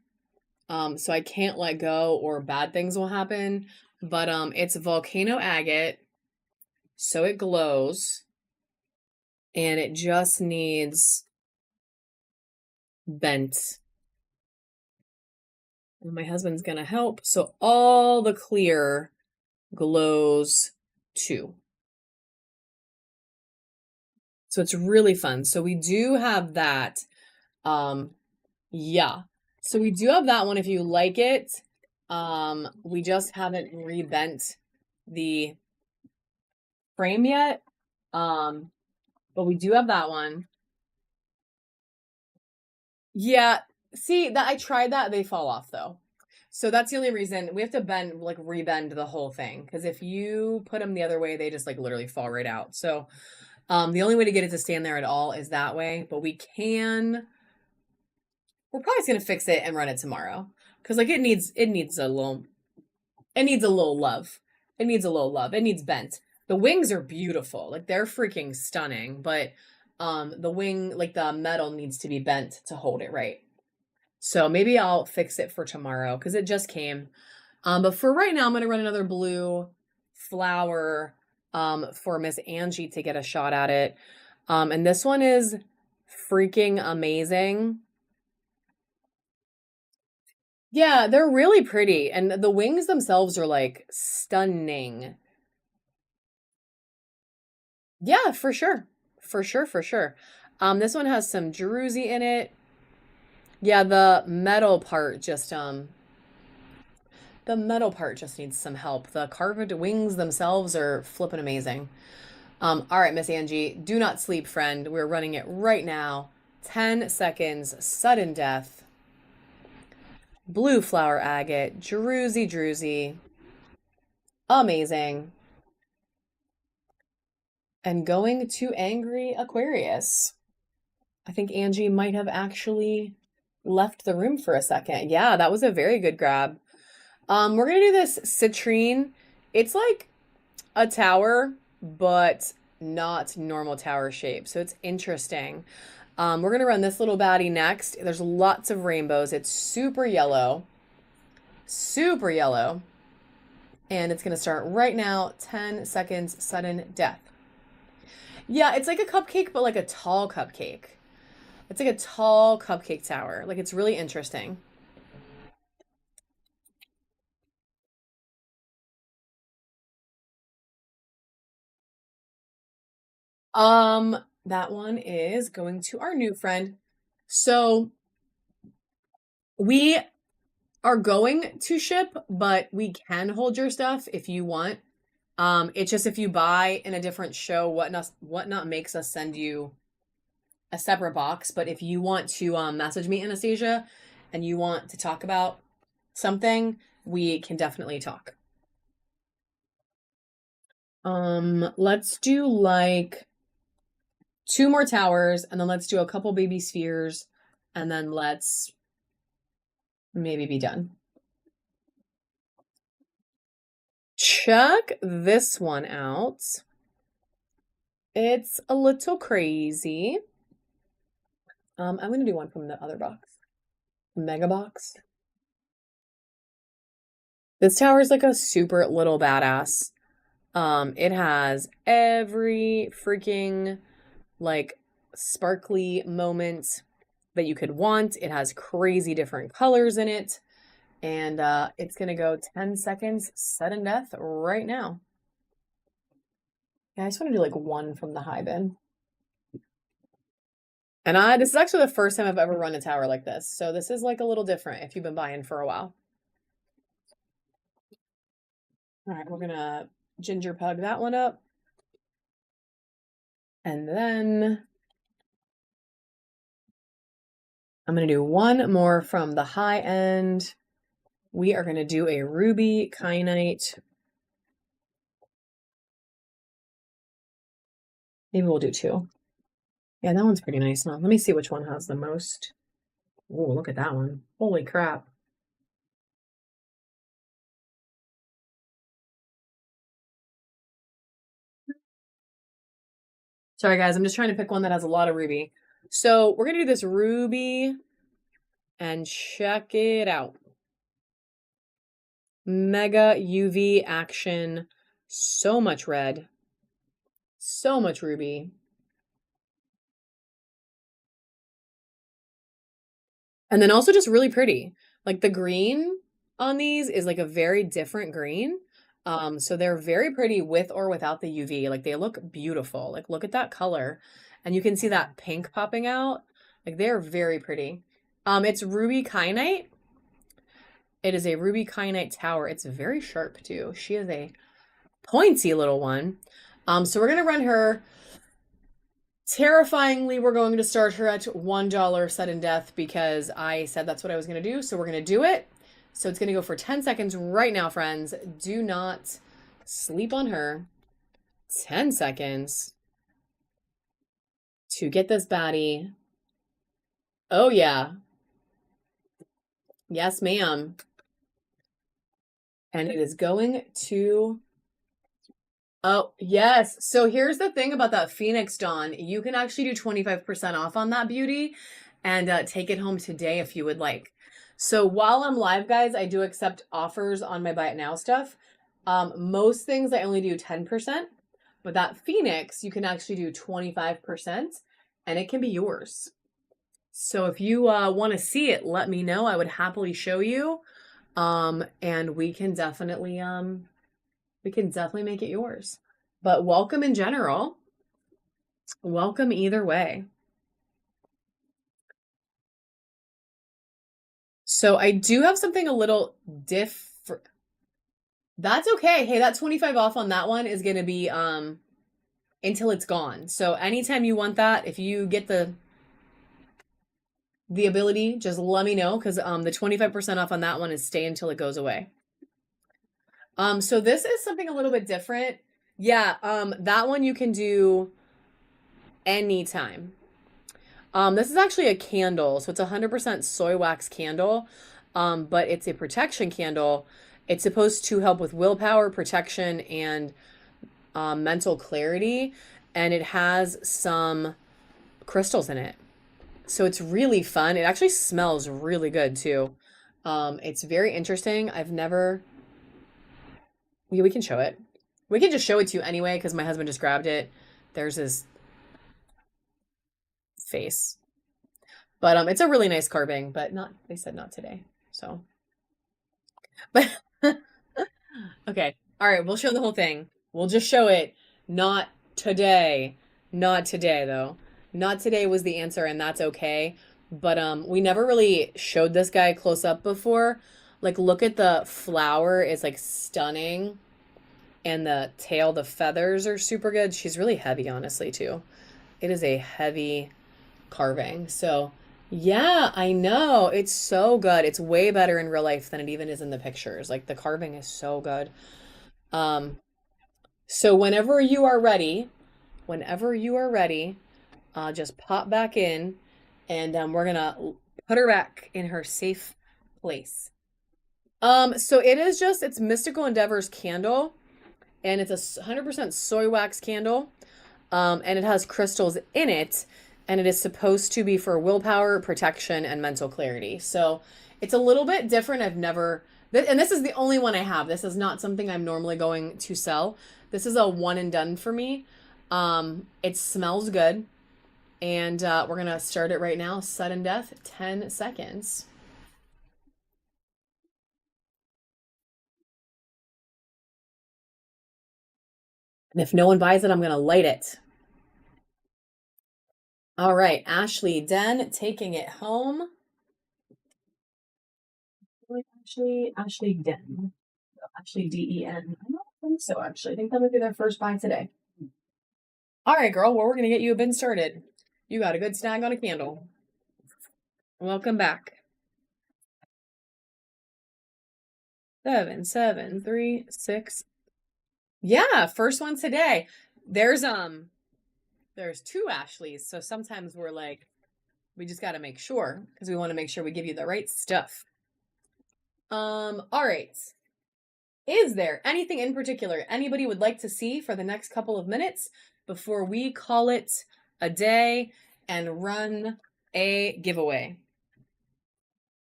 So I can't let go or bad things will happen. But it's volcano agate, so it glows, and it just needs bent. And my husband's gonna help. So all the clear glows too. So it's really fun. So we do have that. Yeah. So we do have that one if you like it. We just haven't rebent the frame yet. But we do have that one. Yeah. See, that I tried that, they fall off though. So that's the only reason we have to bend, like rebend the whole thing. Because if you put them the other way, they just like literally fall right out. So the only way to get it to stand there at all is that way. But we're probably just gonna fix it and run it tomorrow. Because like it needs a little love. It needs a little love. It needs bent. The wings are beautiful. Like they're freaking stunning. But the wing, like the metal needs to be bent to hold it right. So maybe I'll fix it for tomorrow because it just came. But for right now, I'm going to run another blue flower for Miss Angie to get a shot at it. And this one is freaking amazing. Yeah, they're really pretty. And the wings themselves are like stunning. Yeah, for sure. For sure, for sure. This one has some druzy in it. Yeah, the metal part just needs some help. The carved wings themselves are flipping amazing. All right, Miss Angie, do not sleep, friend. We're running it right now. 10 seconds, sudden death. Blue flower agate, druzy. Amazing. And going to Angry Aquarius. I think Angie might have actually left the room for a second. Yeah, that was a very good grab. We're gonna do this citrine. It's like a tower, but not normal tower shape. So it's interesting. We're gonna run this little baddie next. There's lots of rainbows. It's super yellow. Super yellow. And it's gonna start right now. 10 seconds, sudden death. Yeah, it's like a cupcake, but like a tall cupcake. It's like a tall cupcake tower. Like it's really interesting. That one is going to our new friend. So we are going to ship, but we can hold your stuff if you want. It's just if you buy in a different show, whatnot makes us send you a separate box. But if you want to message me, Anastasia, and you want to talk about something, we can definitely talk. Let's do like 2 more towers, and then let's do a couple baby spheres, and then let's maybe be done. Check this one out. It's a little crazy. I'm gonna do one from the other box. Mega box. This tower is like a super little badass. It has every freaking like sparkly moment that you could want. It has crazy different colors in it. And it's gonna go 10 seconds sudden death right now. Yeah, I just want to do like one from the high bin. And this is actually the first time I've ever run a tower like this. So this is like a little different if you've been buying for a while. All right, we're gonna ginger pug that one up. And then I'm gonna do one more from the high end. We are gonna do a ruby kyanite. Maybe we'll do 2. Yeah, that one's pretty nice. Now, let me see which one has the most. Oh, look at that one. Holy crap. Sorry, guys. I'm just trying to pick one that has a lot of ruby. So we're going to do this ruby and check it out. Mega UV action. So much red. So much ruby. And then also just really pretty. Like the green on these is like a very different green. So they're very pretty with or without the UV. Like they look beautiful. Like look at that color. And you can see that pink popping out. Like they're very pretty. It's ruby kyanite. It is a ruby kyanite tower. It's very sharp too. She is a pointy little one. So we're gonna run her. Terrifyingly, we're going to start her at $1 sudden death because I said that's what I was going to do. So we're going to do it. So it's going to go for 10 seconds right now, friends. Do not sleep on her. 10 seconds to get this baddie. Oh, yeah. Yes, ma'am. And it is going to... Oh, yes. So here's the thing about that Phoenix Dawn. You can actually do 25% off on that beauty and take it home today if you would like. So while I'm live, guys, I do accept offers on my Buy It Now stuff. Most things I only do 10%, but that Phoenix, you can actually do 25% and it can be yours. So if you want to see it, let me know. I would happily show you. And we can definitely make it yours. But welcome in general. Welcome either way. So I do have something a little different. That's okay. Hey, that 25 off on that one is going to be until it's gone. So anytime you want that, if you get the ability, just let me know because the 25% off on that one is stay until it goes away. So this is something a little bit different. Yeah, that one you can do anytime. This is actually a candle, so it's 100% soy wax candle, but it's a protection candle. It's supposed to help with willpower, protection, and mental clarity, and it has some crystals in it. So it's really fun. It actually smells really good too. It's very interesting. I've never... Yeah, we can show it. We can just show it to you anyway because my husband just grabbed it. There's his face. But it's a really nice carving, but not, they said not today. So, but okay. All right, we'll show the whole thing. We'll just show it. Not today. Not today though. Not today was the answer and that's okay. But we never really showed this guy close up before. Like look at the flower, it's like stunning. And the tail, the feathers are super good. She's really heavy, honestly, too. It is a heavy carving. So, yeah, I know. It's so good. It's way better in real life than it even is in the pictures. Like the carving is so good. Um, so whenever you are ready, just pop back in and we're gonna put her back in her safe place. So it's Mystical Endeavors candle, and it's a 100% soy wax candle. And it has crystals in it, and it is supposed to be for willpower, protection, and mental clarity. So it's a little bit different. And this is the only one I have. This is not something I'm normally going to sell. This is a one and done for me. It smells good, and we're gonna start it right now. Sudden death, 10 seconds. And if no one buys it, I'm gonna light it. All right, Ashley Den taking it home. Ashley Den. Ashley Den. I don't think so, actually. I think that might be their first buy today. All right, girl. Well, we're going to get you a bin started. You got a good snag on a candle. Welcome back. 7, 7, 3, 6. Yeah, first one today. There's two Ashleys, so sometimes we're like, we just got to make sure because we want to make sure we give you the right stuff. All right. Is there anything in particular anybody would like to see for the next couple of minutes before we call it a day and run a giveaway?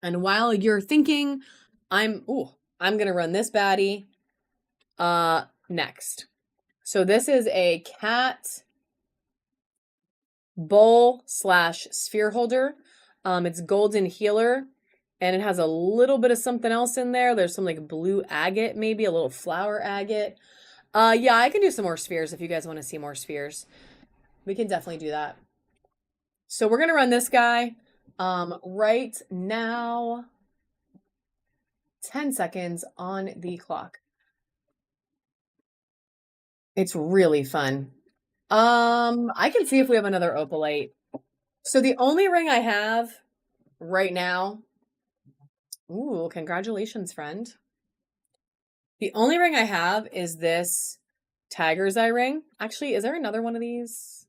And while you're thinking, I'm going to run this baddie next. So this is a cat bowl / sphere holder. It's golden healer, and it has a little bit of something else in there. There's some like blue agate, maybe a little flower agate. Yeah, I can do some more spheres if you guys want to see more spheres. We can definitely do that. So we're gonna run this guy right now. 10 seconds on the clock. It's really fun. I can see if we have another opalite. So the only ring I have right now. Ooh, congratulations, friend. The only ring I have is this Tiger's Eye ring. Actually, is there another one of these?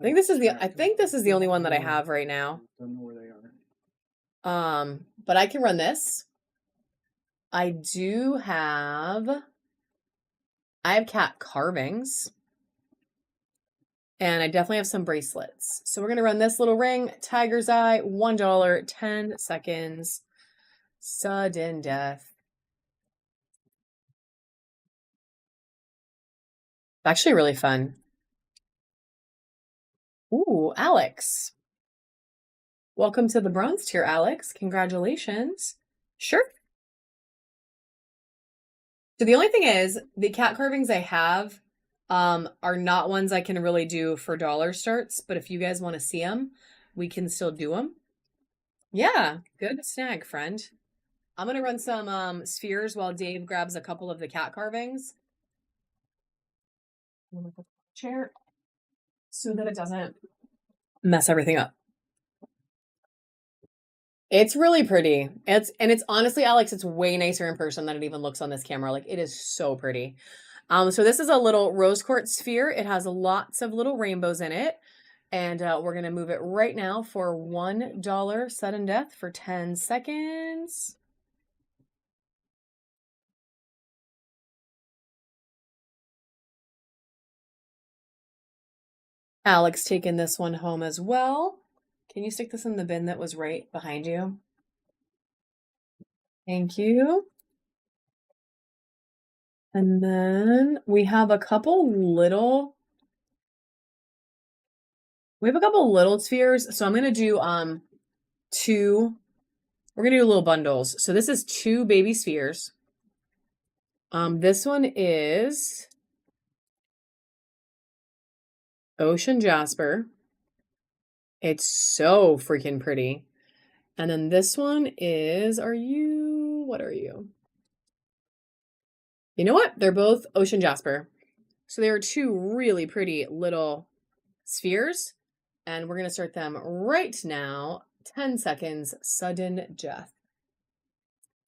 I think this is the only one that I have right now. Don't know where they are. But I can run this. I have cat carvings. And I definitely have some bracelets. So we're going to run this little ring, Tiger's Eye, $1, 10 seconds, sudden death. Actually really fun. Ooh, Alex. Welcome to the bronze tier, Alex. Congratulations. Sure. So the only thing is, the cat carvings I have are not ones I can really do for dollar starts, but if you guys want to see them, we can still do them. Yeah, good snag, friend. I'm going to run some spheres while Dave grabs a couple of the cat carvings. Chair so that it doesn't mess everything up. It's really pretty. It's honestly, Alex, it's way nicer in person than it even looks on this camera. Like it is so pretty. So this is a little rose quartz sphere. It has lots of little rainbows in it. And we're going to move it right now for $1 sudden death for 10 seconds. Alex taking this one home as well. Can you stick this in the bin that was right behind you? Thank you. And then we have a couple little spheres. So I'm going to do two. We're going to do little bundles. So this is 2 baby spheres. This one is Ocean Jasper. It's so freaking pretty. And then this one is, what are you? You know what? They're both ocean jasper. So they are two really pretty little spheres. And we're going to start them right now. 10 seconds, sudden death.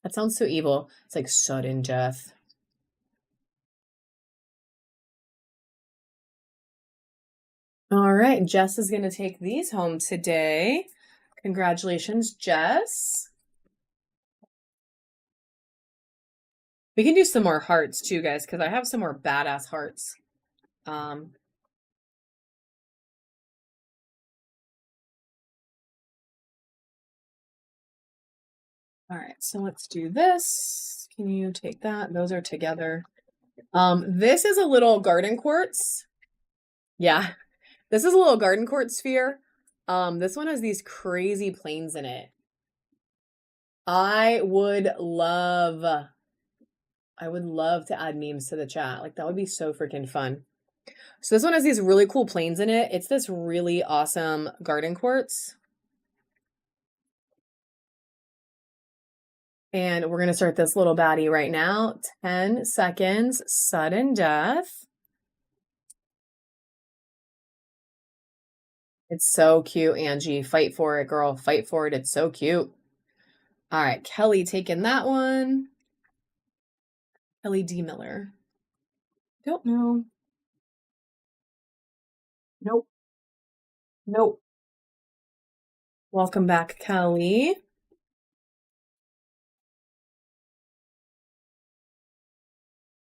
That sounds so evil. It's like sudden death. All right, Jess is going to take these home today. Congratulations, Jess. We can do some more hearts too, guys, because I have some more badass hearts. All right, so let's do this. Can you take that? Those are together. This is a little garden quartz. Yeah, this is a little garden quartz sphere. This one has these crazy planes in it. I would love to add memes to the chat. Like that would be so freaking fun. So this one has these really cool planes in it. It's this really awesome garden quartz. And we're going to start this little baddie right now. 10 seconds, sudden death. It's so cute, Angie. Fight for it, girl. Fight for it. It's so cute. All right, Kelly taking that one. Kelly D. Miller. Don't know. Nope. Nope. Welcome back, Kelly.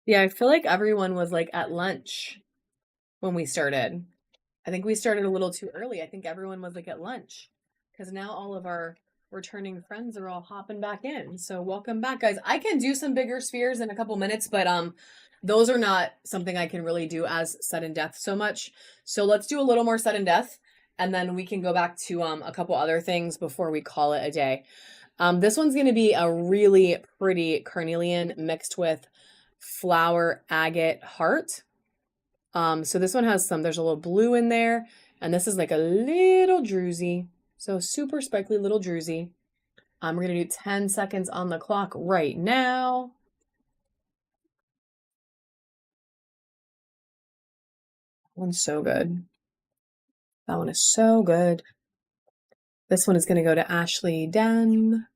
Yeah, I feel like everyone was like at lunch when we started. I think we started a little too early. I think everyone was like at lunch because now all of our returning friends are all hopping back in. So welcome back, guys. I can do some bigger spheres in a couple minutes, but those are not something I can really do as sudden death so much. So let's do a little more sudden death and then we can go back to a couple other things before we call it a day. This one's going to be a really pretty carnelian mixed with flower agate heart. So this one has there's a little blue in there, and this is like a little druzy. So super speckly little druzy. We're going to do 10 seconds on the clock right now. That one's so good. That one is so good. This one is going to go to Ashley Den.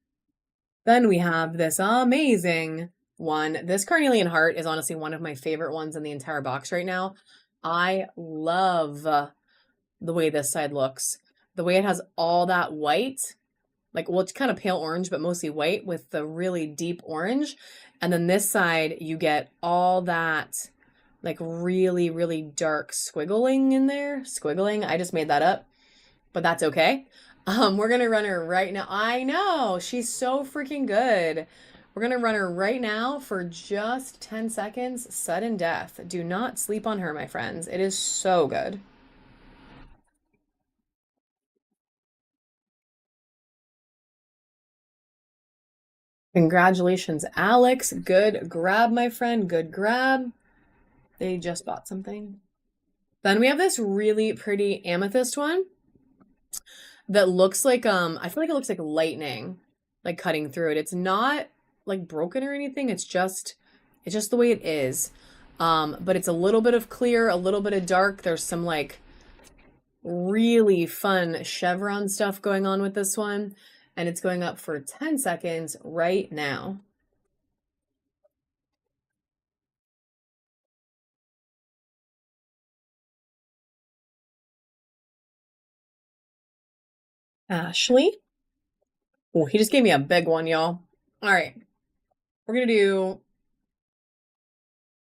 Then we have this amazing one. This carnelian heart is honestly one of my favorite ones in the entire box right now. I love the way this side looks. The way it has all that white, like, well, it's kind of pale orange, but mostly white with the really deep orange. And then this side, you get all that, like, really, really dark squiggling in there. Squiggling, I just made that up, but that's okay. We're gonna run her right now. I know, she's so freaking good. We're gonna run her right now for just 10 seconds. Sudden death. Do not sleep on her, my friends. It is so good. Congratulations, Alex. Good grab, my friend. Good grab. They just bought something. Then we have this really pretty amethyst one that looks like I feel like it looks like lightning like cutting through it. It's not like broken or anything. It's just the way it is. But it's a little bit of clear, a little bit of dark. There's some like really fun chevron stuff going on with this one, and it's going up for 10 seconds right now. Ashley. Oh, he just gave me a big one, y'all. All right. We're going to do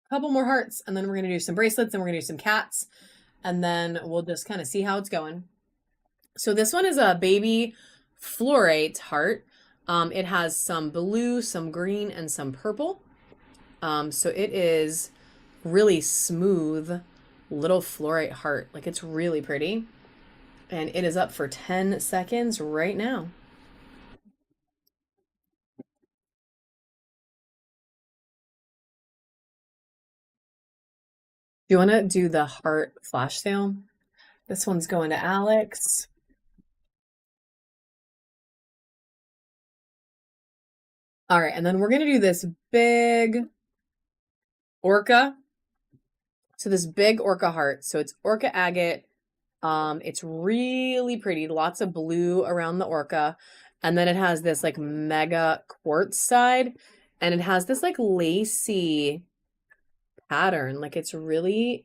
a couple more hearts, and then we're going to do some bracelets, and we're going to do some cats, and then we'll just kind of see how it's going. So this one is a baby fluorite heart. It has some blue, some green, and some purple. So it is really smooth little fluorite heart. Like it's really pretty. And it is up for 10 seconds right now. Do you want to do the heart flash sale? This one's going to Alex. All right, and then we're going to do this big orca. So this big orca heart. So it's orca agate. It's really pretty. Lots of blue around the orca. And then it has this like mega quartz side. And it has this like lacy pattern. Like it's really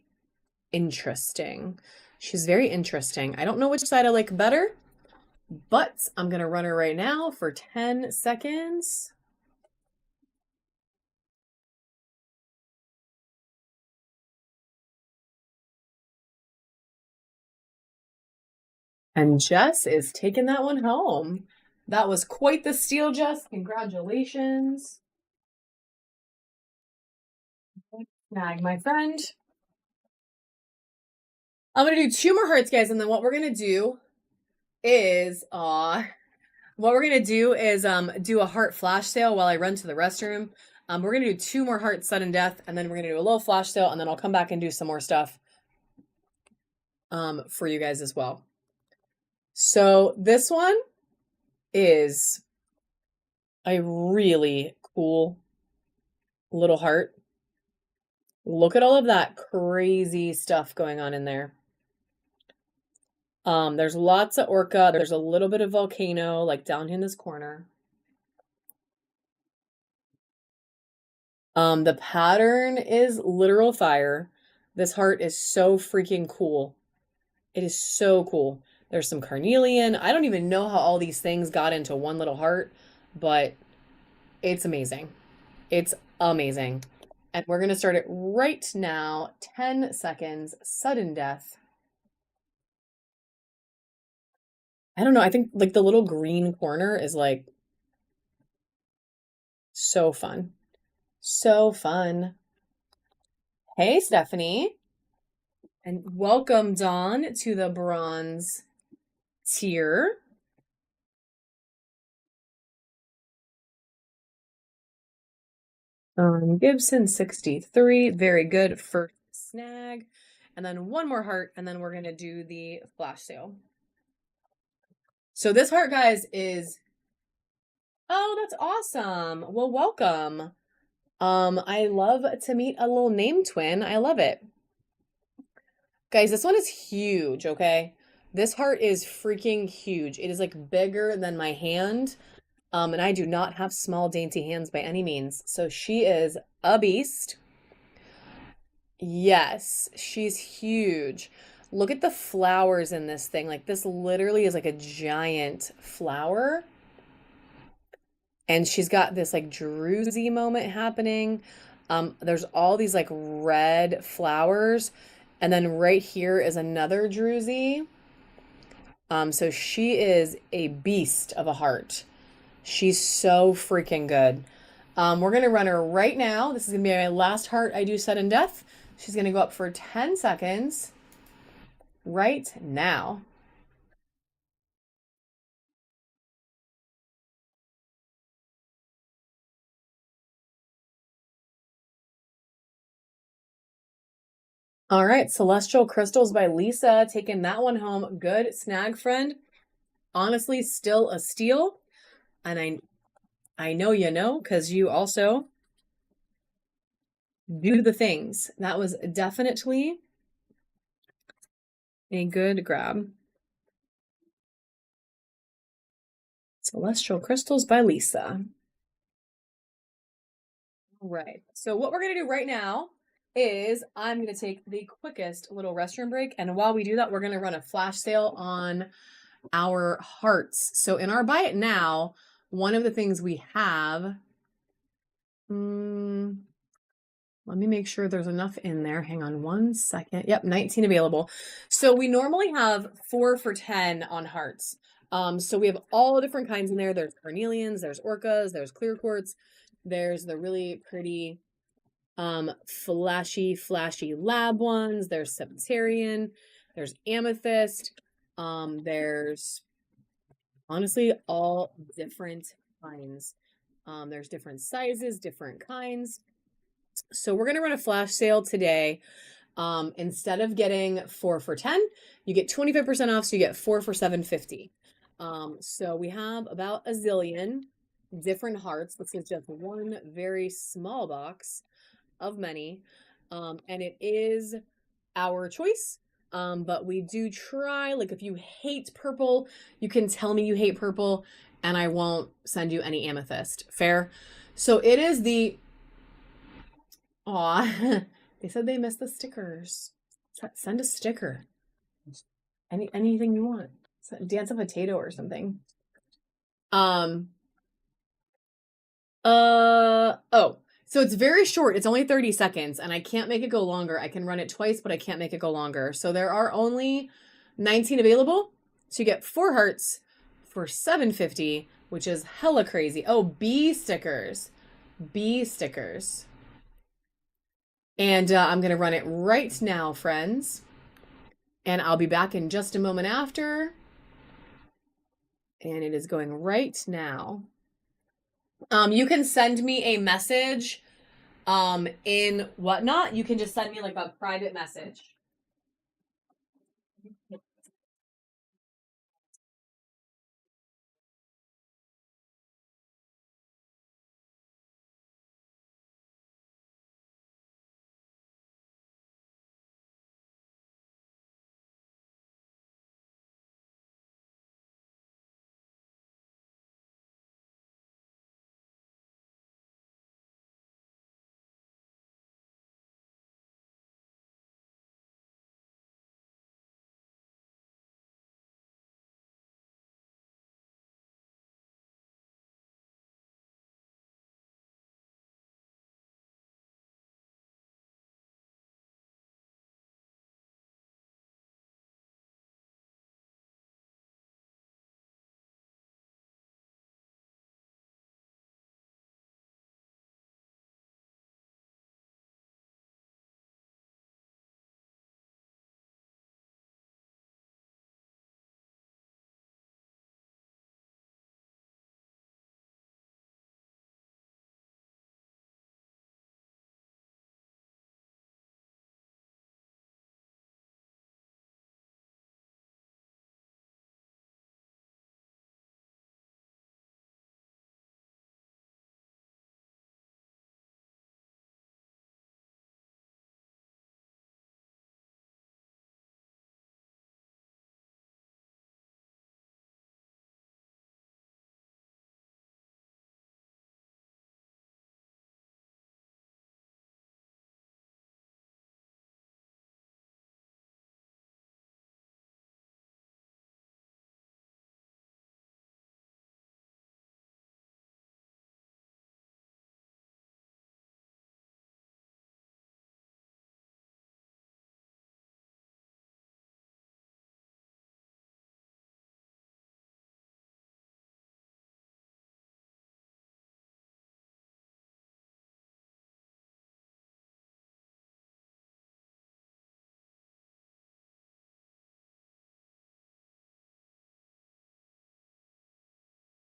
interesting. She's very interesting. I don't know which side I like better, but I'm going to run her right now for 10 seconds. And Jess is taking that one home. That was quite the steal, Jess. Congratulations. Snag, my friend. I'm going to do 2 more hearts, guys, and then what we're going to do is do a heart flash sale while I run to the restroom. We're going to do 2 more hearts sudden death, and then we're going to do a little flash sale, and then I'll come back and do some more stuff for you guys as well. So this one is a really cool little heart. Look at all of that crazy stuff going on in there. There's lots of orca. There's a little bit of volcano, like down here in this corner. The pattern is literal fire. This heart is so freaking cool. It is so cool. There's some carnelian. I don't even know how all these things got into one little heart, but it's amazing. It's amazing. And we're going to start it right now. 10 seconds, sudden death. I don't know. I think like the little green corner is like so fun. So fun. Hey, Stephanie. And welcome, Dawn, to the bronze tier. Gibson 63. Very good. First snag. And then 1 more heart, and then we're going to do the flash sale. So this heart, guys, is... Oh, that's awesome. Well, welcome. I love to meet a little name twin. I love it. Guys, this one is huge, okay? This heart is freaking huge. It is like bigger than my hand. And I do not have small, dainty hands by any means. So she is a beast. Yes, she's huge. Look at the flowers in this thing. Like this literally is like a giant flower. And she's got this like druzy moment happening. There's all these like red flowers. And then right here is another druzy. So she is a beast of a heart. She's so freaking good. We're going to run her right now. This is going to be my last heart I do sudden death. She's going to go up for 10 seconds right now. All right, Celestial Crystals by Lisa, taking that one home. Good snag, friend. Honestly, still a steal. And I know you know, because you also do the things. That was definitely a good grab. Celestial Crystals by Lisa. All right, so what we're going to do right now is I'm going to take the quickest little restroom break. And while we do that, we're going to run a flash sale on our hearts. So in our buy it now, one of the things we have, let me make sure there's enough in there. Hang on 1 second. Yep, 19 available. So we normally have 4 for 10 on hearts. So we have all different kinds in there. There's carnelians, there's orcas, there's clear quartz, there's the really pretty flashy lab ones, there's septarian, there's amethyst, there's honestly all different kinds. There's different sizes, different kinds. So we're gonna run a flash sale today. Instead of getting 4 for 10, you get 25% off, so you get 4 for $7.50. So we have about a zillion different hearts. This is just one very small box. of many. And it is our choice. But we do try, like if you hate purple, you can tell me you hate purple and I won't send you any amethyst. Fair? So it is the, aw, they said they missed the stickers. Send a sticker. Anything you want. Dance a potato or something. Oh, so it's very short. It's only 30 seconds and I can't make it go longer. I can run it twice, but I can't make it go longer. So there are only 19 available. So you get 4 hearts for $7.50, which is hella crazy. Oh, bee stickers. Bee stickers. And I'm going to run it right now, friends. And I'll be back in just a moment after. And it is going right now. You can send me a message in Whatnot. You can just send me like a private message.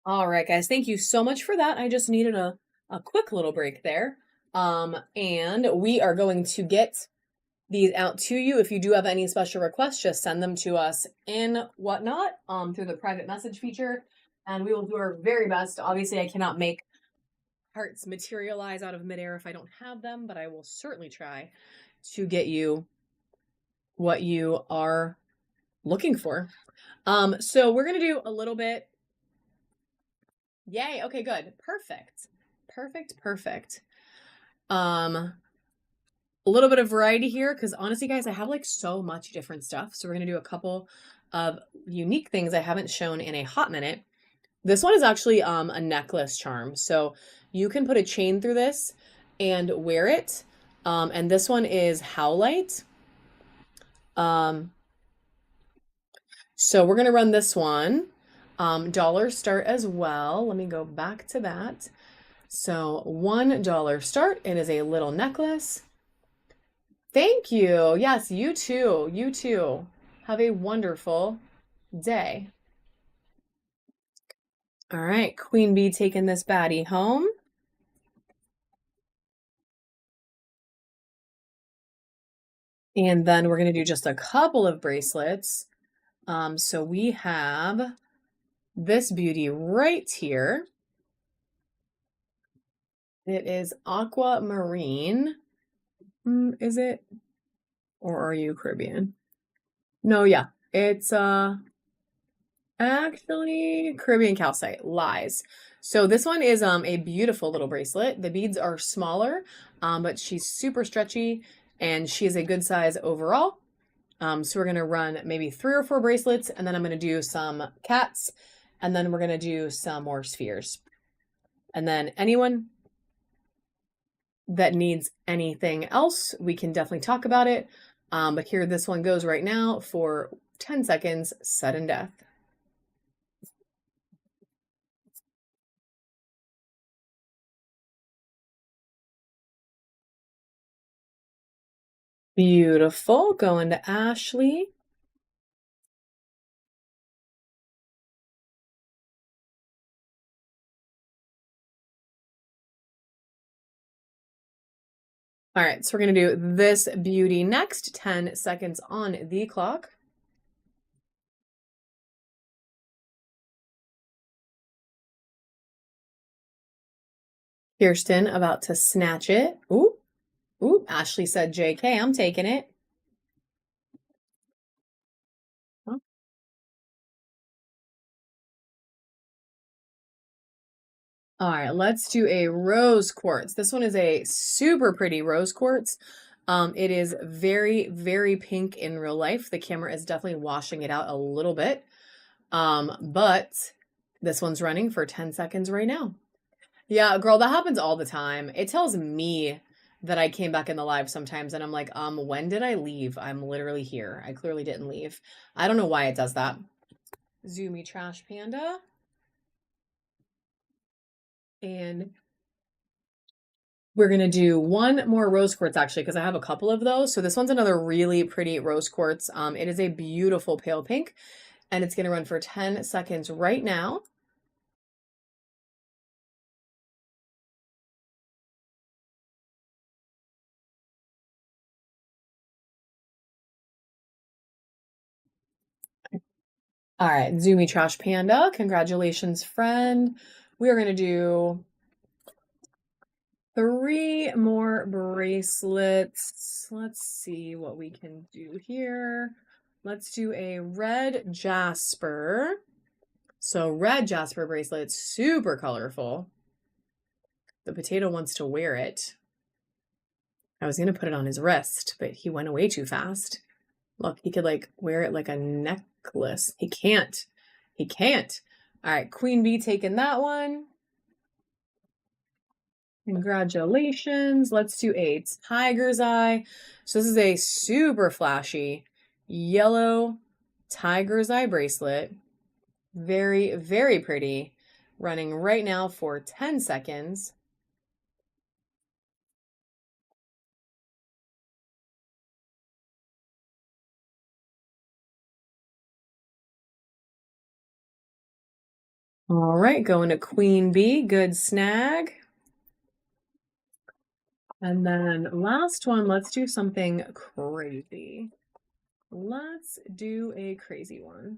All right, guys, thank you so much for that. I just needed a quick little break there. And we are going to get these out to you. If you do have any special requests, just send them to us in Whatnot through the private message feature, and we will do our very best. Obviously, I cannot make hearts materialize out of midair if I don't have them, but I will certainly try to get you what you are looking for. So we're gonna do a little bit. Yay, okay, good. Perfect. Perfect. A little bit of variety here because honestly, guys, I have like so much different stuff. So we're gonna do a couple of unique things I haven't shown in a hot minute. This one is actually a necklace charm. So you can put a chain through this and wear it. And this one is Howlite. So we're gonna run this one. Dollar start as well. Let me go back to that. So $1 start. It is a little necklace. Thank you. Yes, you too. You too. Have a wonderful day. All right, Queen Bee taking this baddie home. And then we're going to do just a couple of bracelets. So we have this beauty right here. It is aquamarine. Is it? Or are you Caribbean? No, yeah. It's actually Caribbean calcite. Lies. So this one is a beautiful little bracelet. The beads are smaller, but she's super stretchy and she is a good size overall. So we're gonna run maybe 3 or 4 bracelets, and then I'm gonna do some cats, and then we're gonna do some more spheres. And then anyone that needs anything else, we can definitely talk about it. But here, this one goes right now for 10 seconds, sudden death. Beautiful. Going to Ashley. All right, so we're going to do this beauty next, 10 seconds on the clock. Kirsten about to snatch it. Ooh, ooh, Ashley said JK, I'm taking it. All right, let's do a rose quartz. This one is a super pretty rose quartz. It is very, very pink in real life. The camera is definitely washing it out a little bit. But this one's running for 10 seconds right now. Yeah, girl, that happens all the time. It tells me that I came back in the live sometimes and I'm like, when did I leave? I'm literally here. I clearly didn't leave. I don't know why it does that. Zoomy Trash Panda. And we're going to do one more rose quartz actually, because I have a couple of those. So this one's another really pretty rose quartz. It is a beautiful pale pink and it's going to run for 10 seconds right now. All right, Zoomy Trash Panda. Congratulations, friend. We are going to do 3 more bracelets. Let's see what we can do here. Let's do a red jasper. So red jasper bracelet, super colorful. The potato wants to wear it. I was going to put it on his wrist, but he went away too fast. Look, he could like wear it like a necklace. He can't. He can't. All right, Queen Bee taking that one. Congratulations. Let's do a tiger's eye. So this is a super flashy yellow tiger's eye bracelet. Very, very pretty. Running right now for 10 seconds. All right, going to Queen Bee. Good snag. And then last one, let's do something crazy. Let's do a crazy one.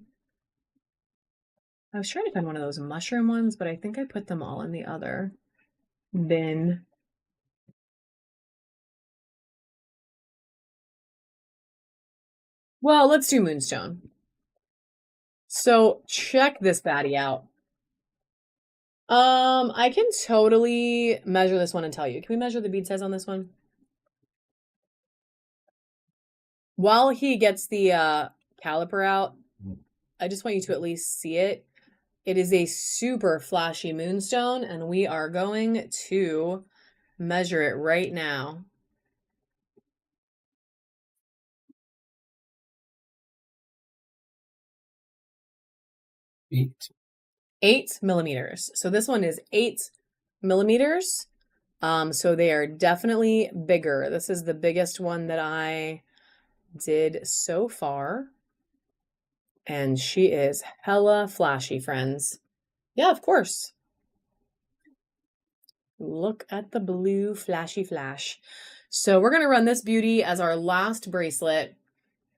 I was trying to find one of those mushroom ones, but I think I put them all in the other bin. Well, let's do Moonstone. So check this baddie out. I can totally measure this one and tell you. Can we measure the bead size on this one? While he gets the caliper out, I just want you to at least see it. It is a super flashy moonstone, and we are going to measure it right now. 8 millimeters. So this one is 8 millimeters. So they are definitely bigger. This is the biggest one that I did so far. And she is hella flashy, friends. Yeah, of course. Look at the blue flashy flash. So we're going to run this beauty as our last bracelet.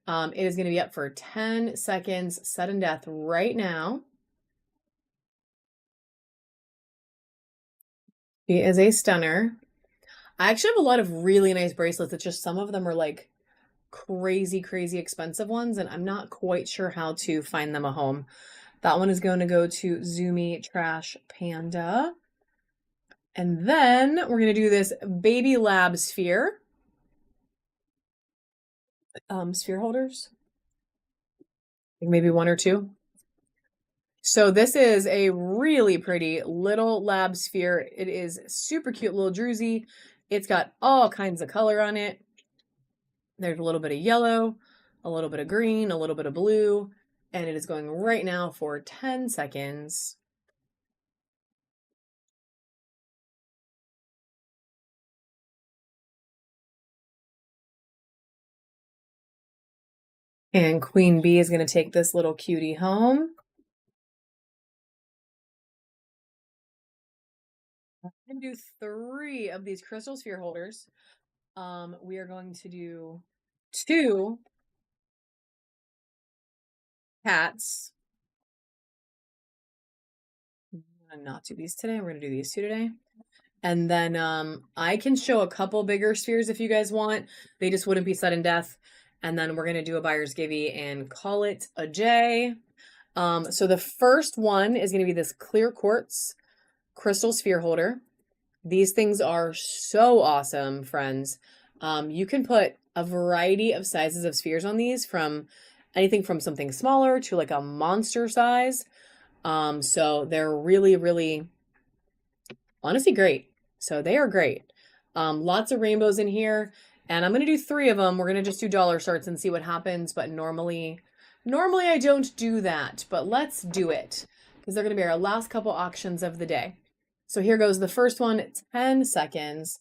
It is going to be up for 10 seconds, sudden death right now. She is a stunner. I actually have a lot of really nice bracelets. It's just some of them are like crazy, crazy expensive ones, and I'm not quite sure how to find them a home. That one is going to go to Zoomy Trash Panda. And then we're going to do this Baby Lab sphere. Sphere holders. Like maybe one or two. So this is a really pretty little lab sphere. It is super cute little druzy. It's got all kinds of color on it. There's a little bit of yellow, a little bit of green, a little bit of blue, and it is going right now for 10 seconds. And Queen Bee is going to take this little cutie home. I'm going to do 3 of these crystal sphere holders. We are going to do 2 cats. I'm going to not do these today. We're going to do these 2 today. And then I can show a couple bigger spheres if you guys want. They just wouldn't be sudden death. And then we're going to do a buyer's givey and call it a day. So the first one is going to be this clear quartz crystal sphere holder. These things are so awesome, friends. You can put a variety of sizes of spheres on these, from anything from something smaller to like a monster size. So they're really, really honestly great. So they are great. Lots of rainbows in here, and I'm going to do 3 of them. We're going to just do dollar starts and see what happens. But normally I don't do that, but let's do it because they're going to be our last couple auctions of the day. So here goes the first one, 10 seconds.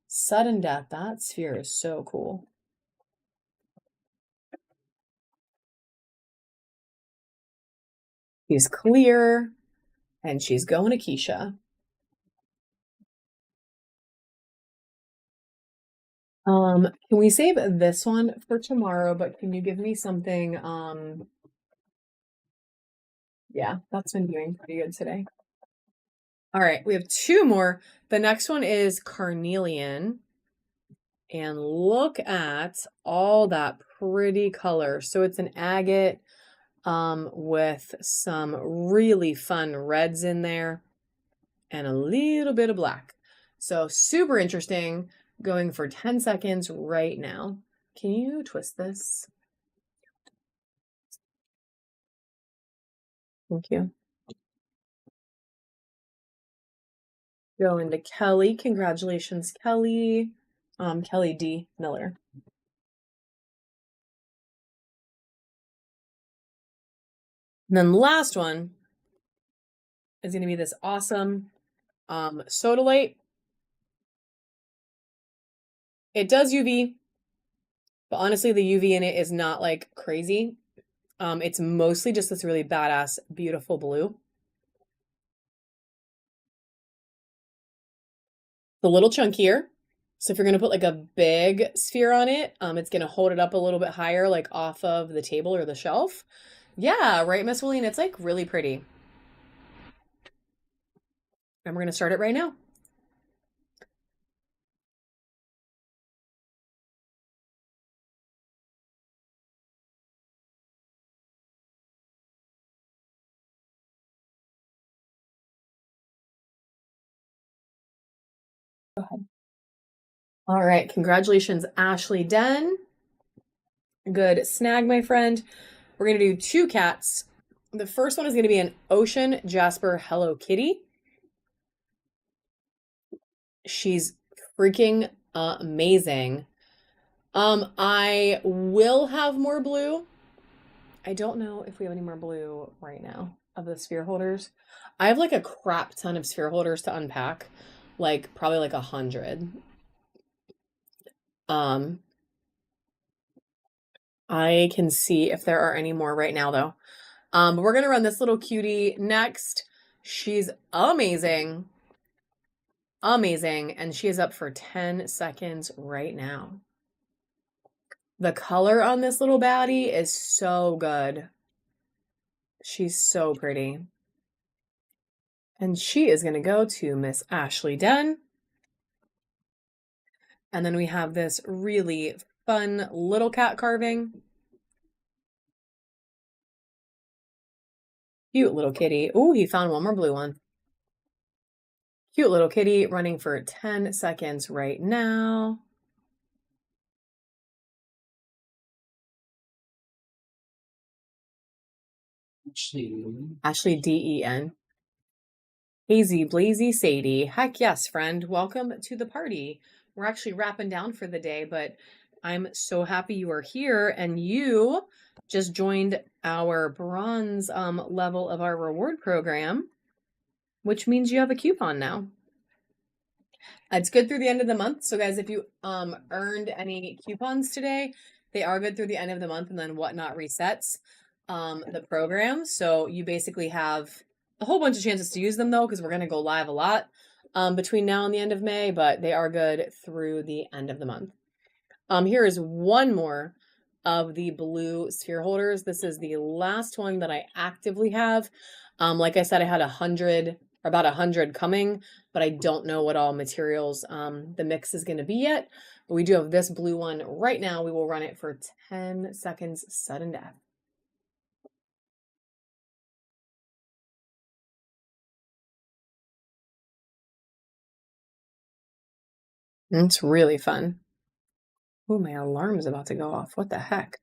Sudden death. That sphere is so cool. She's clear, and she's going to Keisha. Can we save this one for tomorrow, but can you give me something, yeah, that's been doing pretty good today. All right, we have 2 more. The next one is Carnelian. And look at all that pretty color. So it's an agate with some really fun reds in there and a little bit of black. So super interesting, going for 10 seconds right now. Can you twist this? Thank you. Go into Kelly. Congratulations, Kelly. Kelly D. Miller. And then the last one is going to be this awesome sodalite. It does UV, but honestly, the UV in it is not like crazy. It's mostly just this really badass, beautiful blue. It's a little chunkier. So if you're going to put like a big sphere on it, it's going to hold it up a little bit higher, like off of the table or the shelf. Yeah, right, Miss William? It's like really pretty. And we're going to start it right now. Go ahead. All right, congratulations, Ashley Den. Good snag, my friend. We're going to do 2 cats. The first one is going to be an Ocean Jasper Hello Kitty. She's freaking amazing. I will have more blue. I don't know if we have any more blue right now of the sphere holders. I have like a crap ton of sphere holders to unpack, like probably like 100. Um, I can see if there are any more right now though. We're gonna run this little cutie next. She's amazing. Amazing. And she is up for 10 seconds right now. The color on this little baddie is so good. She's so pretty. And she is going to go to Miss Ashley Den. And then we have this really fun little cat carving. Cute little kitty. Oh, he found one more blue one. Cute little kitty running for 10 seconds right now. Ashley DEN. Hazy Blazy Sadie. Heck yes, friend. Welcome to the party. We're actually wrapping down for the day, but I'm so happy you are here and you just joined our bronze level of our reward program, which means you have a coupon now. It's good through the end of the month. So guys, if you earned any coupons today, they are good through the end of the month, and then Whatnot resets the program. So you basically have a whole bunch of chances to use them though, because we're going to go live a lot between now and the end of May, but they are good through the end of the month. Here is one more of the blue sphere holders. This is the last one that I actively have. Like I said, I had 100 or about 100 coming, but I don't know what all materials the mix is going to be yet. But we do have this blue one right now. We will run it for 10 seconds, sudden death. It's really fun. Oh, my alarm is about to go off. What the heck?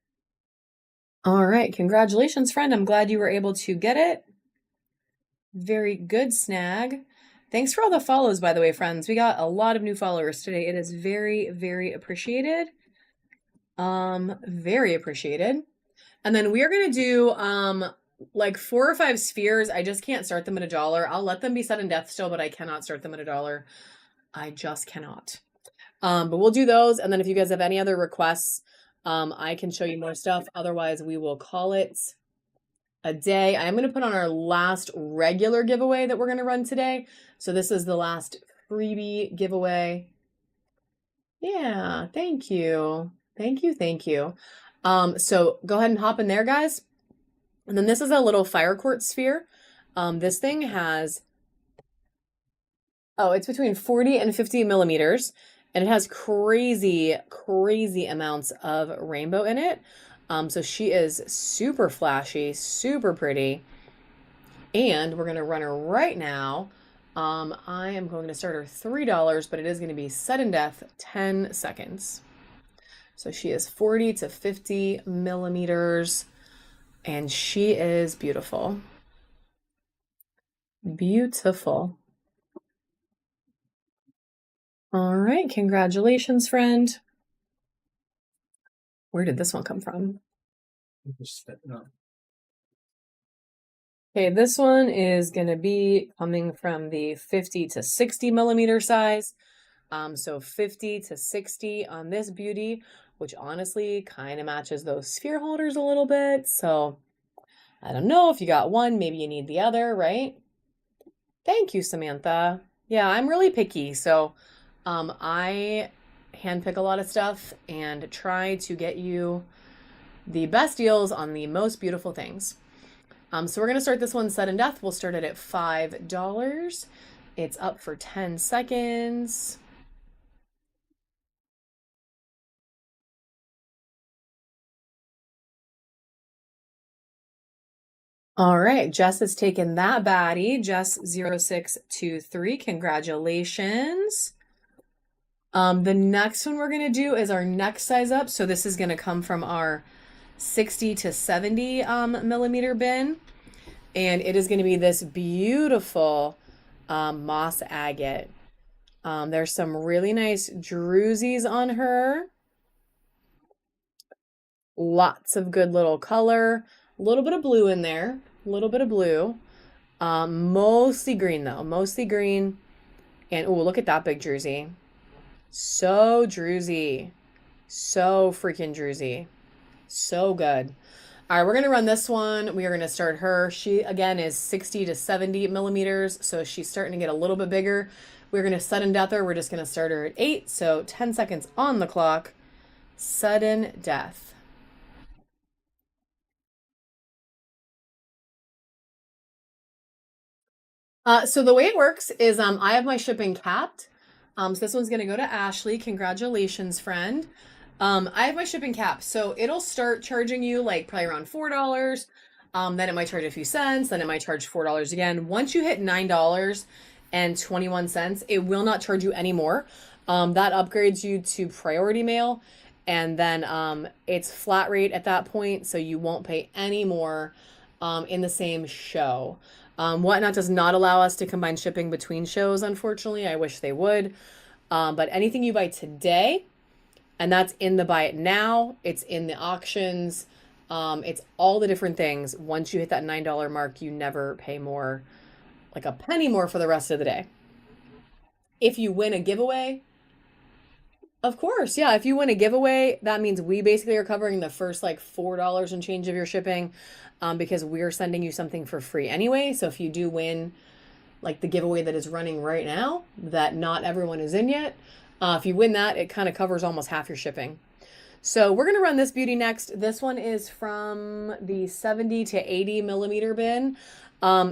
All right. Congratulations, friend. I'm glad you were able to get it. Very good, Snag. Thanks for all the follows, by the way, friends. We got a lot of new followers today. It is very, very appreciated. Very appreciated. And then we are going to do like 4 or 5 spheres. I just can't start them at $1. I'll let them be sudden death still, but I cannot start them at $1. I just cannot. But we'll do those. And then if you guys have any other requests, I can show you more stuff. Otherwise, we will call it a day. I'm going to put on our last regular giveaway that we're going to run today. So this is the last freebie giveaway. Yeah, thank you. Thank you. Thank you. So go ahead and hop in there, guys. And then this is a little fire quartz sphere. This thing has, it's between 40 and 50 millimeters, and it has crazy, crazy amounts of rainbow in it. So she is super flashy, super pretty. And we're going to run her right now. I am going to start her $3, but it is going to be sudden death, 10 seconds. So she is 40 to 50 millimeters, and she is beautiful. Beautiful. All right, congratulations, friend. Where did this one come from? Okay, this one is going to be coming from the 50 to 60 millimeter size. So 50 to 60 on this beauty, which honestly kind of matches those sphere holders a little bit. So I don't know if you got one, maybe you need the other, right? Thank you, Samantha. Yeah, I'm really picky. So I handpick a lot of stuff and try to get you the best deals on the most beautiful things. So we're going to start this one sudden death. We'll start it at $5. It's up for 10 seconds. All right, Jess has taken that baddie. Jess0623, congratulations. The next one we're going to do is our next size up. So this is going to come from our 60 to 70 millimeter bin. And it is going to be this beautiful moss agate. There's some really nice drusies on her. Lots of good little color. A little bit of blue in there. A little bit of blue. Mostly green though. Mostly green. And oh, look at that big druzy. So druzy. So freaking druzy. So good. All right, we're going to run this one. We are going to start her. She, again, is 60 to 70 millimeters, so she's starting to get a little bit bigger. We're going to sudden death her. We're just going to start her at 8, so 10 seconds on the clock. Sudden death. So the way it works is I have my shipping capped. So this one's gonna go to Ashley. Congratulations, friend. I have my shipping cap, so it'll start charging you like probably around $4. Then it might charge a few cents, then it might charge $4 again. Once you hit $9.21, it will not charge you anymore. That upgrades you to priority mail, and then it's flat rate at that point, so you won't pay any more in the same show. Whatnot does not allow us to combine shipping between shows, unfortunately. I wish they would. But anything you buy today, and that's in the buy it now, it's in the auctions, it's all the different things. Once you hit that $9 mark, you never pay more, like a penny more for the rest of the day. If you win a giveaway, of course, yeah. If you win a giveaway, that means we basically are covering the first like $4 and change of your shipping, because we're sending you something for free anyway. So if you do win, like the giveaway that is running right now, that not everyone is in yet, if you win that, it kind of covers almost half your shipping. So we're gonna run this beauty next. This one is from the 70 to 80 millimeter bin.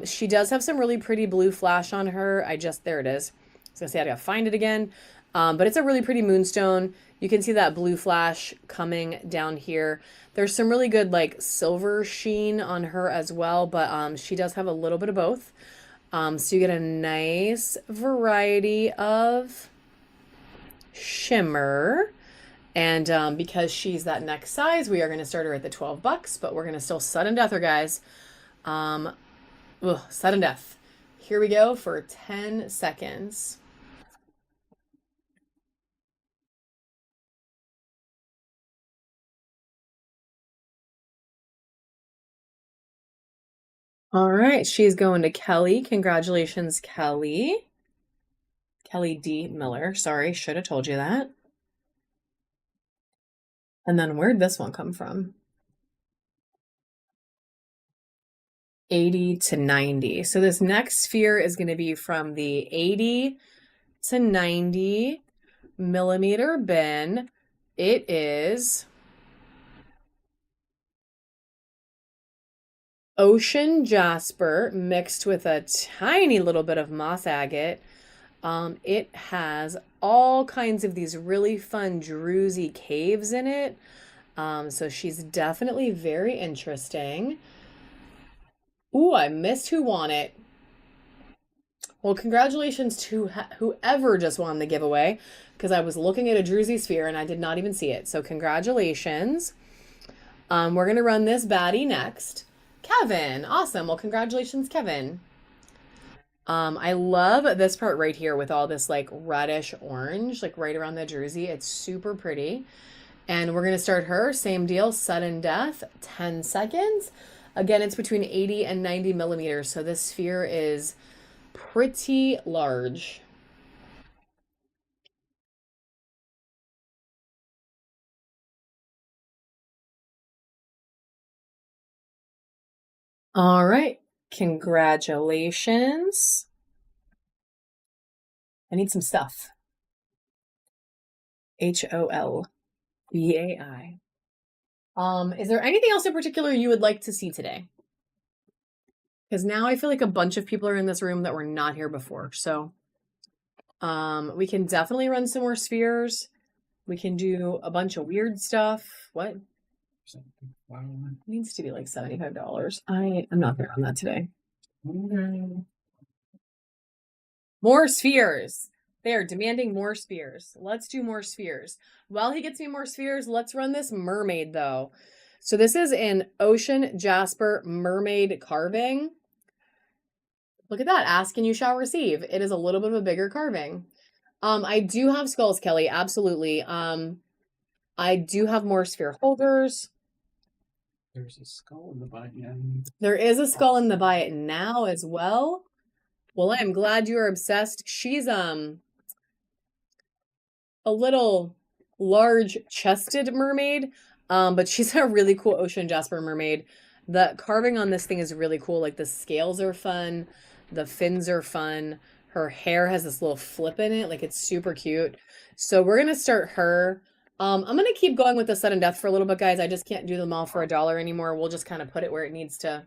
She does have some really pretty blue flash on her. There it is. I was gonna say I gotta find it again. But it's a really pretty moonstone. You can see that blue flash coming down here. There's some really good like silver sheen on her as well, but she does have a little bit of both. So you get a nice variety of shimmer. And because she's that next size, we are going to start her at the $12, but we're going to still sudden death her, guys. Sudden death. Here we go for 10 seconds. All right, she's going to Kelly. Congratulations, Kelly. Kelly D. Miller. Sorry, should have told you that. And then where'd this one come from? 80 to 90. So this next sphere is going to be from the 80 to 90 millimeter bin. It is ocean jasper mixed with a tiny little bit of moss agate. It has all kinds of these really fun druzy caves in it. So she's definitely very interesting. Ooh, I missed who won it. Well, congratulations to whoever just won the giveaway, because I was looking at a druzy sphere and I did not even see it. So congratulations. We're going to run this baddie next. Kevin. Awesome. Well, congratulations, Kevin. I love this part right here with all this like reddish orange, like right around the druzy. It's super pretty. And we're going to start her. Same deal. Sudden death. 10 seconds. Again, it's between 80 and 90 millimeters. So this sphere is pretty large. All right. Congratulations. I need some stuff. HOLBAI. Is there anything else in particular you would like to see today? Because now I feel like a bunch of people are in this room that were not here before. So we can definitely run some more spheres. We can do a bunch of weird stuff. What? It needs to be like $75. I'm not there on that today. More spheres. They are demanding more spheres. Let's do more spheres. While he gets me more spheres, let's run this mermaid though. So this is an ocean jasper mermaid carving. Look at that. Ask and you shall receive. It is a little bit of a bigger carving. I do have skulls, Kelly. Absolutely. I do have more sphere holders. There's a skull in the buy it now. There is a skull in the buy it now as well. Well, I'm glad you are obsessed. She's a little large chested mermaid, but she's a really cool ocean jasper mermaid. The carving on this thing is really cool. Like the scales are fun, the fins are fun. Her hair has this little flip in it, like it's super cute. So we're gonna start her. I'm gonna keep going with the sudden death for a little bit, guys. I just can't do them all for $1 anymore. We'll just kind of put it where it needs to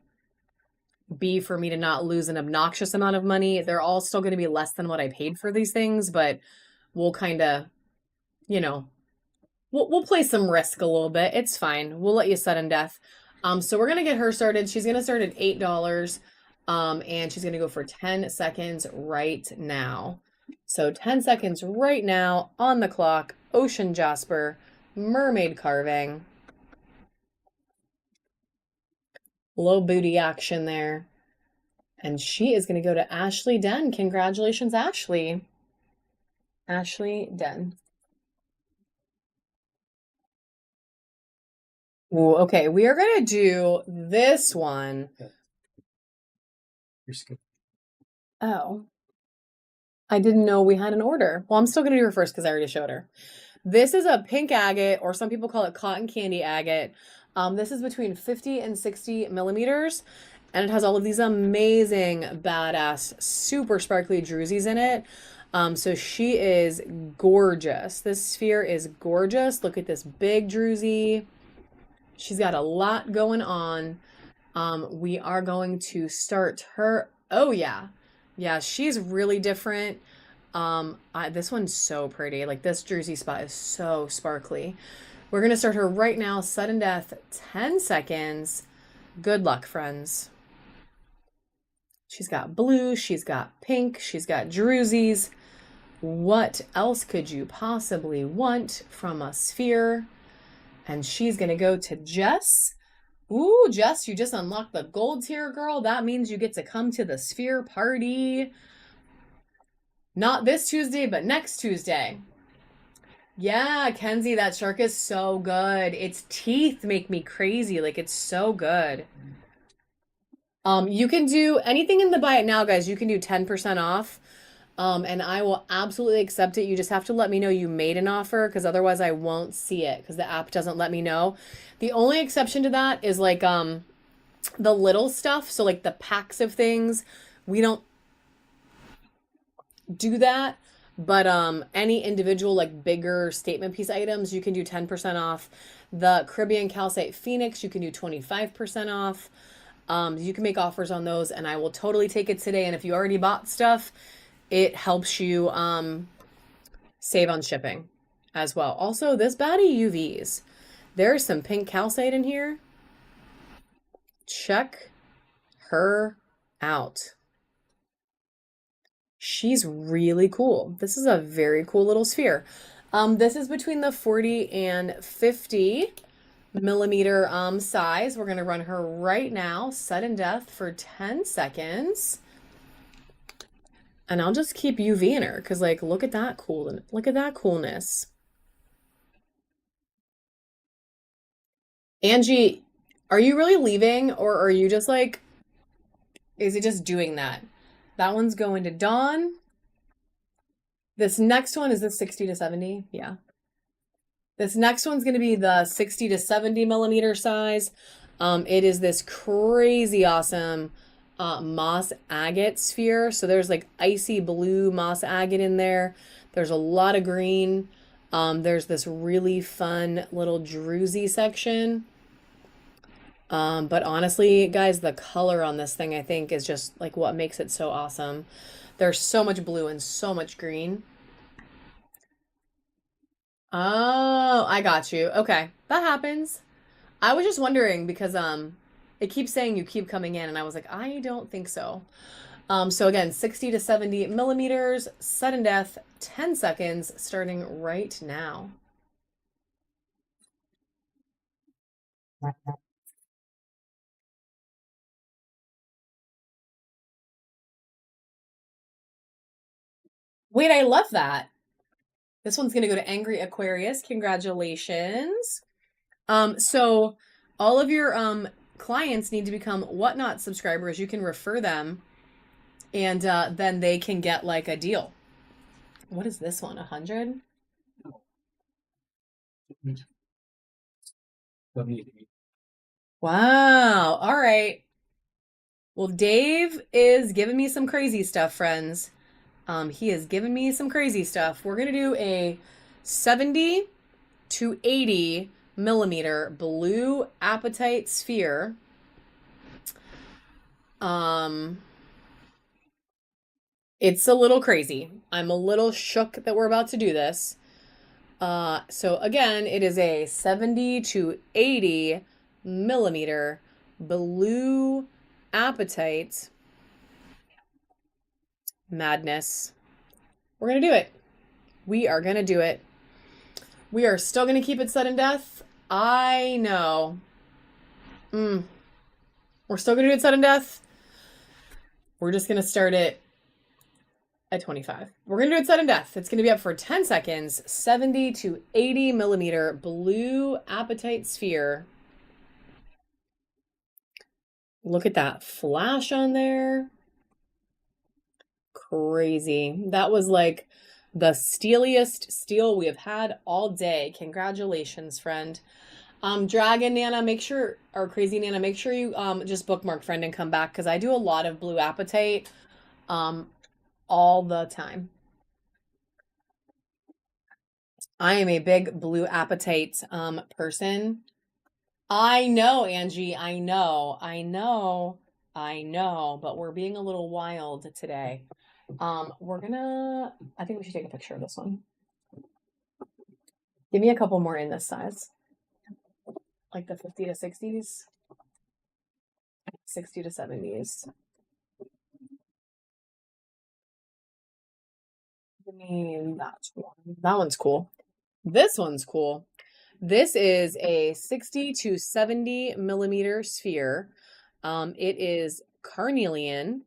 be for me to not lose an obnoxious amount of money. They're all still going to be less than what I paid for these things, but we'll kind of, you know, we'll play some risk a little bit. It's fine. We'll let you sudden death. So we're gonna get her started. She's gonna start at $8. And she's gonna go for 10 seconds right now. So 10 seconds right now on the clock. Ocean Jasper, mermaid carving. Low booty action there. And she is going to go to Ashley Den. Congratulations, Ashley. Ashley Den. Ooh, okay, we are going to do this one. You're skipping. Oh. I didn't know we had an order. Well, I'm still going to do her first because I already showed her. This is a pink agate, or some people call it cotton candy agate. This is between 50 and 60 millimeters, and it has all of these amazing, badass, super sparkly drusies in it. So she is gorgeous. This sphere is gorgeous. Look at this big druzy. She's got a lot going on. We are going to start her. Oh, yeah. Yeah, she's really different. This one's so pretty. Like, this druzy spot is so sparkly. We're going to start her right now. Sudden death, 10 seconds. Good luck, friends. She's got blue. She's got pink. She's got drusies. What else could you possibly want from a sphere? And she's going to go to Jess. Ooh, Jess, you just unlocked the gold tier, girl. That means you get to come to the sphere party. Not this Tuesday, but next Tuesday. Yeah, Kenzie, that shark is so good. Its teeth make me crazy. Like, it's so good. You can do anything in the buy it now, guys. You can do 10% off. And I will absolutely accept it. You just have to let me know you made an offer, because otherwise I won't see it because the app doesn't let me know. The only exception to that is like the little stuff. So like the packs of things, we don't do that. But any individual like bigger statement piece items, you can do 10% off. The Caribbean Calcite Phoenix, you can do 25% off. You can make offers on those, and I will totally take it today. And if you already bought stuff, it helps you save on shipping as well. Also, this baddie UVs. There's some pink calcite in here. Check her out. She's really cool. This is a very cool little sphere. This is between the 40 and 50 millimeter size. We're going to run her right now, sudden death for 10 seconds. And I'll just keep UVing her because, like, look at that coolness. Angie, are you really leaving, or are you just like, is it just doing that? That one's going to Dawn. This next one is the 60 to 70. Yeah. This next one's going to be the 60 to 70 millimeter size. It is this crazy awesome moss agate sphere. So there's like icy blue moss agate in there. There's a lot of green. There's this really fun little druzy section. But honestly, guys, the color on this thing, I think, is just like what makes it so awesome. There's so much blue and so much green. Oh, I got you. Okay, that happens. I was just wondering because it keeps saying you keep coming in, and I was like, I don't think so. So again, 60 to 70 millimeters, sudden death, 10 seconds, starting right now. Wait, I love that. This one's gonna go to Angry Aquarius. Congratulations. So all of your clients need to become Whatnot subscribers. You can refer them, and then they can get like a deal. What is this one? 100? Wow. All right. Well, Dave is giving me some crazy stuff, friends. He is giving me some crazy stuff. We're gonna do a 70 to 80 millimeter blue apatite sphere. It's a little crazy. I'm a little shook that we're about to do this. So again, it is a 70 to 80 millimeter blue apatite madness. We're gonna do it. We are gonna do it. We are still gonna keep it sudden death. I know. We're still gonna do it sudden death. We're just gonna start it at 25. We're gonna do it sudden death. It's gonna be up for 10 seconds. 70 to 80 millimeter blue apatite sphere. Look at that flash on there. Crazy. That was like the steeliest steel we have had all day. Congratulations, friend. Dragon Nana, make sure, or Crazy Nana, make sure you just bookmark friend and come back because I do a lot of blue apatite all the time. I am a big blue apatite person. I know, Angie. I know. But we're being a little wild today. I think we should take a picture of this one. Give me a couple more in this size. Like the 50 to 60s, 60 to 70s. Give me that one. That one's cool. This one's cool. This is a 60 to 70 millimeter sphere. It is carnelian,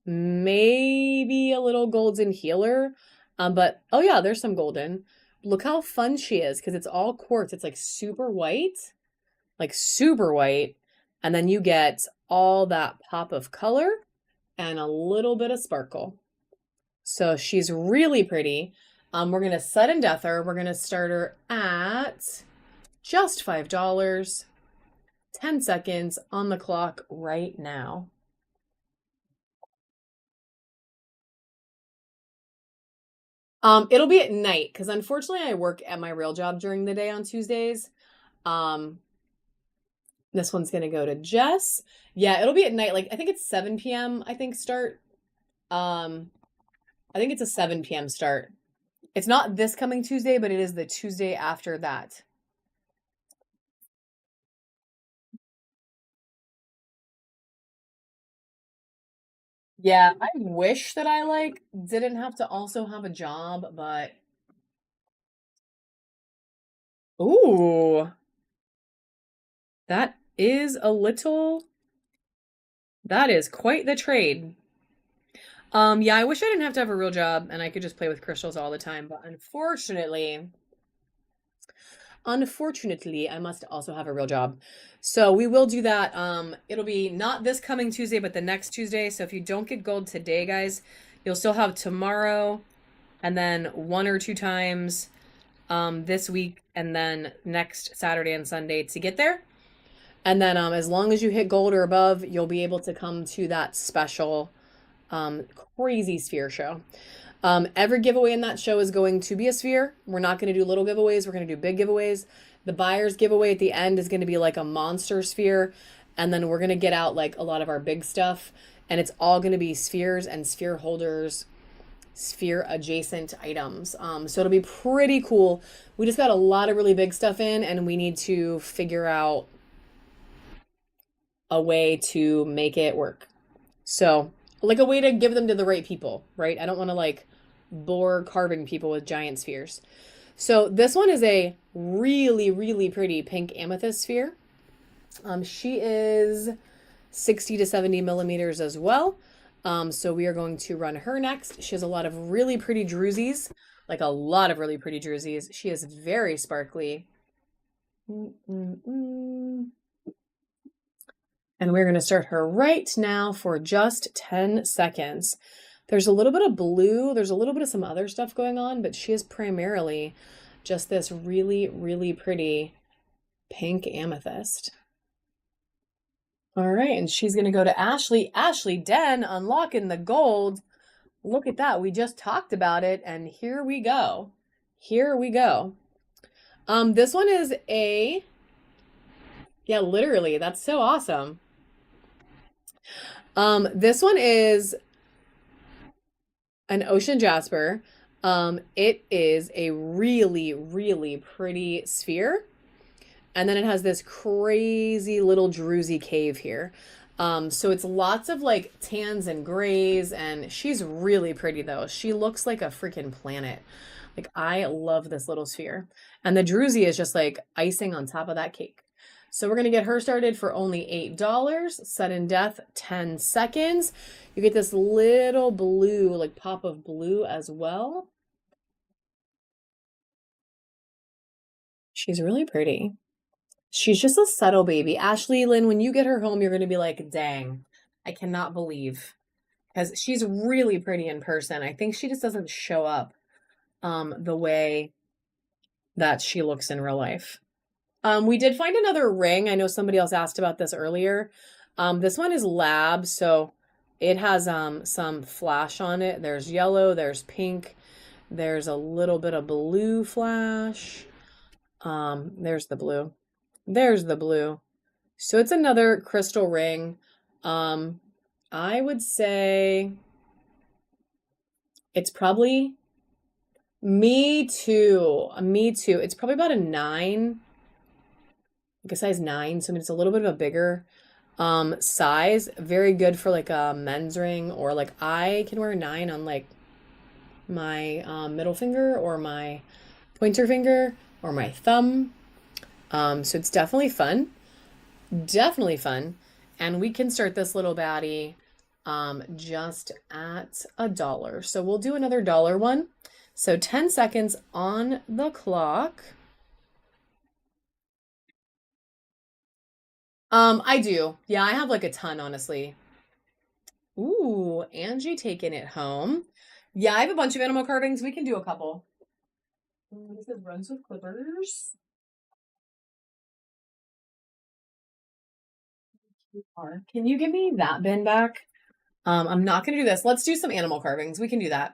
maybe a little golden healer. But oh yeah, there's some golden. Look how fun she is because it's all quartz. It's like super white. And then you get all that pop of color and a little bit of sparkle. So she's really pretty. We're going to sudden death her. We're going to start her at just $5. 10 seconds on the clock right now. It'll be at night because unfortunately I work at my real job during the day on Tuesdays. This one's gonna go to Jess. Yeah, it'll be at night. Like I think it's 7 p.m. I think start. I think it's a 7 p.m. start. It's not this coming Tuesday, but it is the Tuesday after that. Yeah, I wish that I like didn't have to also have a job, but ooh, that is a little, that is quite the trade. Yeah, I wish I didn't have to have a real job and I could just play with crystals all the time, but unfortunately, I must also have a real job. So we will do that. It'll be not this coming Tuesday, but the next Tuesday. So if you don't get gold today, guys, you'll still have tomorrow and then one or two times this week and then next Saturday and Sunday to get there. And then as long as you hit gold or above, you'll be able to come to that special crazy sphere show. Every giveaway in that show is going to be a sphere. We're not going to do little giveaways. We're going to do big giveaways. The buyer's giveaway at the end is going to be like a monster sphere. And then we're going to get out like a lot of our big stuff. And it's all going to be spheres and sphere holders, sphere adjacent items. So it'll be pretty cool. We just got a lot of really big stuff in and we need to figure out a way to make it work. So like a way to give them to the right people, right? I don't want to like bore carving people with giant spheres. So this one is a really, really pretty pink amethyst sphere. She is 60 to 70 millimeters as well. So we are going to run her next. She has a lot of really pretty drusies, like a lot of really pretty drusies. She is very sparkly. And we're going to start her right now for just 10 seconds. There's a little bit of blue. There's a little bit of some other stuff going on, but she is primarily just this really, really pretty pink amethyst. All right, and she's going to go to Ashley. Ashley Den, unlocking the gold. Look at that. We just talked about it, and here we go. Here we go. This one is a, yeah, literally, that's so awesome. This one is an ocean jasper. It is a really, really pretty sphere. And then it has this crazy little druzy cave here. So it's lots of like tans and grays, and she's really pretty though. She looks like a freaking planet. Like I love this little sphere. And the druzy is just like icing on top of that cake. So we're gonna get her started for only $8. Sudden death, 10 seconds. You get this little blue, like pop of blue as well. She's really pretty. She's just a subtle baby. Ashley Lynn, when you get her home, you're going to be like, dang, I cannot believe. Because she's really pretty in person. I think she just doesn't show up the way that she looks in real life. We did find another ring. I know somebody else asked about this earlier. This one is lab, so it has some flash on it. There's yellow, there's pink, there's a little bit of blue flash. There's the blue. There's the blue. So it's another crystal ring. I would say it's probably me too. Me too. It's probably about a 9, like a size 9. So I mean, it's a little bit of a bigger size. Very good for like a men's ring, or like I can wear a 9 on like my middle finger or my pointer finger or my thumb. So it's definitely fun. Definitely fun. And we can start this little baddie just at $1. So we'll do another dollar one. So 10 seconds on the clock. I do. Yeah, I have like a ton, honestly. Ooh, Angie taking it home. Yeah, I have a bunch of animal carvings. We can do a couple. This is runs with clippers. Can you give me that bin back? I'm not going to do this. Let's do some animal carvings. We can do that.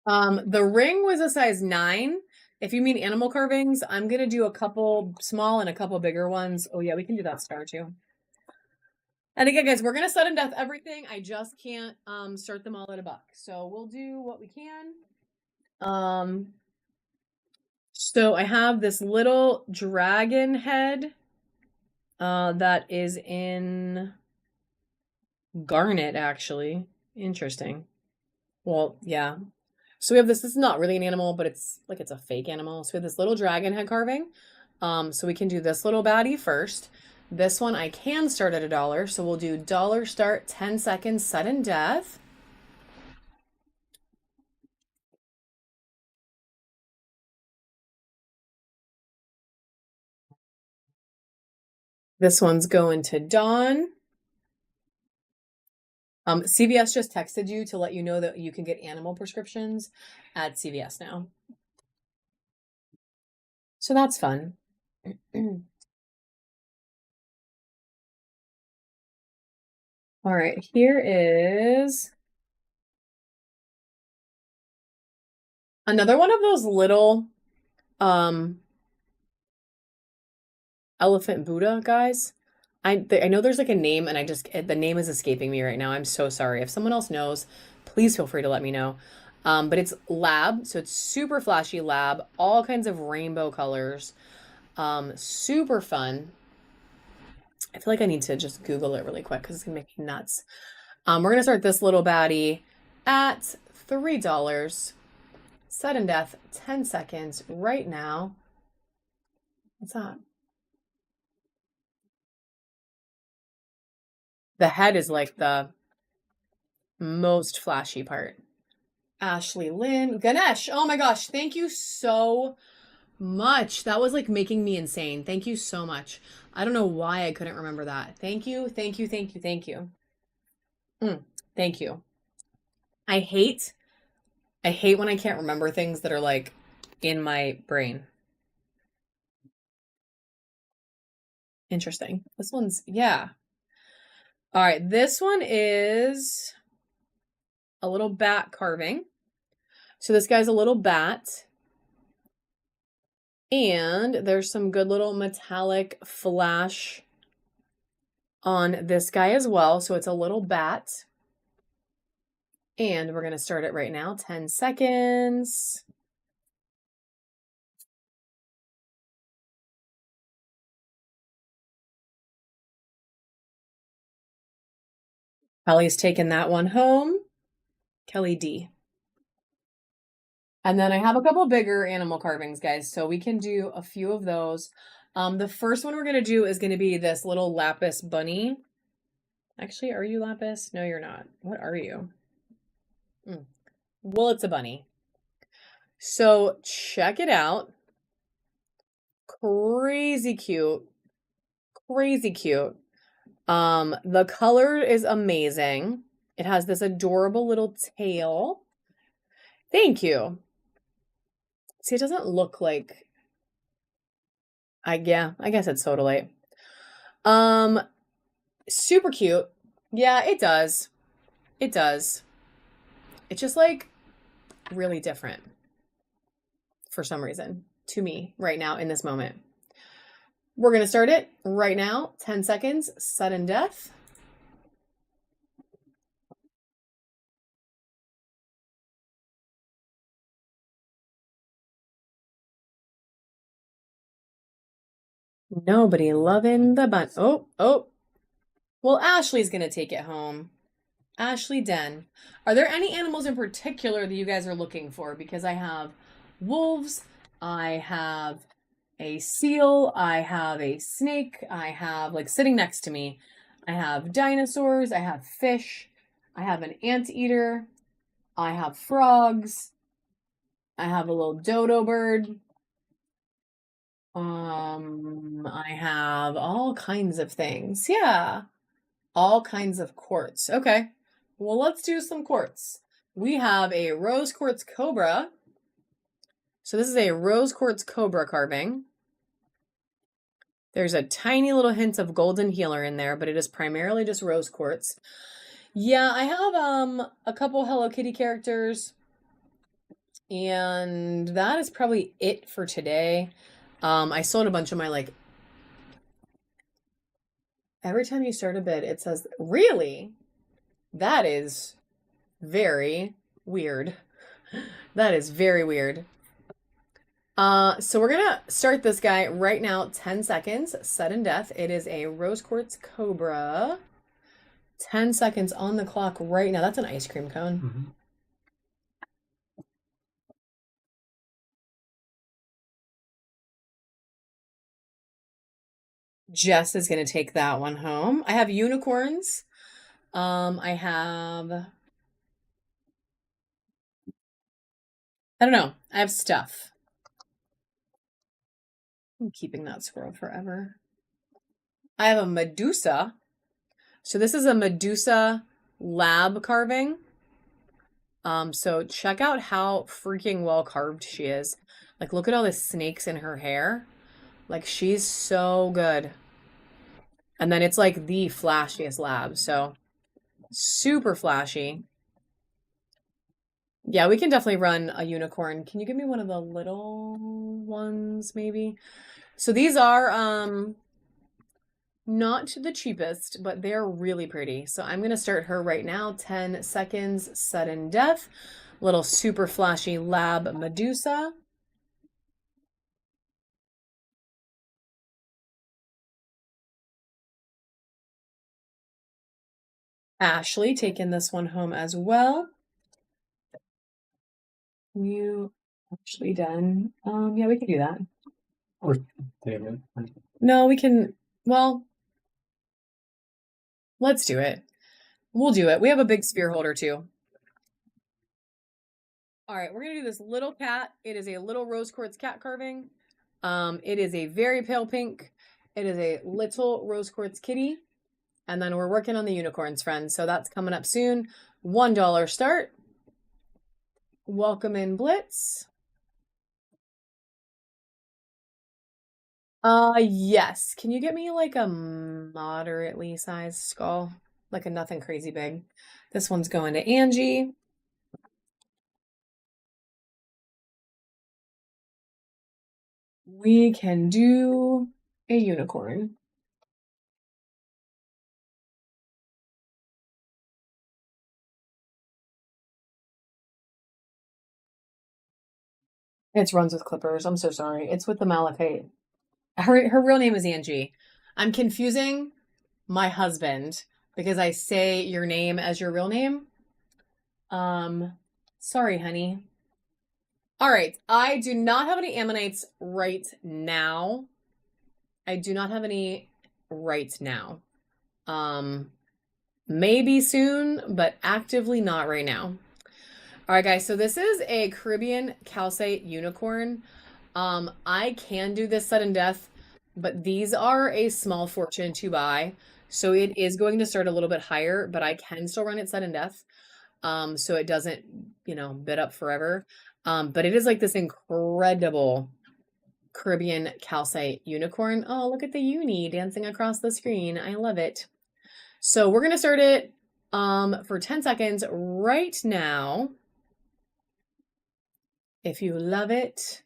The ring was a size 9. If you mean animal carvings, I'm gonna do a couple small and a couple bigger ones. Oh yeah, we can do that star too. And again, guys, we're gonna sudden death everything. I just can't start them all at $1. So we'll do what we can. So I have this little dragon head that is in garnet, actually. Interesting. Well, yeah. So we have this is not really an animal, but it's like it's a fake animal. So we have this little dragon head carving. So we can do this little baddie first. This one I can start at $1. So we'll do dollar start, 10 seconds, sudden death. This one's going to Dawn. CVS just texted you to let you know that you can get animal prescriptions at CVS now. So that's fun. All right, here is another one of those little elephant Buddha guys. I know there's like a name, and the name is escaping me right now. I'm so sorry. If someone else knows, please feel free to let me know. But it's lab, so it's super flashy lab, all kinds of rainbow colors. Super fun. I feel like I need to just Google it really quick because it's gonna make me nuts. We're gonna start this little baddie at $3. Sudden death, 10 seconds right now. What's that? The head is like the most flashy part. Ashley Lynn, Ganesh. Oh my gosh, thank you so much. That was like making me insane. Thank you so much. I don't know why I couldn't remember that. Thank you, thank you, thank you, thank you. Thank you. I hate when I can't remember things that are like in my brain. Interesting. This one's, yeah. All right, this one is a little bat carving. So this guy's a little bat. And there's some good little metallic flash on this guy as well. So it's a little bat. And we're going to start it right now. 10 seconds. Kelly's taking that one home. Kelly D. And then I have a couple bigger animal carvings, guys. So we can do a few of those. The first one we're going to do is going to be this little lapis bunny. Actually, are you lapis? No, you're not. What are you? Well, it's a bunny. So check it out. Crazy cute. Crazy cute. The color is amazing. It has this adorable little tail. Thank you. See, it doesn't look like I guess it's Sodalite. Super cute. Yeah, it does. It does. It's just like really different for some reason to me right now in this moment. We're going to start it right now. 10 seconds, sudden death. Nobody loving the bun. Oh. Well, Ashley's going to take it home. Ashley Den. Are there any animals in particular that you guys are looking for? Because I have wolves, I have a seal, I have a snake, I have, like, sitting next to me, I have dinosaurs, I have fish, I have an anteater, I have frogs, I have a little dodo bird. I have all kinds of things. Yeah. All kinds of quartz. Okay. Well, let's do some quartz. We have a rose quartz cobra. So this is a rose quartz cobra carving. There's a tiny little hint of golden healer in there, but it is primarily just rose quartz. Yeah, I have a couple Hello Kitty characters, and that is probably it for today. I sold a bunch of my, like, every time you start a bid, it says, really? That is very weird. That is very weird. So we're gonna start this guy right now. 10 seconds, sudden death. It is a rose quartz cobra. 10 seconds on the clock right now. That's an ice cream cone. Mm-hmm. Jess is gonna take that one home. I have unicorns. I don't know. I have stuff. I'm keeping that squirrel forever. I have a Medusa. So this is a Medusa lab carving. So check out how freaking well carved she is. Like, look at all the snakes in her hair. Like, she's so good. And then it's like the flashiest lab. So super flashy. Yeah, we can definitely run a unicorn. Can you give me one of the little ones, maybe? So these are not the cheapest, but they're really pretty. So I'm going to start her right now. 10 seconds, sudden death. Little super flashy lab Medusa. Ashley taking this one home as well. You actually done? Yeah, we can do that. Or David. No, we can, well, let's do it. We'll do it. We have a big sphere holder too. All right, we're gonna do this little cat. It is a little rose quartz cat carving. It is a very pale pink. It is a little rose quartz kitty. And then we're working on the unicorns, friends. So that's coming up soon. $1 start. Welcome in, Blitz. Yes. Can you get me like a moderately sized skull? Like a nothing crazy big. This one's going to Angie. We can do a unicorn. It's runs with clippers. I'm so sorry. It's with the malachite. Her real name is Angie. I'm confusing my husband because I say your name as your real name. Sorry, honey. All right. I do not have any ammonites right now. I do not have any right now. Maybe soon, but actively not right now. All right, guys. So this is a Caribbean calcite unicorn. I can do this sudden death, but these are a small fortune to buy. So it is going to start a little bit higher, but I can still run it sudden death. So it doesn't, bid up forever. But it is like this incredible Caribbean calcite unicorn. Oh, look at the uni dancing across the screen. I love it. So we're going to start it for 10 seconds right now. If you love it.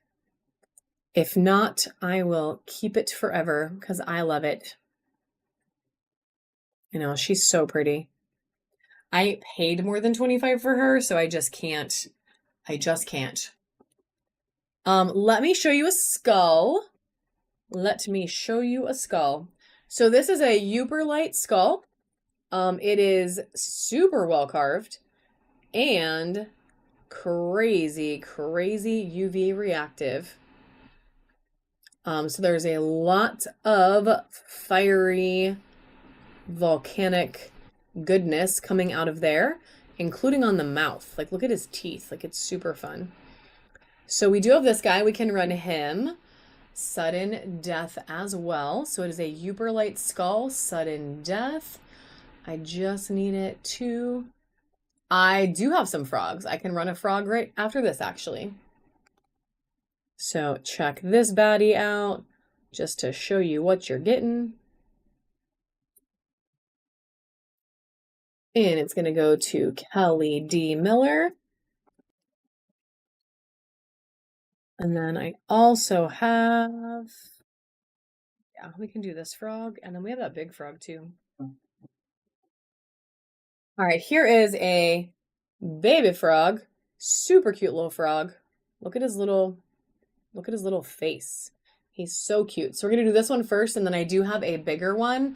If not, I will keep it forever because I love it. She's so pretty. I paid more than 25 for her, so I just can't. I just can't. Let me show you a skull. Let me show you a skull. So this is a Uberlite skull. It is super well carved and crazy, crazy UV reactive. So there's a lot of fiery volcanic goodness coming out of there, including on the mouth. Like, look at his teeth. Like, it's super fun. So we do have this guy. We can run him sudden death as well. So it is a Uberlite skull, sudden death. I just need it to... I do have some frogs. I can run a frog right after this, actually. So check this baddie out just to show you what you're getting. And it's going to go to Kelly D. Miller. And then I also have, yeah, we can do this frog. And then we have that big frog too. All right, here is a baby frog. Super cute little frog. Look at his little face. He's so cute. So we're going to do this one first. And then I do have a bigger one.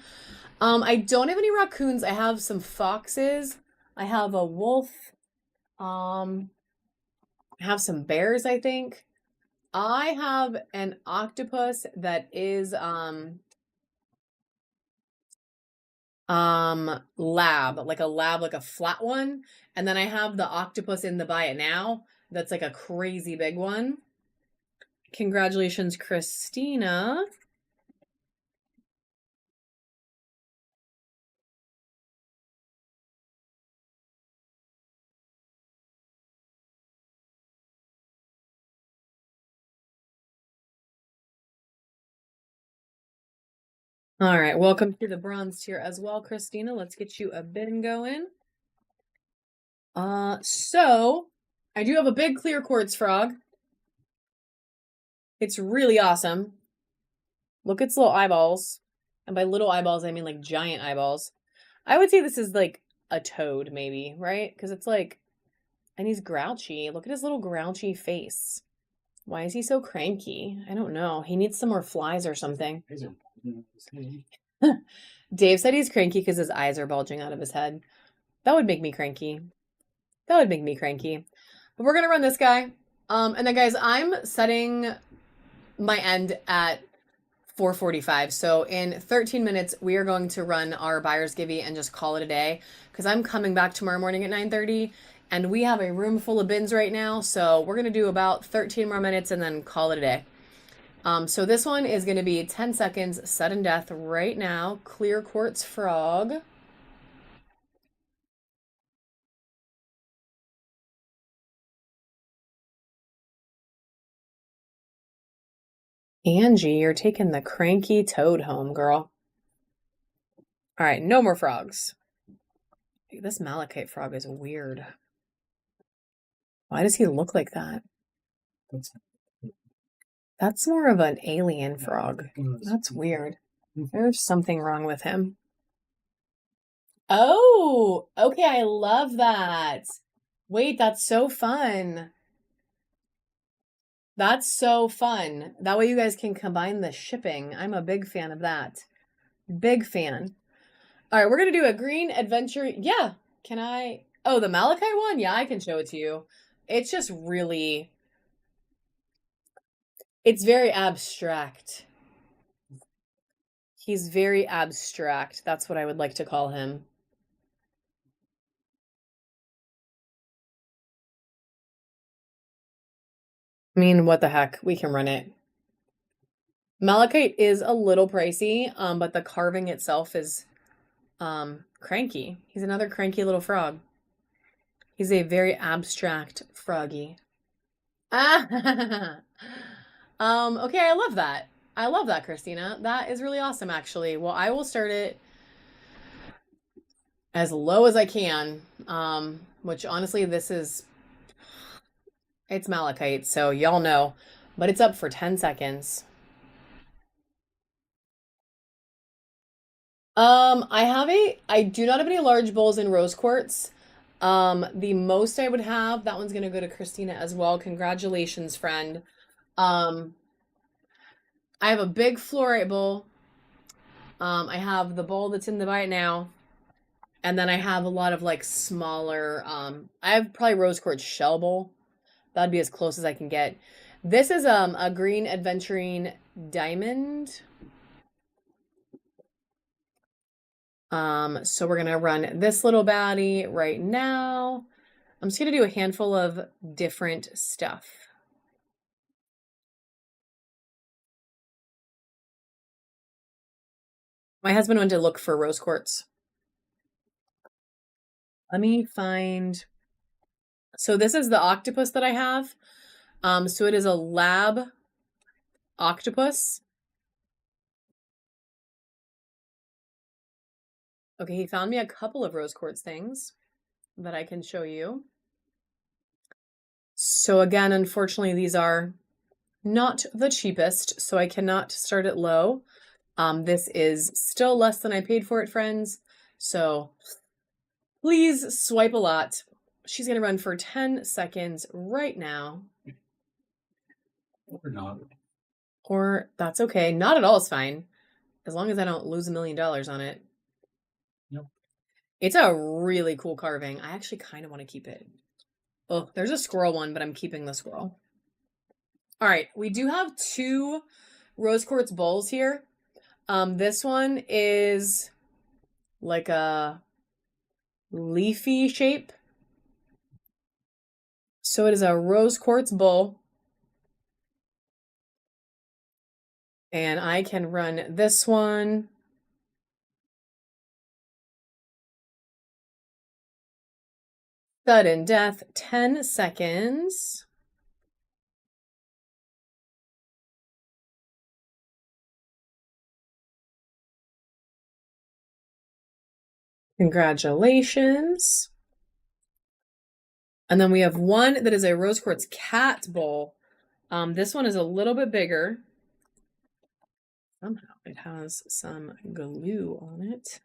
I don't have any raccoons. I have some foxes. I have a wolf. I have some bears, I think. I have an octopus that is lab, like a flat one. And then I have the octopus in the buy it now. That's like a crazy big one. Congratulations, Christina. All right, welcome to the bronze tier as well, Christina. Let's get you a bin going. So I do have a big clear quartz frog. It's really awesome. Look at its little eyeballs. And by little eyeballs, I mean like giant eyeballs. I would say this is like a toad, maybe, right? Because it's like, and he's grouchy. Look at his little grouchy face. Why is he so cranky? I don't know. He needs some more flies or something. Dave said he's cranky because his eyes are bulging out of his head. That would make me cranky. That would make me cranky. But we're going to run this guy. And then, guys, I'm setting my end at 4:45. So in 13 minutes, we are going to run our buyer's givey and just call it a day because I'm coming back tomorrow morning at 9:30 and we have a room full of bins right now. So we're going to do about 13 more minutes and then call it a day. So this one is going to be 10 seconds, sudden death right now. Clear quartz frog. Angie, you're taking the cranky toad home, girl. All right, no more frogs. This malachite frog is weird. Why does he look like that? That's more of an alien frog. That's weird. There's something wrong with him. Oh, okay, I love that. Wait, that's so fun. That's so fun. That way you guys can combine the shipping. I'm a big fan of that. Big fan. All right, we're gonna do a green adventure. Yeah, can I? Oh, the Malachite one? Yeah, I can show it to you. It's just really, it's very abstract. He's very abstract. That's what I would like to call him. I mean, what the heck? We can run it. Malachite is a little pricey, but the carving itself is cranky. He's another cranky little frog. He's a very abstract froggy. Ah. Okay, I love that. I love that, Christina. That is really awesome, actually. Well, I will start it as low as I can. Which honestly, it's malachite, so y'all know. But it's up for 10 seconds. I do not have any large bowls in rose quartz. The most I would have, that one's gonna go to Christina as well. Congratulations, friend. Um, I have a big fluorite bowl. I have the bowl that's in the bite now. And then I have a lot of like smaller, I have probably rose quartz shell bowl. That'd be as close as I can get. This is a green aventurine diamond. So we're gonna run this little baddie right now. I'm just gonna do a handful of different stuff. My husband went to look for rose quartz. Let me find. So this is the octopus that I have. So it is a lab octopus. Okay, he found me a couple of rose quartz things that I can show you. So again, unfortunately, these are not the cheapest, so I cannot start it low. This is still less than I paid for it, friends. So please swipe a lot. She's going to run for 10 seconds right now. Or not. Or that's okay. Not at all is fine. As long as I don't lose $1 million on it. Yep. It's a really cool carving. I actually kind of want to keep it. Oh, there's a squirrel one, but I'm keeping the squirrel. All right, we do have 2 rose quartz bowls here. This one is like a leafy shape. So it is a rose quartz bowl. And I can run this one. Sudden death, 10 seconds. Congratulations. And then we have one that is a rose quartz cat bowl. This one is a little bit bigger. Somehow it has some glue on it.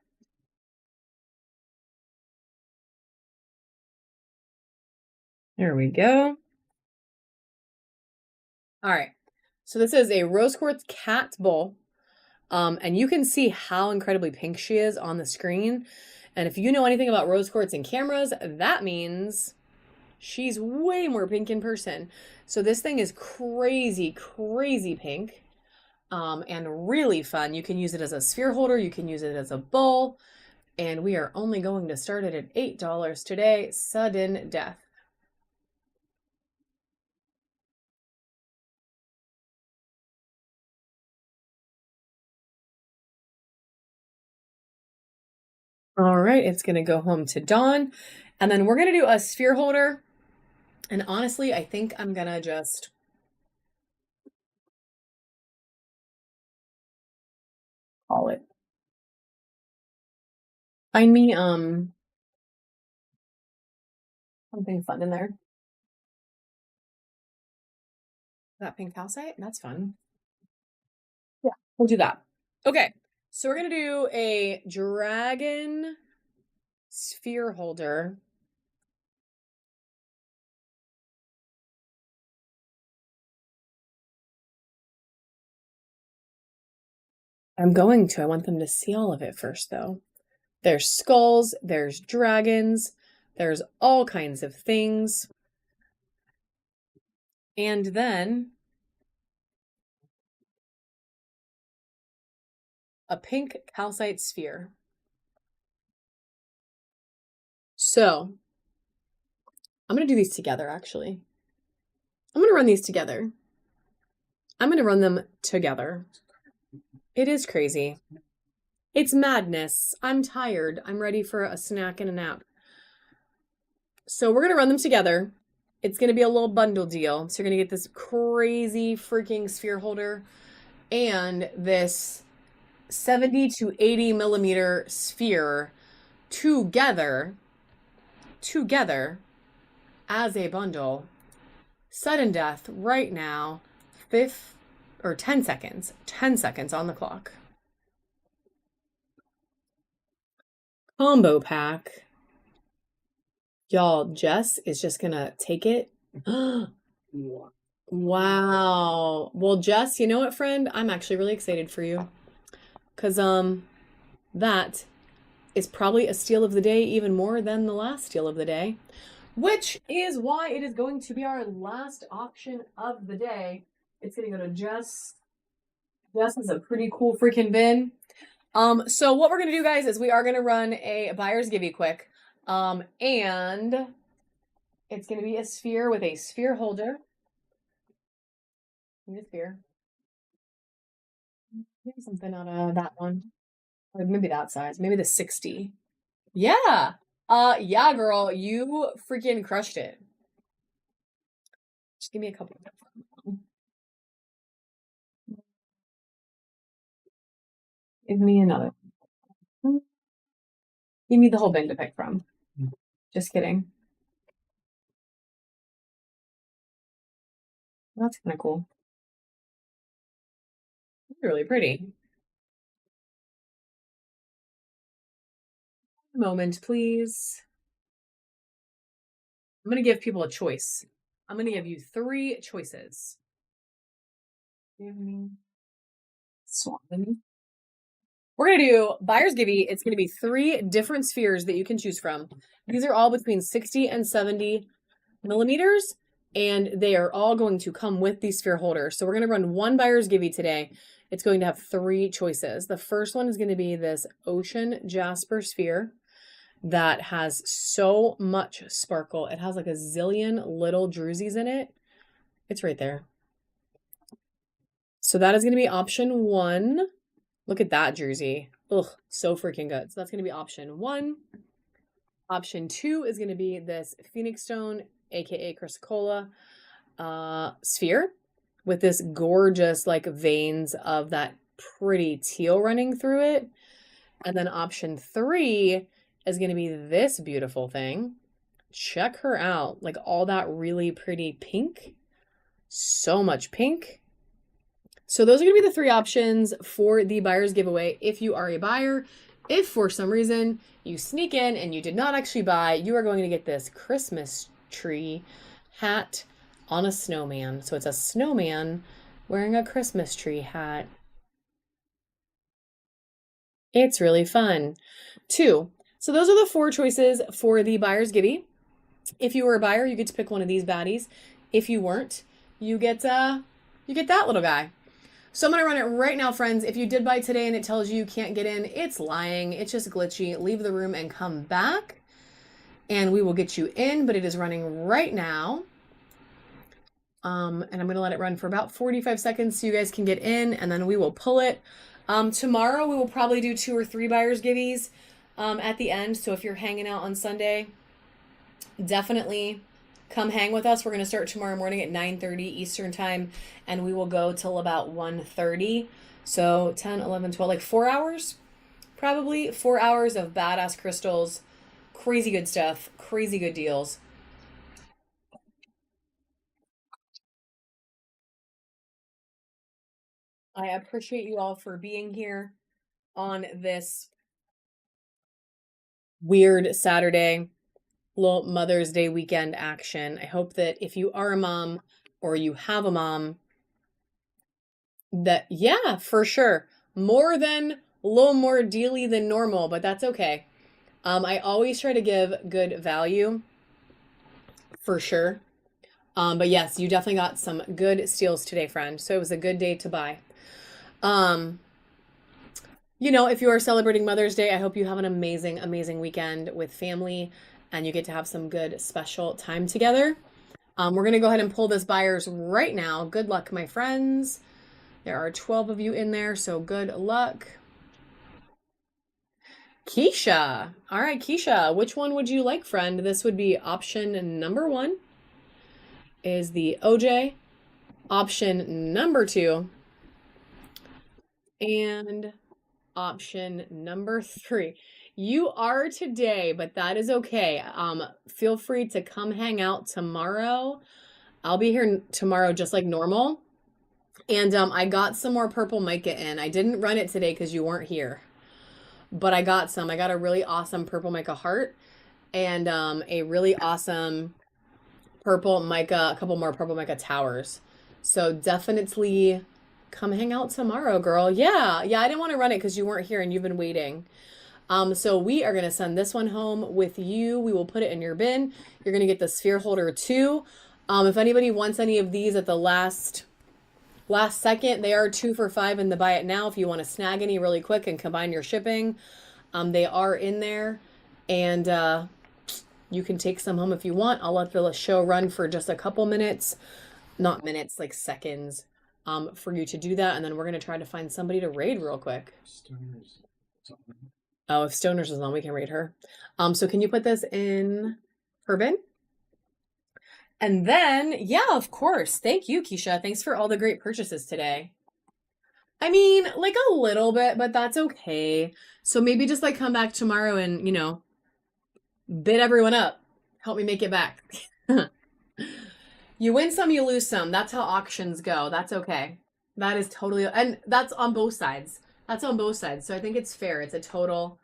There we go. All right. So this is a rose quartz cat bowl. And you can see how incredibly pink she is on the screen. And if you know anything about rose quartz and cameras, that means she's way more pink in person. So this thing is crazy, crazy pink. And really fun. You can use it as a sphere holder. You can use it as a bowl. And we are only going to start it at $8 today. Sudden death. All right, it's going to go home to Dawn. And then we're going to do a sphere holder. And honestly, I think I'm going to just call it. Find me something fun in there. That pink calcite? That's fun. Yeah, we'll do that. Okay, so we're gonna do a dragon sphere holder. I want them to see all of it first, though. There's skulls, there's dragons, there's all kinds of things. And then a pink calcite sphere. So I'm going to do these together, actually. I'm going to run these together. I'm going to run them together. It is crazy. It's madness. I'm tired. I'm ready for a snack and a nap. So we're going to run them together. It's going to be a little bundle deal. So you're going to get this crazy freaking sphere holder and this 70 to 80 millimeter sphere together as a bundle. Sudden death right now. 10 seconds. 10 seconds on the clock. Combo pack. Y'all, Jess is just gonna take it. Wow. Well, Jess, you know what, friend? I'm actually really excited for you. Cause that is probably a steal of the day even more than the last steal of the day. Which is why it is going to be our last auction of the day. It's gonna go to Jess. Jess is a pretty cool freaking bin. So what we're gonna do, guys, is we are gonna run a buyer's give you quick. And it's gonna be a sphere with a sphere holder. Need a sphere. Maybe something out of that one. Or maybe that size. Maybe the 60. Yeah. Yeah, girl, you freaking crushed it. Just give me a couple. Give me another. Give me the whole bin to pick from. Just kidding. That's kind of cool. Really pretty. A moment, please. I'm going to give people a choice. I'm going to give you 3 choices. Give me Swan. We're going to do buyer's givey. It's going to be 3 different spheres that you can choose from. These are all between 60 and 70 millimeters, and they are all going to come with the sphere holder. So we're going to run one buyer's givey today. It's going to have 3 choices. The first one is going to be this ocean jasper sphere that has so much sparkle. It has like a zillion little drusies in it. It's right there. So that is going to be option 1. Look at that druzy. Ugh, so freaking good. So that's going to be option 1. Option 2 is going to be this Phoenix Stone, aka Chrysocolla sphere with this gorgeous like veins of that pretty teal running through it. And then option 3 is going to be this beautiful thing. Check her out. Like all that really pretty pink. So much pink. So those are going to be the 3 options for the buyer's giveaway if you are a buyer. If for some reason you sneak in and you did not actually buy, you are going to get this Christmas tree hat on a snowman. So it's a snowman wearing a Christmas tree hat. It's really fun. 2. So those are the 4 choices for the buyer's givey. If you were a buyer, you get to pick one of these baddies. If you weren't, you get that little guy. So I'm going to run it right now, friends. If you did buy today and it tells you can't get in, it's lying. It's just glitchy. Leave the room and come back, and we will get you in, but it is running right now. And I'm going to let it run for about 45 seconds so you guys can get in, and then we will pull it. Tomorrow, we will probably do 2 or 3 buyer's giveys at the end. So if you're hanging out on Sunday, definitely come hang with us. We're going to start tomorrow morning at 9:30 Eastern time, and we will go till about 1:30. So 10, 11, 12, like 4 hours, probably 4 hours of badass crystals, crazy good stuff, crazy good deals. I appreciate you all for being here on this weird Saturday, little Mother's Day weekend action. I hope that if you are a mom or you have a mom, that, yeah, for sure, a little more dealy than normal, but that's okay. I always try to give good value, for sure. But yes, you definitely got some good steals today, friend. So it was a good day to buy. Um, if you are celebrating Mother's Day, I hope you have an amazing, amazing weekend with family and you get to have some good special time together. We're going to go ahead and pull this buyers right now. Good luck, my friends. There are 12 of you in there, so good luck. Keisha. All right, Keisha, which one would you like, friend? This would be option number 1 is the OJ. Option number 2 and option number 3. You are today, but that is okay. Feel free to come hang out tomorrow. I'll be here tomorrow just like normal. And I got some more purple mica in. I didn't run it today because you weren't here. But I got some. I got a really awesome purple mica heart and a really awesome purple mica, a couple more purple mica towers. So definitely come hang out tomorrow, girl. Yeah, I didn't want to run it because you weren't here and you've been waiting. So we are going to send this one home with you. We will put it in your bin. You're going to get the sphere holder too. If anybody wants any of these at the last second, they are 2 for $5 in the buy it now. If you want to snag any really quick and combine your shipping, they are in there. And you can take some home if you want. I'll let the show run for just a couple minutes, not minutes, like seconds, for you to do that. And then we're going to try to find somebody to raid real quick. Stoners. Oh, if Stoners is on, we can raid her. So can you put this in her bin? And then, yeah, of course. Thank you, Keisha. Thanks for all the great purchases today. I mean, like a little bit, but that's okay. So maybe just like come back tomorrow and, bid everyone up. Help me make it back. You win some, you lose some. That's how auctions go. That's okay. That is totally, and that's on both sides. That's on both sides. So I think it's fair. It's a total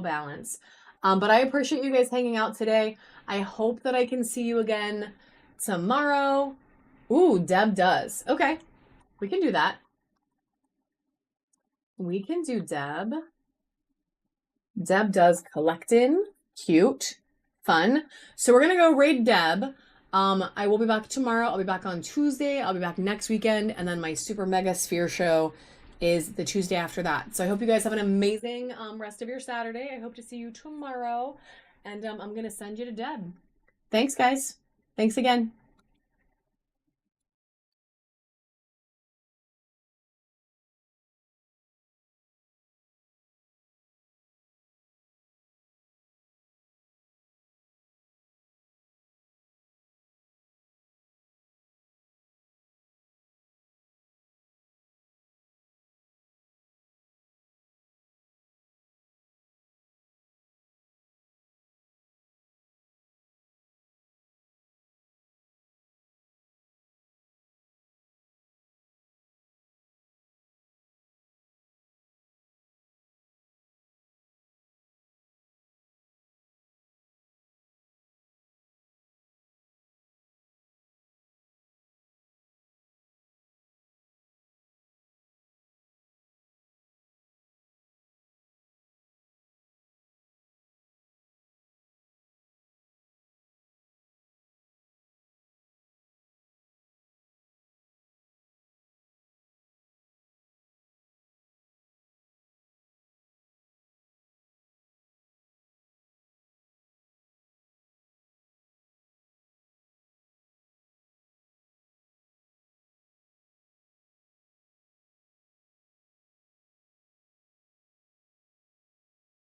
balance. But I appreciate you guys hanging out today. I hope that I can see you again tomorrow. Ooh, Deb does. Okay. We can do that. We can do Deb. Deb does collecting. Cute. Fun. So we're going to go raid Deb. I will be back tomorrow. I'll be back on Tuesday. I'll be back next weekend. And then my super mega sphere show is the Tuesday after that. So I hope you guys have an amazing rest of your Saturday. I hope to see you tomorrow. And I'm going to send you to Deb. Thanks, guys. Thanks again.